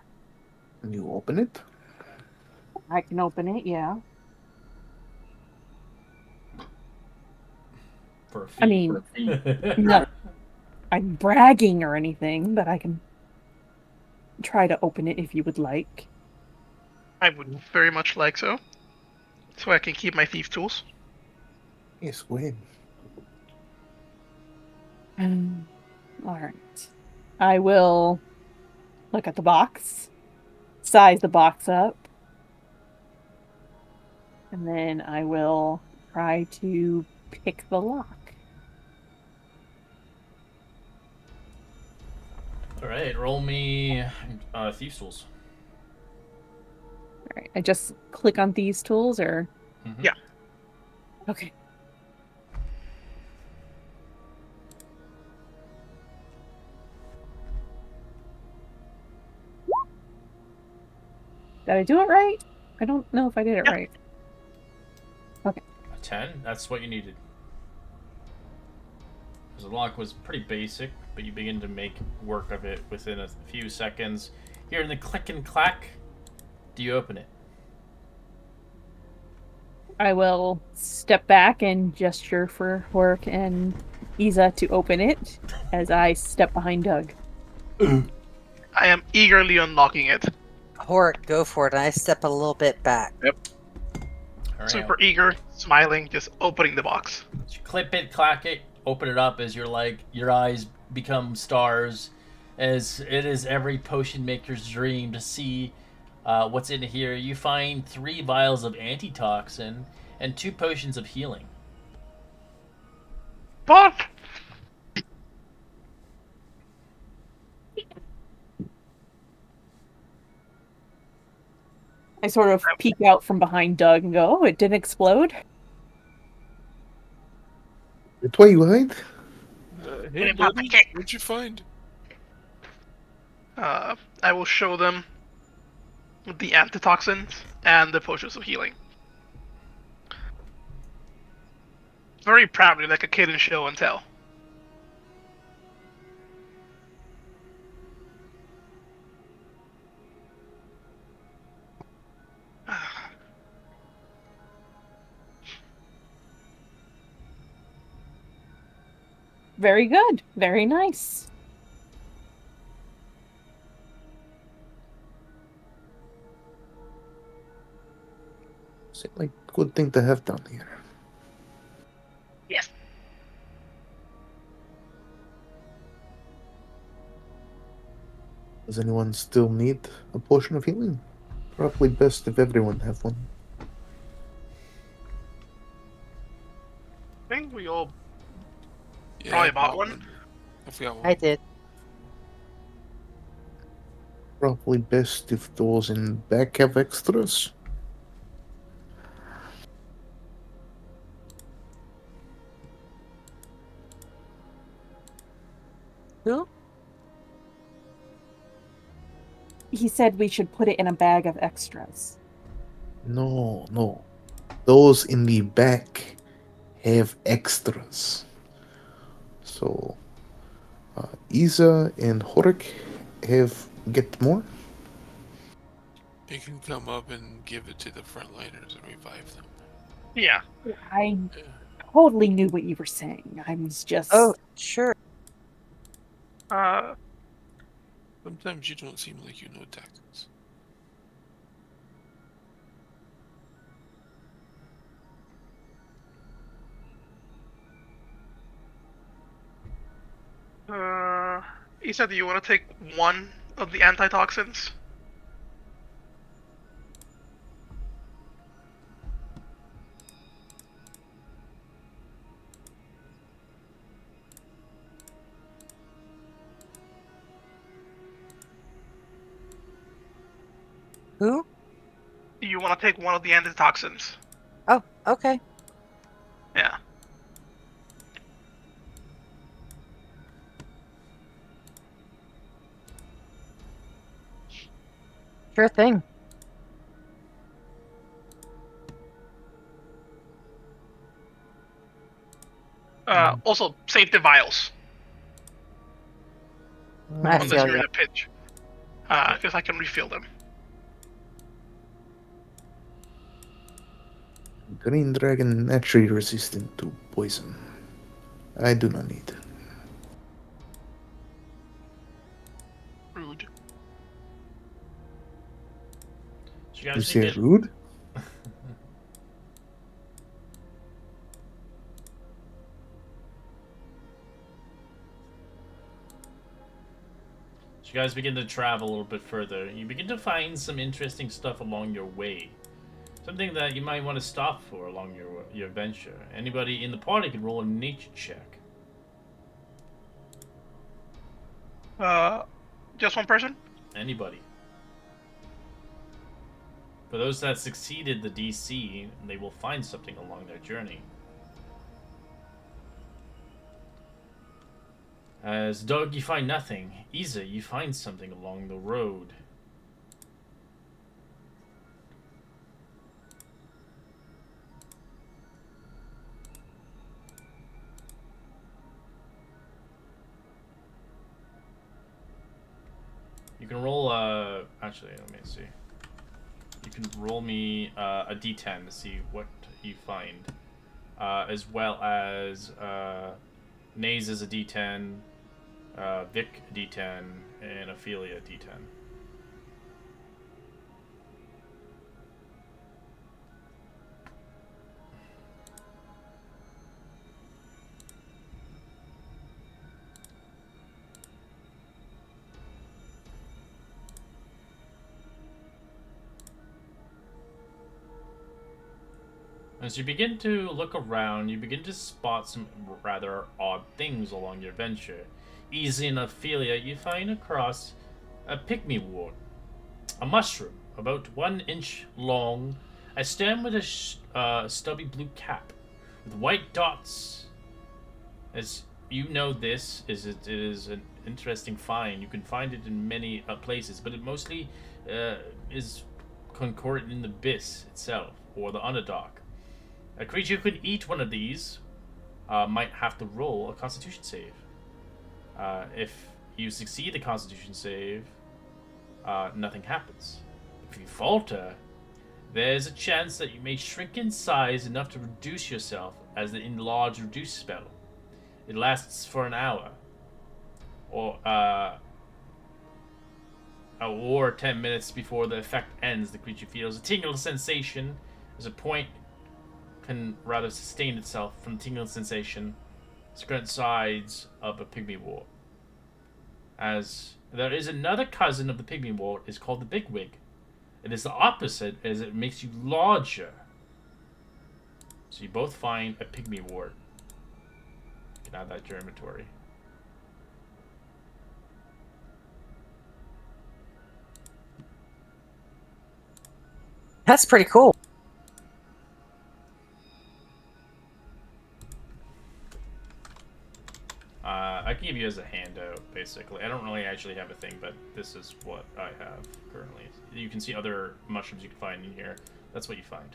You open it? I can open it, yeah. For a fee. I mean, no, I'm bragging or anything, but I can try to open it if you would like. I would very much like so. So I can keep my thief tools. Yes, go ahead. All right. I will look at the box, size the box up, and then I will try to pick the lock. Alright, roll me Thieves' Tools. All right. I just click on these tools, or Mhm. Yeah. okay. Did I do it right? I don't know if I did it Yeah. right. A 10? That's what you needed. Because the lock was pretty basic, but you begin to make work of it within a few seconds. Hearing the click and clack, do you open it? I will step back and gesture for Hork and Isa to open it as I step behind Doug. I am eagerly unlocking it. Horik, go for it. And I step a little bit back. Alright, Super eager, smiling, just opening the box. you clip it, clack it, open it up as your eyes become stars, as it is every potion maker's dream to see what's in here. You find 3 vials of antitoxin and 2 potions of healing. But I sort of peek out from behind Doug and go, "Oh, it didn't explode?" The Twilight? Hey, Pop buddy, my kick. what'd you find? I will show them the antitoxins and the potions of healing. Very proudly, like a kid in show and tell. Very good. Very nice. Seems like a good thing to have down here. Yes. Does anyone still need a potion of healing? Probably best if everyone have one. I think we all Yeah, Probably I bought bought one. I've got one. I did. Probably best if those in back have extras. Who? He said we should put it in a bag of extras. No, no. Those in the back have extras. So, Isa and Horik get more. You can come up and give it to the frontliners and revive them. Yeah. I Yeah. totally knew what you were saying. I was just. Oh, sure. Sometimes you don't seem like you know tactics. Isa, do you want to take one of the antitoxins? Who? Do you want to take one of the antitoxins? Oh, okay. Yeah. Sure thing. Also, save the vials I unless feel you're ya. in a pinch. Because I can refill them. Green dragon naturally resistant to poison. I do not need. Rude. So You guys say begin. rude? So you guys begin to travel a little bit further. You begin to find some interesting stuff along your way. Something that you might want to stop for along your adventure. Anybody in the party can roll a nature check. Just one person? Anybody. For those that succeeded the DC, they will find something along their journey. As Doug, you find nothing. Isa, you find something along the road. You can roll actually, let me see. You can roll me a d10 to see what you find. As well as Naze is a d10, Vic a d10, and Ophelia a d10. As you begin to look around, you begin to spot some rather odd things along your venture. Easy and Ophelia, you find across a pygmy wort, a mushroom about 1 inch long, a stem with a stubby blue cap, with white dots. As you know, it is an interesting find. You can find it in many places, but it mostly is concordant in the abyss itself or the Underdark. A creature who could eat one of these might have to roll a Constitution save. If you succeed the Constitution save, nothing happens. If you falter, there's a chance that you may shrink in size enough to reduce yourself as the enlarge reduce spell. It lasts for an hour, or 10 minutes before the effect ends. The creature feels a tingle sensation as a point can rather sustain itself from tingling sensation, current sides of a pygmy wart. As there is another cousin of the pygmy wart, is called the bigwig. It is the opposite, as it makes you larger. So you both find a pygmy wart. You can add that to your inventory. That's pretty cool. I can give you as a handout, basically. I don't really actually have a thing, but this is what I have currently. You can see other mushrooms you can find in here. That's what you find.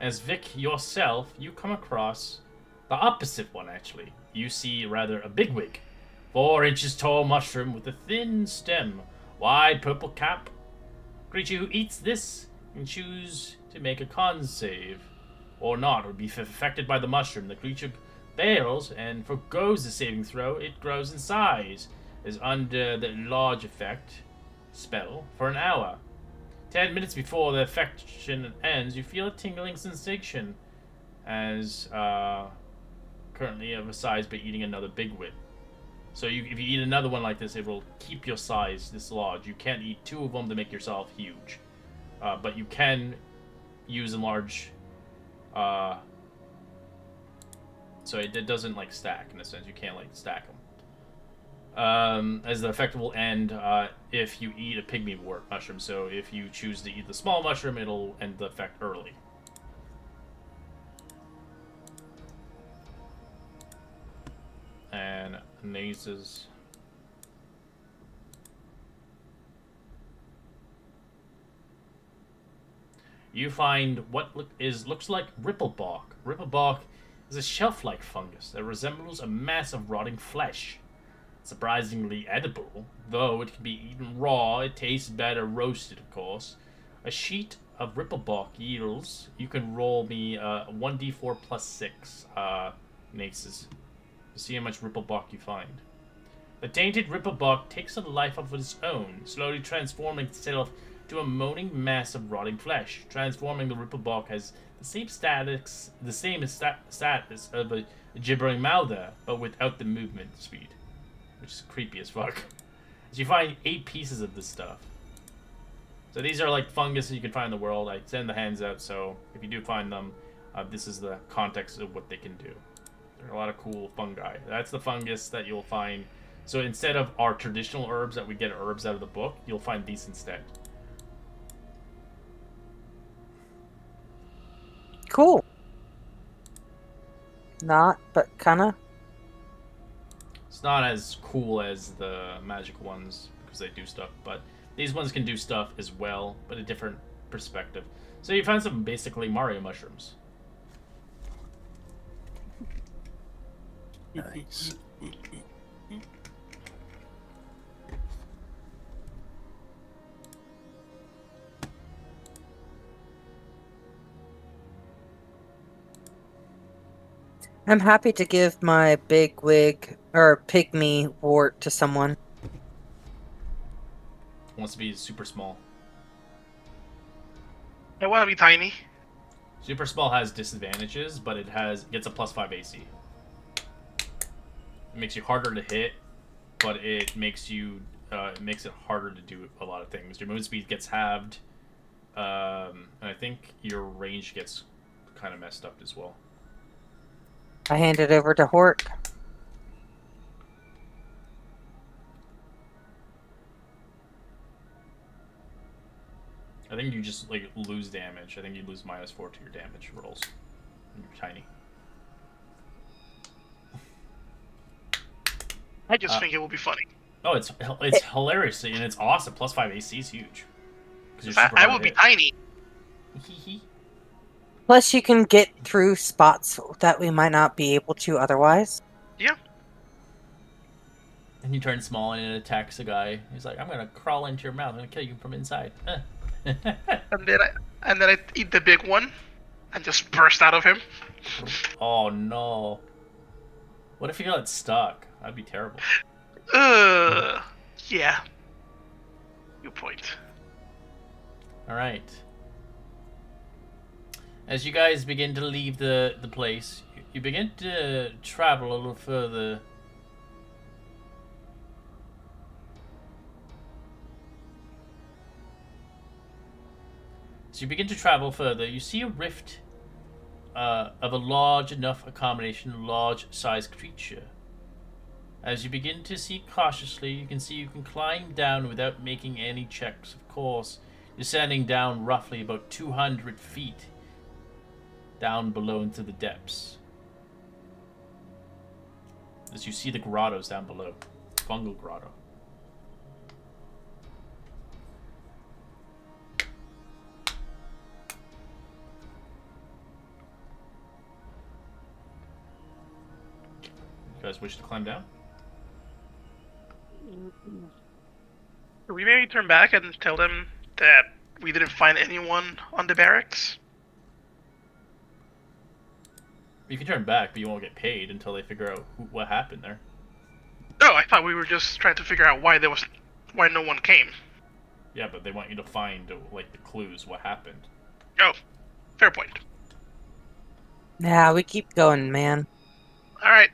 As Vic yourself, you come across the opposite one, actually. You see, rather, a bigwig. 4 inches tall mushroom with a thin stem, wide purple cap. Creature who eats this can choose to make a con save, or not, or be affected by the mushroom. The creature fails and forgoes the saving throw. It grows in size, is under the enlarge effect spell for an hour. 10 minutes before the affection ends, you feel a tingling sensation as currently of a size by eating another bigwig. So if you eat another one like this, it will keep your size this large. You can't eat 2 of them to make yourself huge. But you can use enlarge. So it doesn't like stack in a sense. You can't like stack them. As the effect will end if you eat a pygmy wart mushroom. So if you choose to eat the small mushroom, it'll end the effect early. And Naze's. You find what looks like ripplebark. Ripplebark is a shelf-like fungus that resembles a mass of rotting flesh. Surprisingly edible, though it can be eaten raw. It tastes better roasted, of course. A sheet of ripplebark yields. You can roll me 1d4 plus 6 naces to see how much ripplebark you find. The tainted ripplebark takes a life of its own, slowly transforming itself to a moaning mass of rotting flesh. Transforming the ripplebark has the same status of a gibbering mouther, but without the movement speed, which is creepy as fuck. So you find 8 pieces of this stuff. So these are like fungus that you can find in the world. I send the hands out, so if you do find them, this is the context of what they can do. There are a lot of cool fungi. That's the fungus that you'll find. So instead of our traditional herbs that we get herbs out of the book, you'll find these instead. Cool. Not, but kinda. It's not as cool as the magic ones because they do stuff, but these ones can do stuff as well, but a different perspective. So you found some basically Mario mushrooms. Nice. I'm happy to give my big wig or pygmy wart to someone. Wants to be super small. I want to be tiny. Super small has disadvantages, but it gets a +5 AC. It makes you harder to hit, but it makes you it makes it harder to do a lot of things. Your movement speed gets halved, and I think your range gets kind of messed up as well. I hand it over to Hort. I think you just like lose damage. I think you lose -4 to your damage rolls. And you're tiny. I just think it will be funny. Oh, it's hilarious and it's awesome. +5 AC is huge. I will be tiny. Plus, you can get through spots that we might not be able to otherwise. Yeah. And you turn small and it attacks a guy. He's like, "I'm gonna crawl into your mouth. I'm gonna kill you from inside." and then I eat the big one, and just burst out of him. Oh no! What if you got stuck? That'd be terrible. Yeah. Good point. All right. As you guys begin to leave the place, you begin to travel a little further. As you begin to travel further, you see a rift of a large enough accommodation, large-sized creature. As you begin to see cautiously, you can climb down without making any checks, of course, descending down roughly about 200 feet down below into the depths. As you see the grottos down below. Fungal grotto. You guys wish to climb down? Could we maybe turn back and tell them that we didn't find anyone on the barracks? You can turn back, but you won't get paid until they figure out what happened there. No, I thought we were just trying to figure out why no one came. Yeah, but they want you to find, like, the clues, what happened. Oh, fair point. Nah, we keep going, man. All right.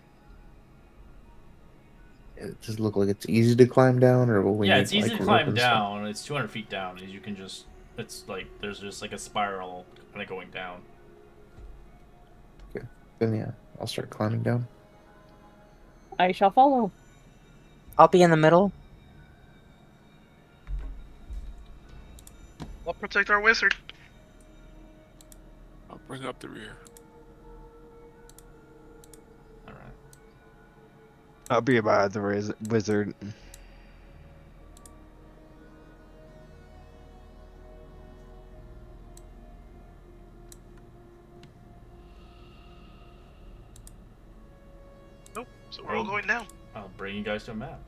Does it look like it's easy to climb down, or will we Yeah, need, it's easy like, to rope climb and stuff? down. It's 200 feet down. As you can just, it's like there's just like a spiral kind of going down. Then yeah, I'll start climbing down. I shall follow. I'll be in the middle. I'll protect our wizard. I'll bring up the rear. All right. I'll be by the wizard. Nope. So we're all going down. I'll bring you guys to a map.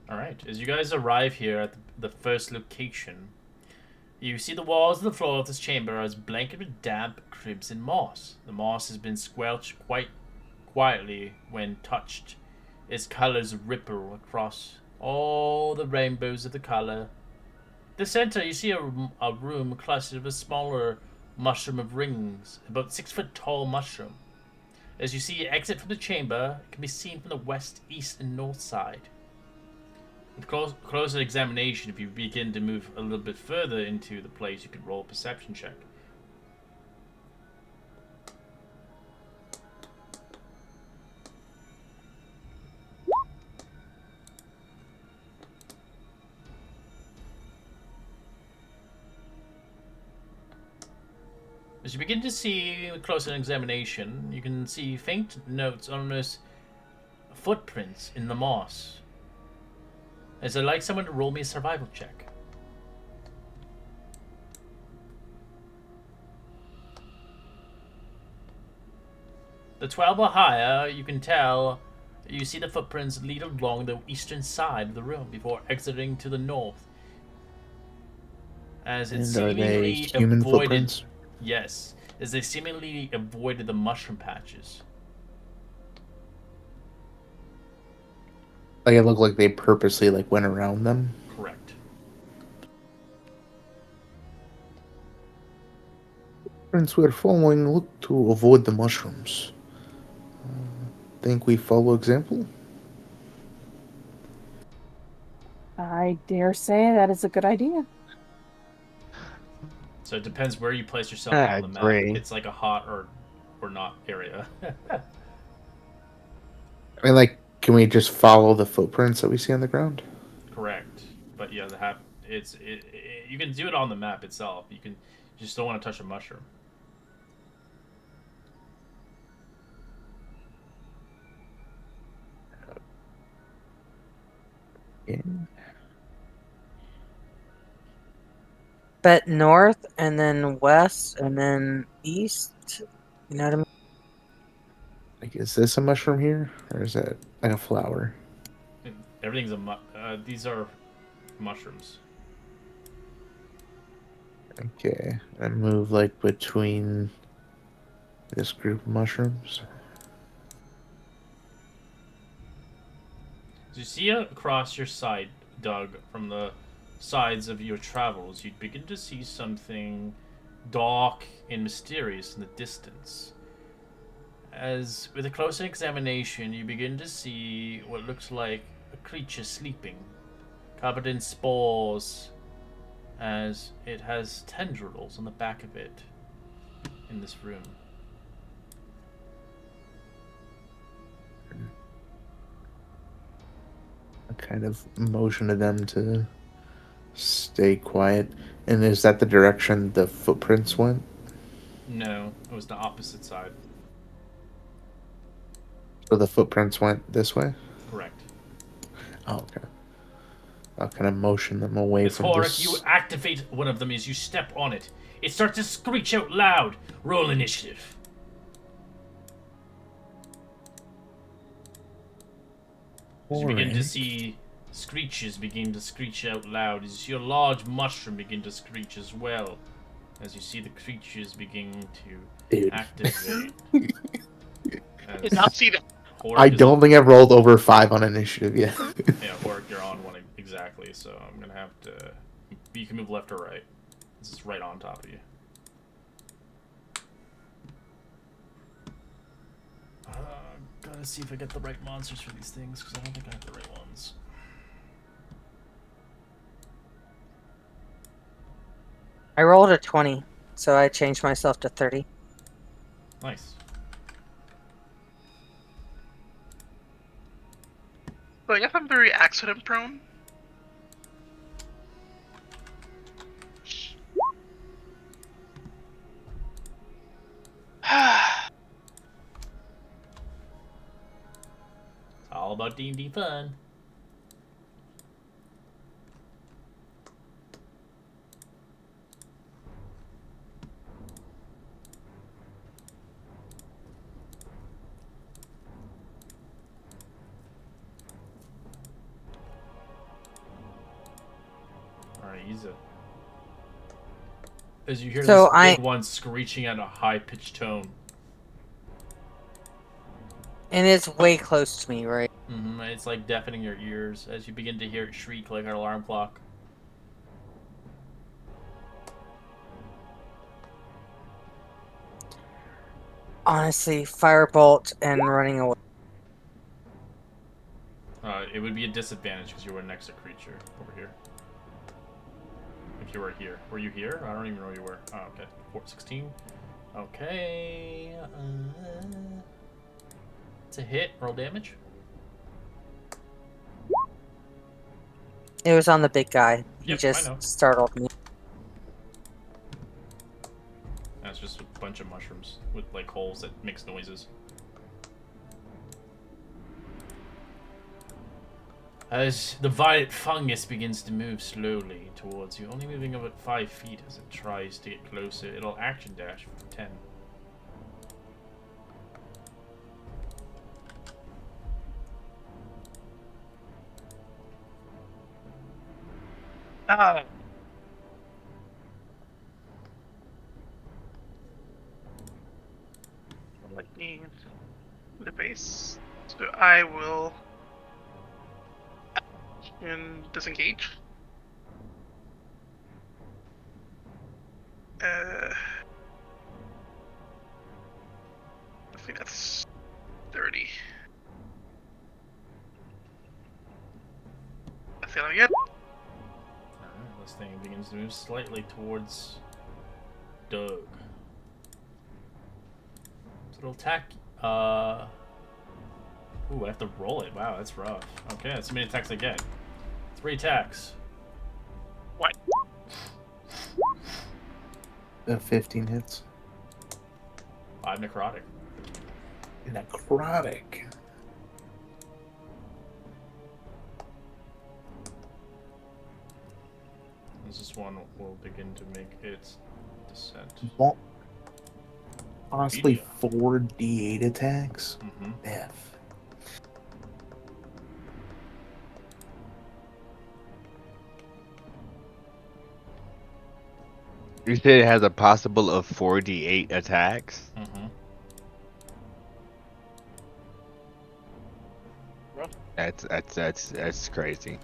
Alright, as you guys arrive here at the first location, you see the walls and the floor of this chamber are blanketed with damp crimson moss. The moss has been squelched quite quietly when touched. Its colors ripple across all the rainbows of the color. The center, you see a room clustered with a smaller mushroom of rings, about 6 foot tall mushroom. As you see exit from the chamber, it can be seen from the west, east, and north side. With closer examination, if you begin to move a little bit further into the place, you can roll a perception check. As you begin to see with closer examination, you can see faint notes, almost footprints in the moss. As I'd like someone to roll me a survival check. The 12 or higher, you can tell, you see the footprints lead along the eastern side of the room before exiting to the north. As it And are they seemingly human avoided, footprints? yes, as they seemingly avoided the mushroom patches. Like, it looked like they purposely, like, went around them. Correct. Since we're following, look to avoid the mushrooms. Think we follow example? I dare say that is a good idea. So it depends where you place yourself I on the map. agree. It's like a hot or not area. I mean, like, can we just follow the footprints that we see on the ground? Correct. But yeah, you can do it on the map itself. You just don't want to touch a mushroom. Yeah. But north, and then west, and then east. You know what I mean? Like, is this a mushroom here, or is that like a flower? Everything's these are mushrooms. Okay, I move like between this group of mushrooms. As you see across your side, Doug, from the sides of your travels, you'd begin to see something dark and mysterious in the distance. As with a closer examination, you begin to see what looks like a creature sleeping, covered in spores, as it has tendrils on the back of it in this room. I kind of motion to them to stay quiet. And is that the direction the footprints went? No, it was the opposite side. So the footprints went this way? Correct. Oh, okay. I'll kind of motion them away As from Horik, this. you activate one of them as you step on it. It starts to screech out loud. Roll initiative. You begin to Alright. see screeches begin to screech out loud. As you see a large mushroom begin to screech as well. As you see the creatures begin to Dude. activate. Did not see that. Horik I is don't think I've rolled over 5 on initiative yet. Yeah, Horik, you're on one exactly, so I'm gonna have to... You can move left or right. This is right on top of you. Gotta see if I get the right monsters for these things, because I don't think I have the right ones. I rolled a 20, so I changed myself to 30. Nice. So I guess I'm very accident prone. It's all about D&D fun. Alright, Isa. As you hear So this big one screeching at a high-pitched tone. And it's way close to me, right? It's like deafening your ears as you begin to hear it shriek like an alarm clock. Honestly, firebolt and running away. It would be a disadvantage because you were next to creature over here. If you were here. Were you here? I don't even know where you were. Oh, okay. 16. Okay. It's a hit. Roll damage. It was on the big guy. He Yep, I just know. startled me. That's just a bunch of mushrooms with like holes that makes noises. As the violet fungus begins to move slowly towards you, only moving about 5 feet as it tries to get closer, it'll action dash for 10. Lightning, the base. So I will disengage. I think that's 30. That's the only good. This thing begins to move slightly towards Doug. So it'll attack. Ooh, I have to roll it. Wow, that's rough. Okay, that's how many attacks I get. 3 attacks. 15 hits. 5 necrotic. Necrotic. This one will begin to make its descent. Well, honestly, Media. 4 D8 attacks. Mm-hmm. F. You said it has a possible of 4d8 attacks. Mm-hmm. That's crazy.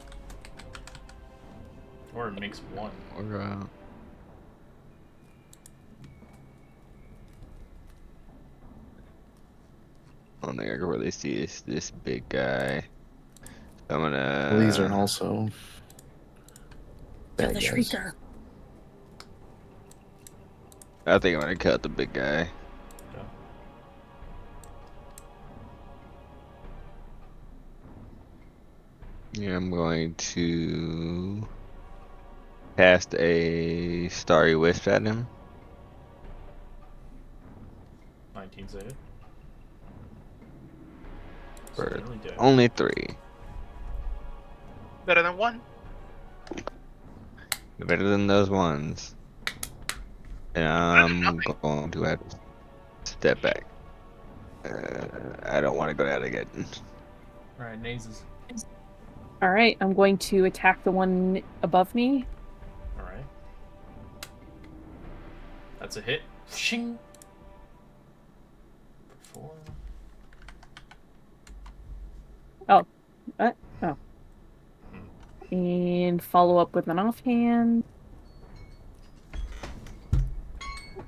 Or it makes 1. Or, I don't think I can really see this big guy. I'm gonna. Well, these are also. Kill bad the guys. shrieker. I think I'm gonna cut the big guy. Yeah, I'm going to cast a Starry Wisp at him. 19 save. It's For nearly dead. only 3. Better than 1. Better than those ones. And I'm going to have to step back. I don't want to go down again. Alright, Nazes. All right, I'm going to attack the one above me. Alright. That's a hit. Shing! For 4. And follow up with an offhand.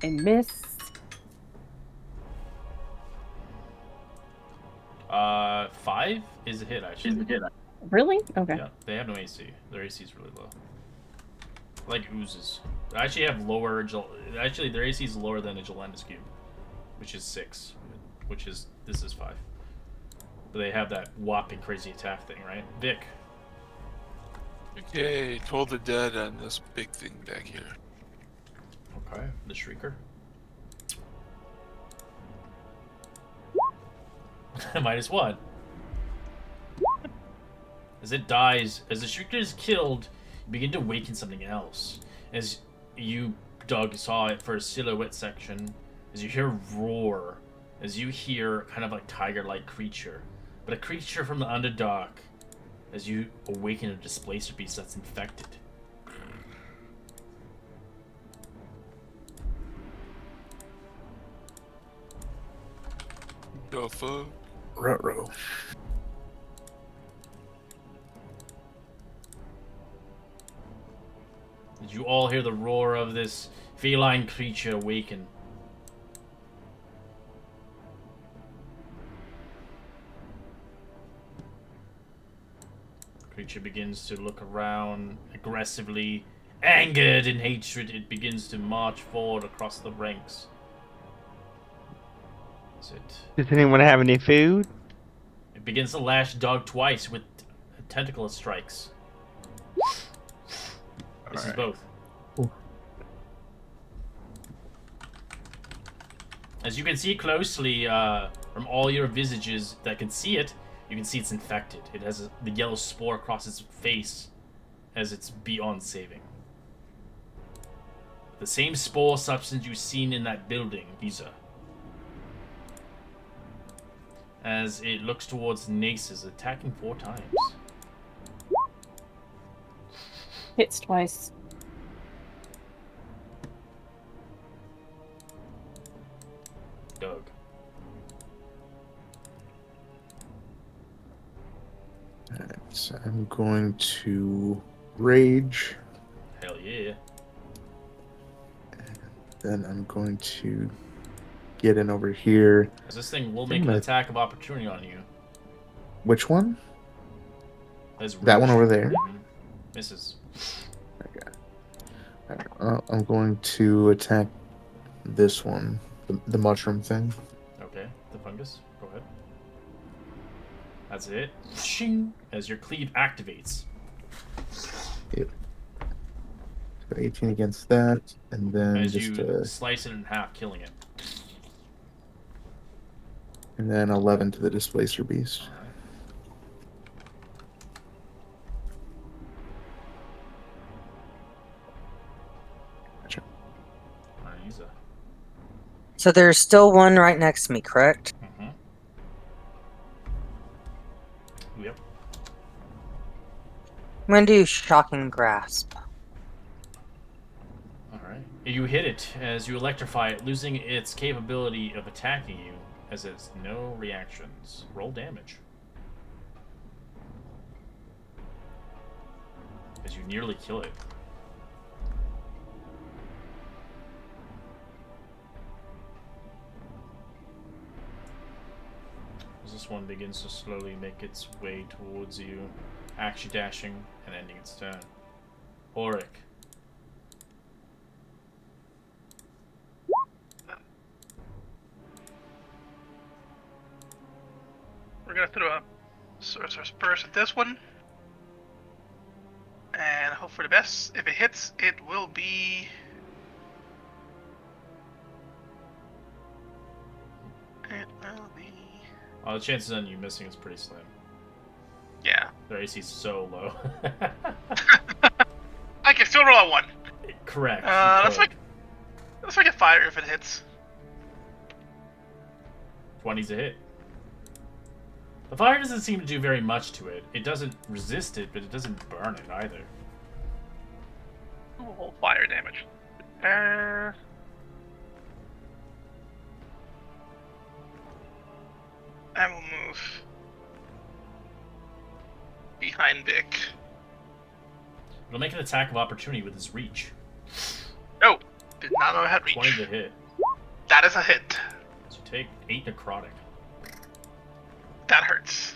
And miss. 5 is a hit, actually. Really? Okay. Yeah, they have no AC. Their AC is really low. Like oozes. They actually have lower. Actually, their AC is lower than a Gelendus cube, which is 6. Which is this is 5. But they have that whopping crazy attack thing, right? Vic. Okay, Toll the Dead on this big thing back here. Okay. The Shrieker. -1. As it dies, as the Shrieker is killed, you begin to awaken something else. As you, Doug, saw it for a silhouette section, as you hear roar, as you hear kind of like tiger-like creature, but a creature from the Underdark, as you awaken a displacer beast that's infected. The fuck? Ruh-roh. Did you all hear the roar of this feline creature awaken? Creature begins to look around aggressively. Angered in hatred, it begins to march forward across the ranks. Is it? Does anyone have any food? It begins to lash Dog twice with tentacle strikes. This is both. Ooh. As you can see closely from all your visages that can see it, you can see it's infected. It has the yellow spore across its face as it's beyond saving. The same spore substance you've seen in that building, Visa. As it looks towards Naces, attacking 4 times. Hits twice. Doug. Alright, so I'm going to rage. Hell yeah. Then I'm going to get in over here. As this thing will make an attack of opportunity on you. Which one? As That one Roach- over there? Mhm. Misses. Alright, I'm going to attack this one, the mushroom thing. Okay, the fungus. Go ahead. That's it. Shing! As your cleave activates. Yep. So 18 against that, and then As just you slice it in half, killing it. and then 11 to the displacer beast. Alright. Gotcha. Alright, use a. So there's still one right next to me, correct? Mm-hmm. Yep. I'm gonna do shocking grasp. Alright. You hit it as you electrify it, losing its capability of attacking you, as it has no reactions. Roll damage. As you nearly kill it. As this one begins to slowly make its way towards you, actually dashing and ending its turn. Auric. We're gonna throw a Sorcerer's Burst at this one. And hope for the best. If it hits, it will be... It will be... The chances on you missing is pretty slim. Yeah. Their AC is so low. I can still roll a 1. Correct. Let's make it fire if it hits. 20's a hit. The fire doesn't seem to do very much to it. It doesn't resist it, but it doesn't burn it either. Oh, fire damage. I will move behind Vic. It'll make an attack of opportunity with his reach. Oh, did not know I had reach. 20 to hit. That is a hit. So take 8 necrotic. That hurts.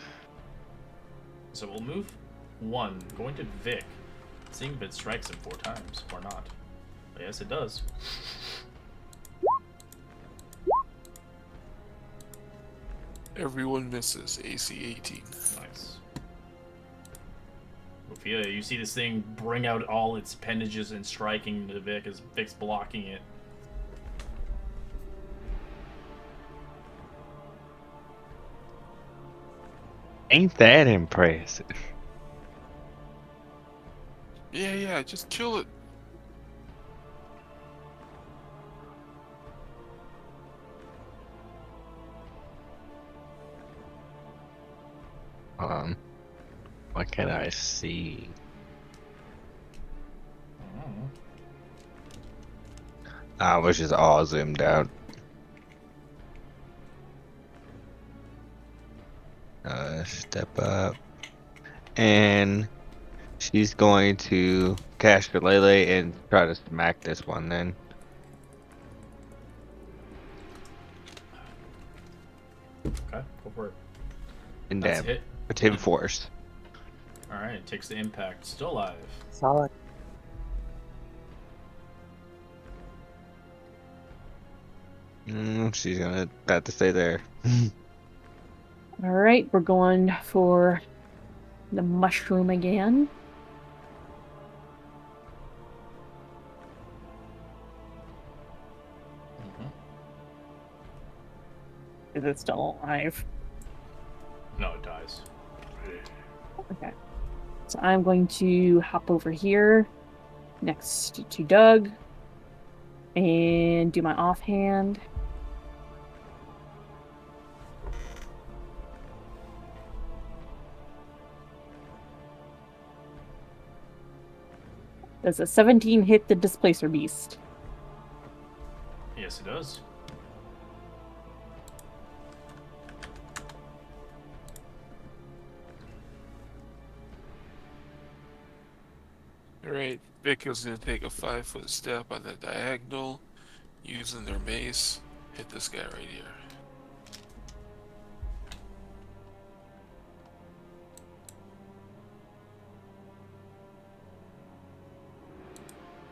So we'll move 1, going to Vic, seeing if it strikes him 4 times or not. But yes, it does. Everyone misses. AC 18. Nice. Sophia, you see this thing bring out all its appendages and striking the Vic as Vic's blocking it. Ain't that impressive? Yeah, just kill it. What can I see? I was just all zoomed out. Step up. And she's going to cast her Lele and try to smack this one then. Okay, go for it. And That's a damn. hit. It's him force. Alright, takes the impact. Still alive. Solid. She's gonna have to stay there. All right, we're going for the mushroom again. Is it still alive? No, it dies. Okay. So I'm going to hop over here next to Doug and do my offhand. Does a 17 hit the Displacer Beast? Yes, it does. Alright, Vic is going to take a 5-foot step on the diagonal, using their mace. Hit this guy right here.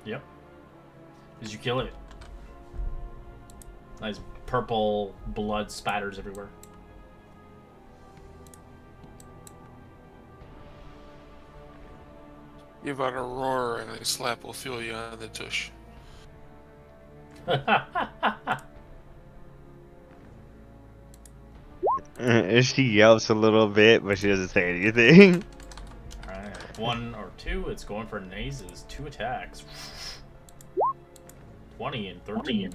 Yep. Did you kill it? Nice purple blood spatters everywhere. give out a roar, and I slap Ophelia on the tush. She yelps a little bit, but she doesn't say anything. Alright, 1 or 2, it's going for Nazes. 2 attacks. 20 and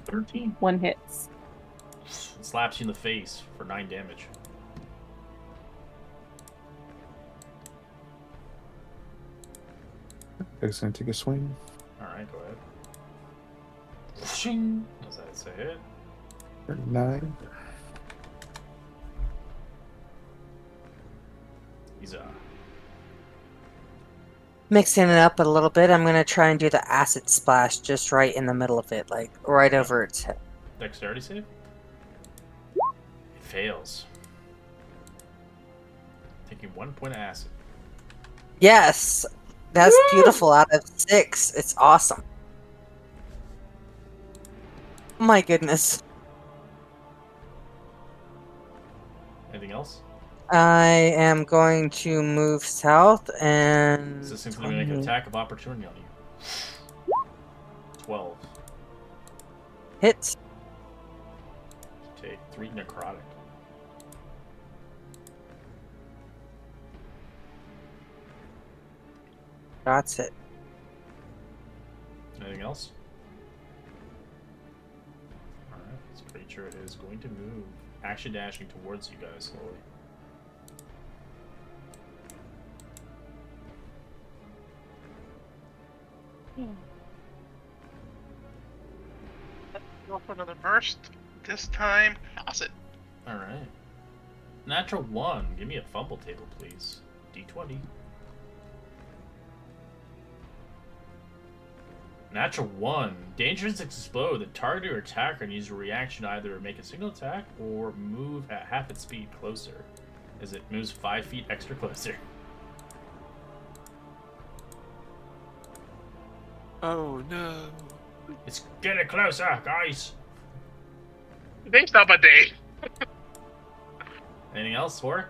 13. One hits. It slaps you in the face for 9 damage. It's gonna take a swing. Alright, go ahead. Shing! That's a hit. For 9. He's Mixing it up a little bit, I'm gonna try and do the acid splash just right in the middle of it, like right over its head. Dexterity save? It fails. Taking 1 point of acid. Yes, that's beautiful. Out of 6, it's awesome. Oh my goodness. Anything else? I am going to move south and. This is simply going to make an attack of opportunity on you. 12. Hits. Take 3 necrotic. That's it. Anything else? Alright, this creature is going to move. Action dashing towards you guys slowly. Go for another burst. This time, pass it. Alright. Natural 1. Give me a fumble table, please. D20. Natural 1. Dangerous explode. The target or attacker needs a reaction to either make a single attack or move at half its speed closer. As it moves 5 feet extra closer. Oh no. It's getting closer, guys! Today's not my day. Anything else, Warwick?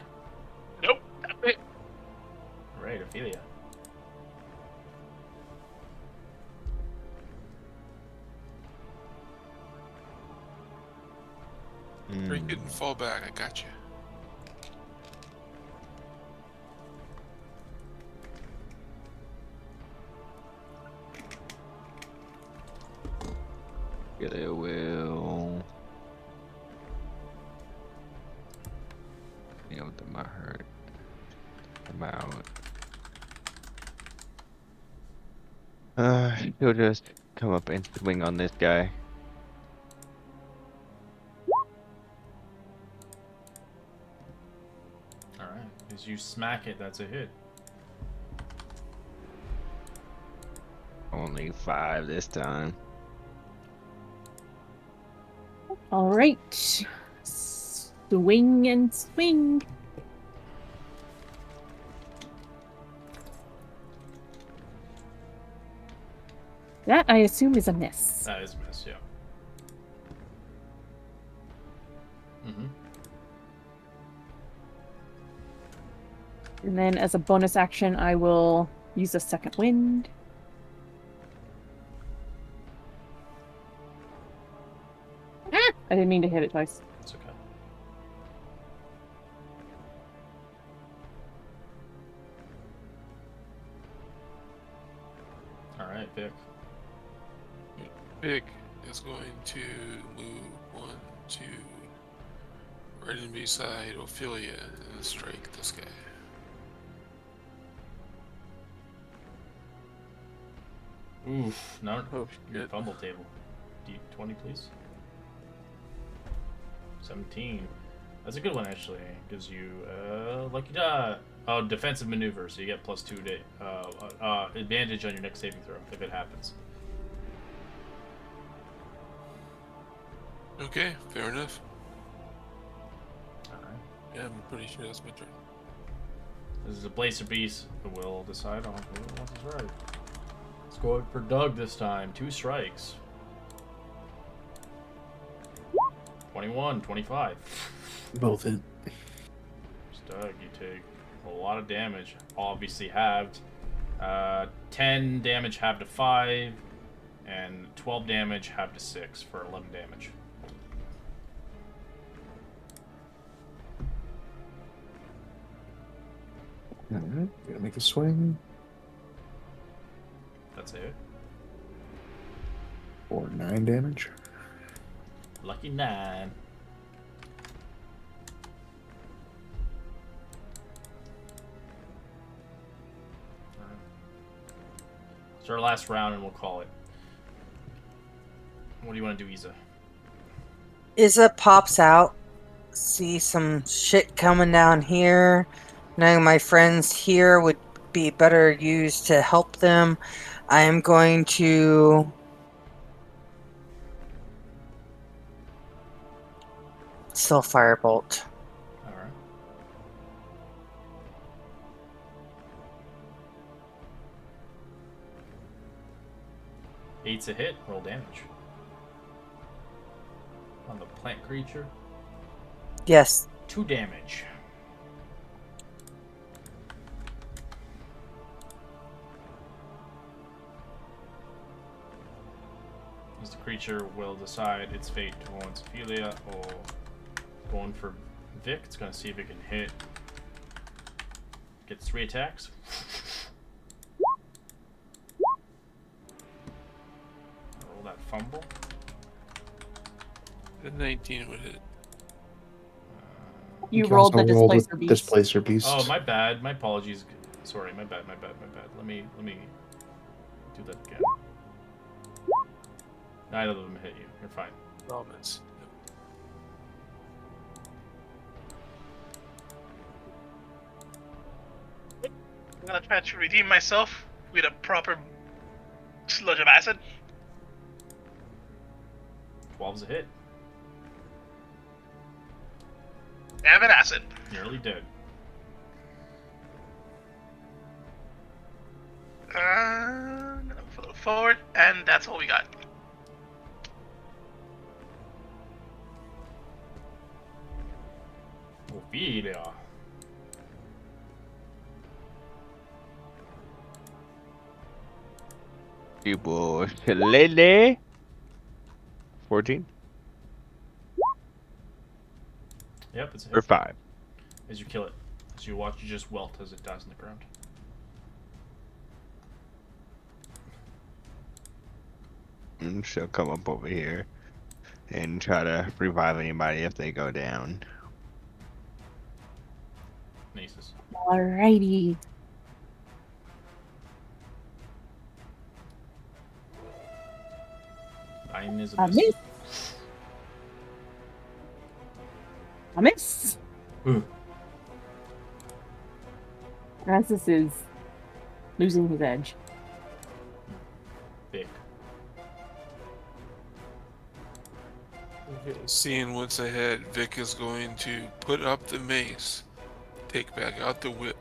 Nope, that's it. Alright, Ophelia. Drink it and fall back. I got you. It will. You know, that might hurt. I'm out. He'll just come up and swing on this guy. Alright. As you smack it, that's a hit. Only 5 this time. All right. Swing and swing. That, I assume, is a miss. That is a miss, yeah. Mm-hmm. And then as a bonus action, I will use a second wind. I didn't mean to hit it twice. It's okay. Alright, Vic. Vic is going to move 1, 2, right in beside Ophelia and strike this guy. Oof. No. Oh, Your shit. fumble table. D20, please. 17. That's a good one, actually. Gives you lucky die. Oh, defensive maneuver, so you get +2 to advantage on your next saving throw if it happens. Okay, fair enough. Alright. Yeah, I'm pretty sure that's my turn. This is a Blazer Beast who will decide on who wants to strike. Let's go for Doug this time. 2 strikes. 21, 25. Both hit. Doug, you take a lot of damage, obviously halved. 10 damage half to 5, and 12 damage half to 6 for 11 damage. Alright, gonna make a swing. That's it. For 9 damage. Lucky 9. It's our last round, and we'll call it. What do you want to do, Isa? Isa pops out, see some shit coming down here. Knowing my friends here would be better used to help them, I am going to still firebolt. All right. Eight's a hit. Roll damage on the plant creature. Yes. 2 damage. As the creature will decide its fate towards Ophelia or going for Vic. It's going to see if it can hit. Gets 3 attacks. Roll that fumble. The 19 would hit. You can rolled the also roll Displacer Beast. Displacer Beast. Oh, my bad. My apologies. Sorry, my bad. Let me do that again. Neither of them hit you. You're fine. Elements. I'm gonna try to redeem myself with a proper sludge of acid. 12's a hit. Damn it, acid. Nearly dead. Gonna move a little forward, and that's all we got. Ophelia. People, Shillelagh. 14 Yep, it's a or hit. 5. As you kill it. As you watch, you just welt as it dies on the ground. And she'll come up over here and try to revive anybody if they go down. Nasus. Alrighty. Nine is a I miss. miss. I miss. Ooh. Francis is losing his edge. Big. Okay, seeing what's ahead, Vic is going to put up the mace, take back out the whip,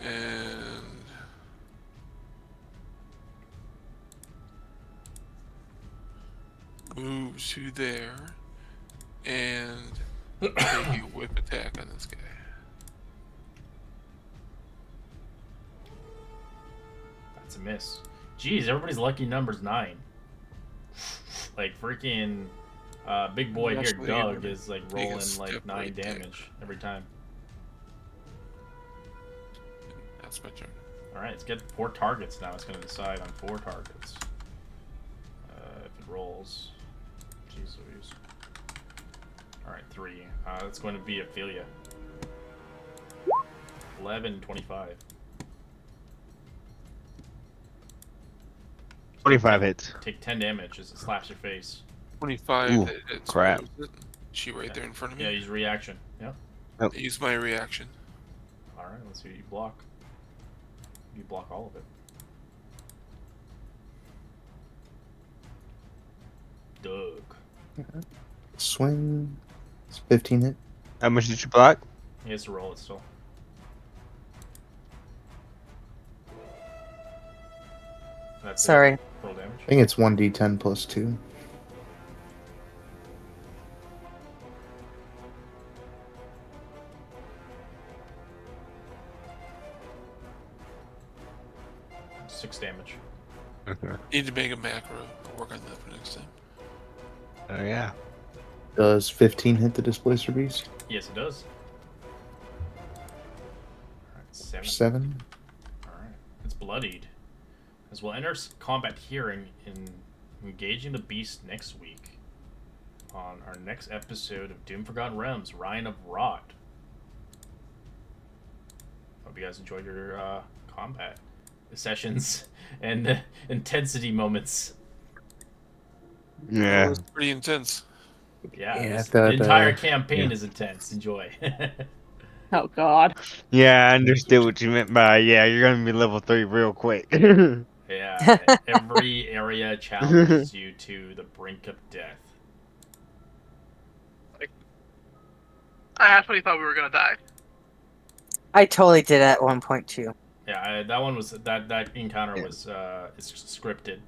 and move to there, and take a whip attack on this guy. That's a miss. Jeez, everybody's lucky number's 9. Like freaking big boy here, Actually, Doug, is like take a rolling step like 9 right there. damage every time. That's my turn. Alright, it's got 4 targets now. It's going to decide on 4 targets. If it rolls. Jeez Louise. Alright, 3. That's going to be Ophelia. 11, 25. 25 hits. Take 10 damage as it slaps your face. 25. Ooh, It's crap. She right there in front of me. Yeah, use reaction. Yep. Use my reaction. Alright, let's see what you block. You block all of it. Doug. Swing. It's 15 hit. How much did you block? He has to roll it still. That's it. Sorry. Roll damage. I think it's 1d10 plus 2. 6 damage. Okay. Need to make a macro. I'll work on that for next time. Oh yeah. Does 15 hit the Displacer Beast? Yes, it does. Alright, 7. 7? Alright. It's bloodied. As we'll enter combat hearing in engaging the beast next week on our next episode of Doom Forgotten Realms, Ryan of Rot. Hope you guys enjoyed your combat sessions and intensity moments. It Yeah. was pretty intense. Yeah, Yeah, the that, entire campaign yeah. is intense. Enjoy. Oh God. Yeah, I understood what you meant by yeah. You're gonna be level 3 real quick. Yeah, every area challenges you to the brink of death. I actually thought we were gonna die. I totally did at one point too. Yeah, that one was that encounter was it's scripted.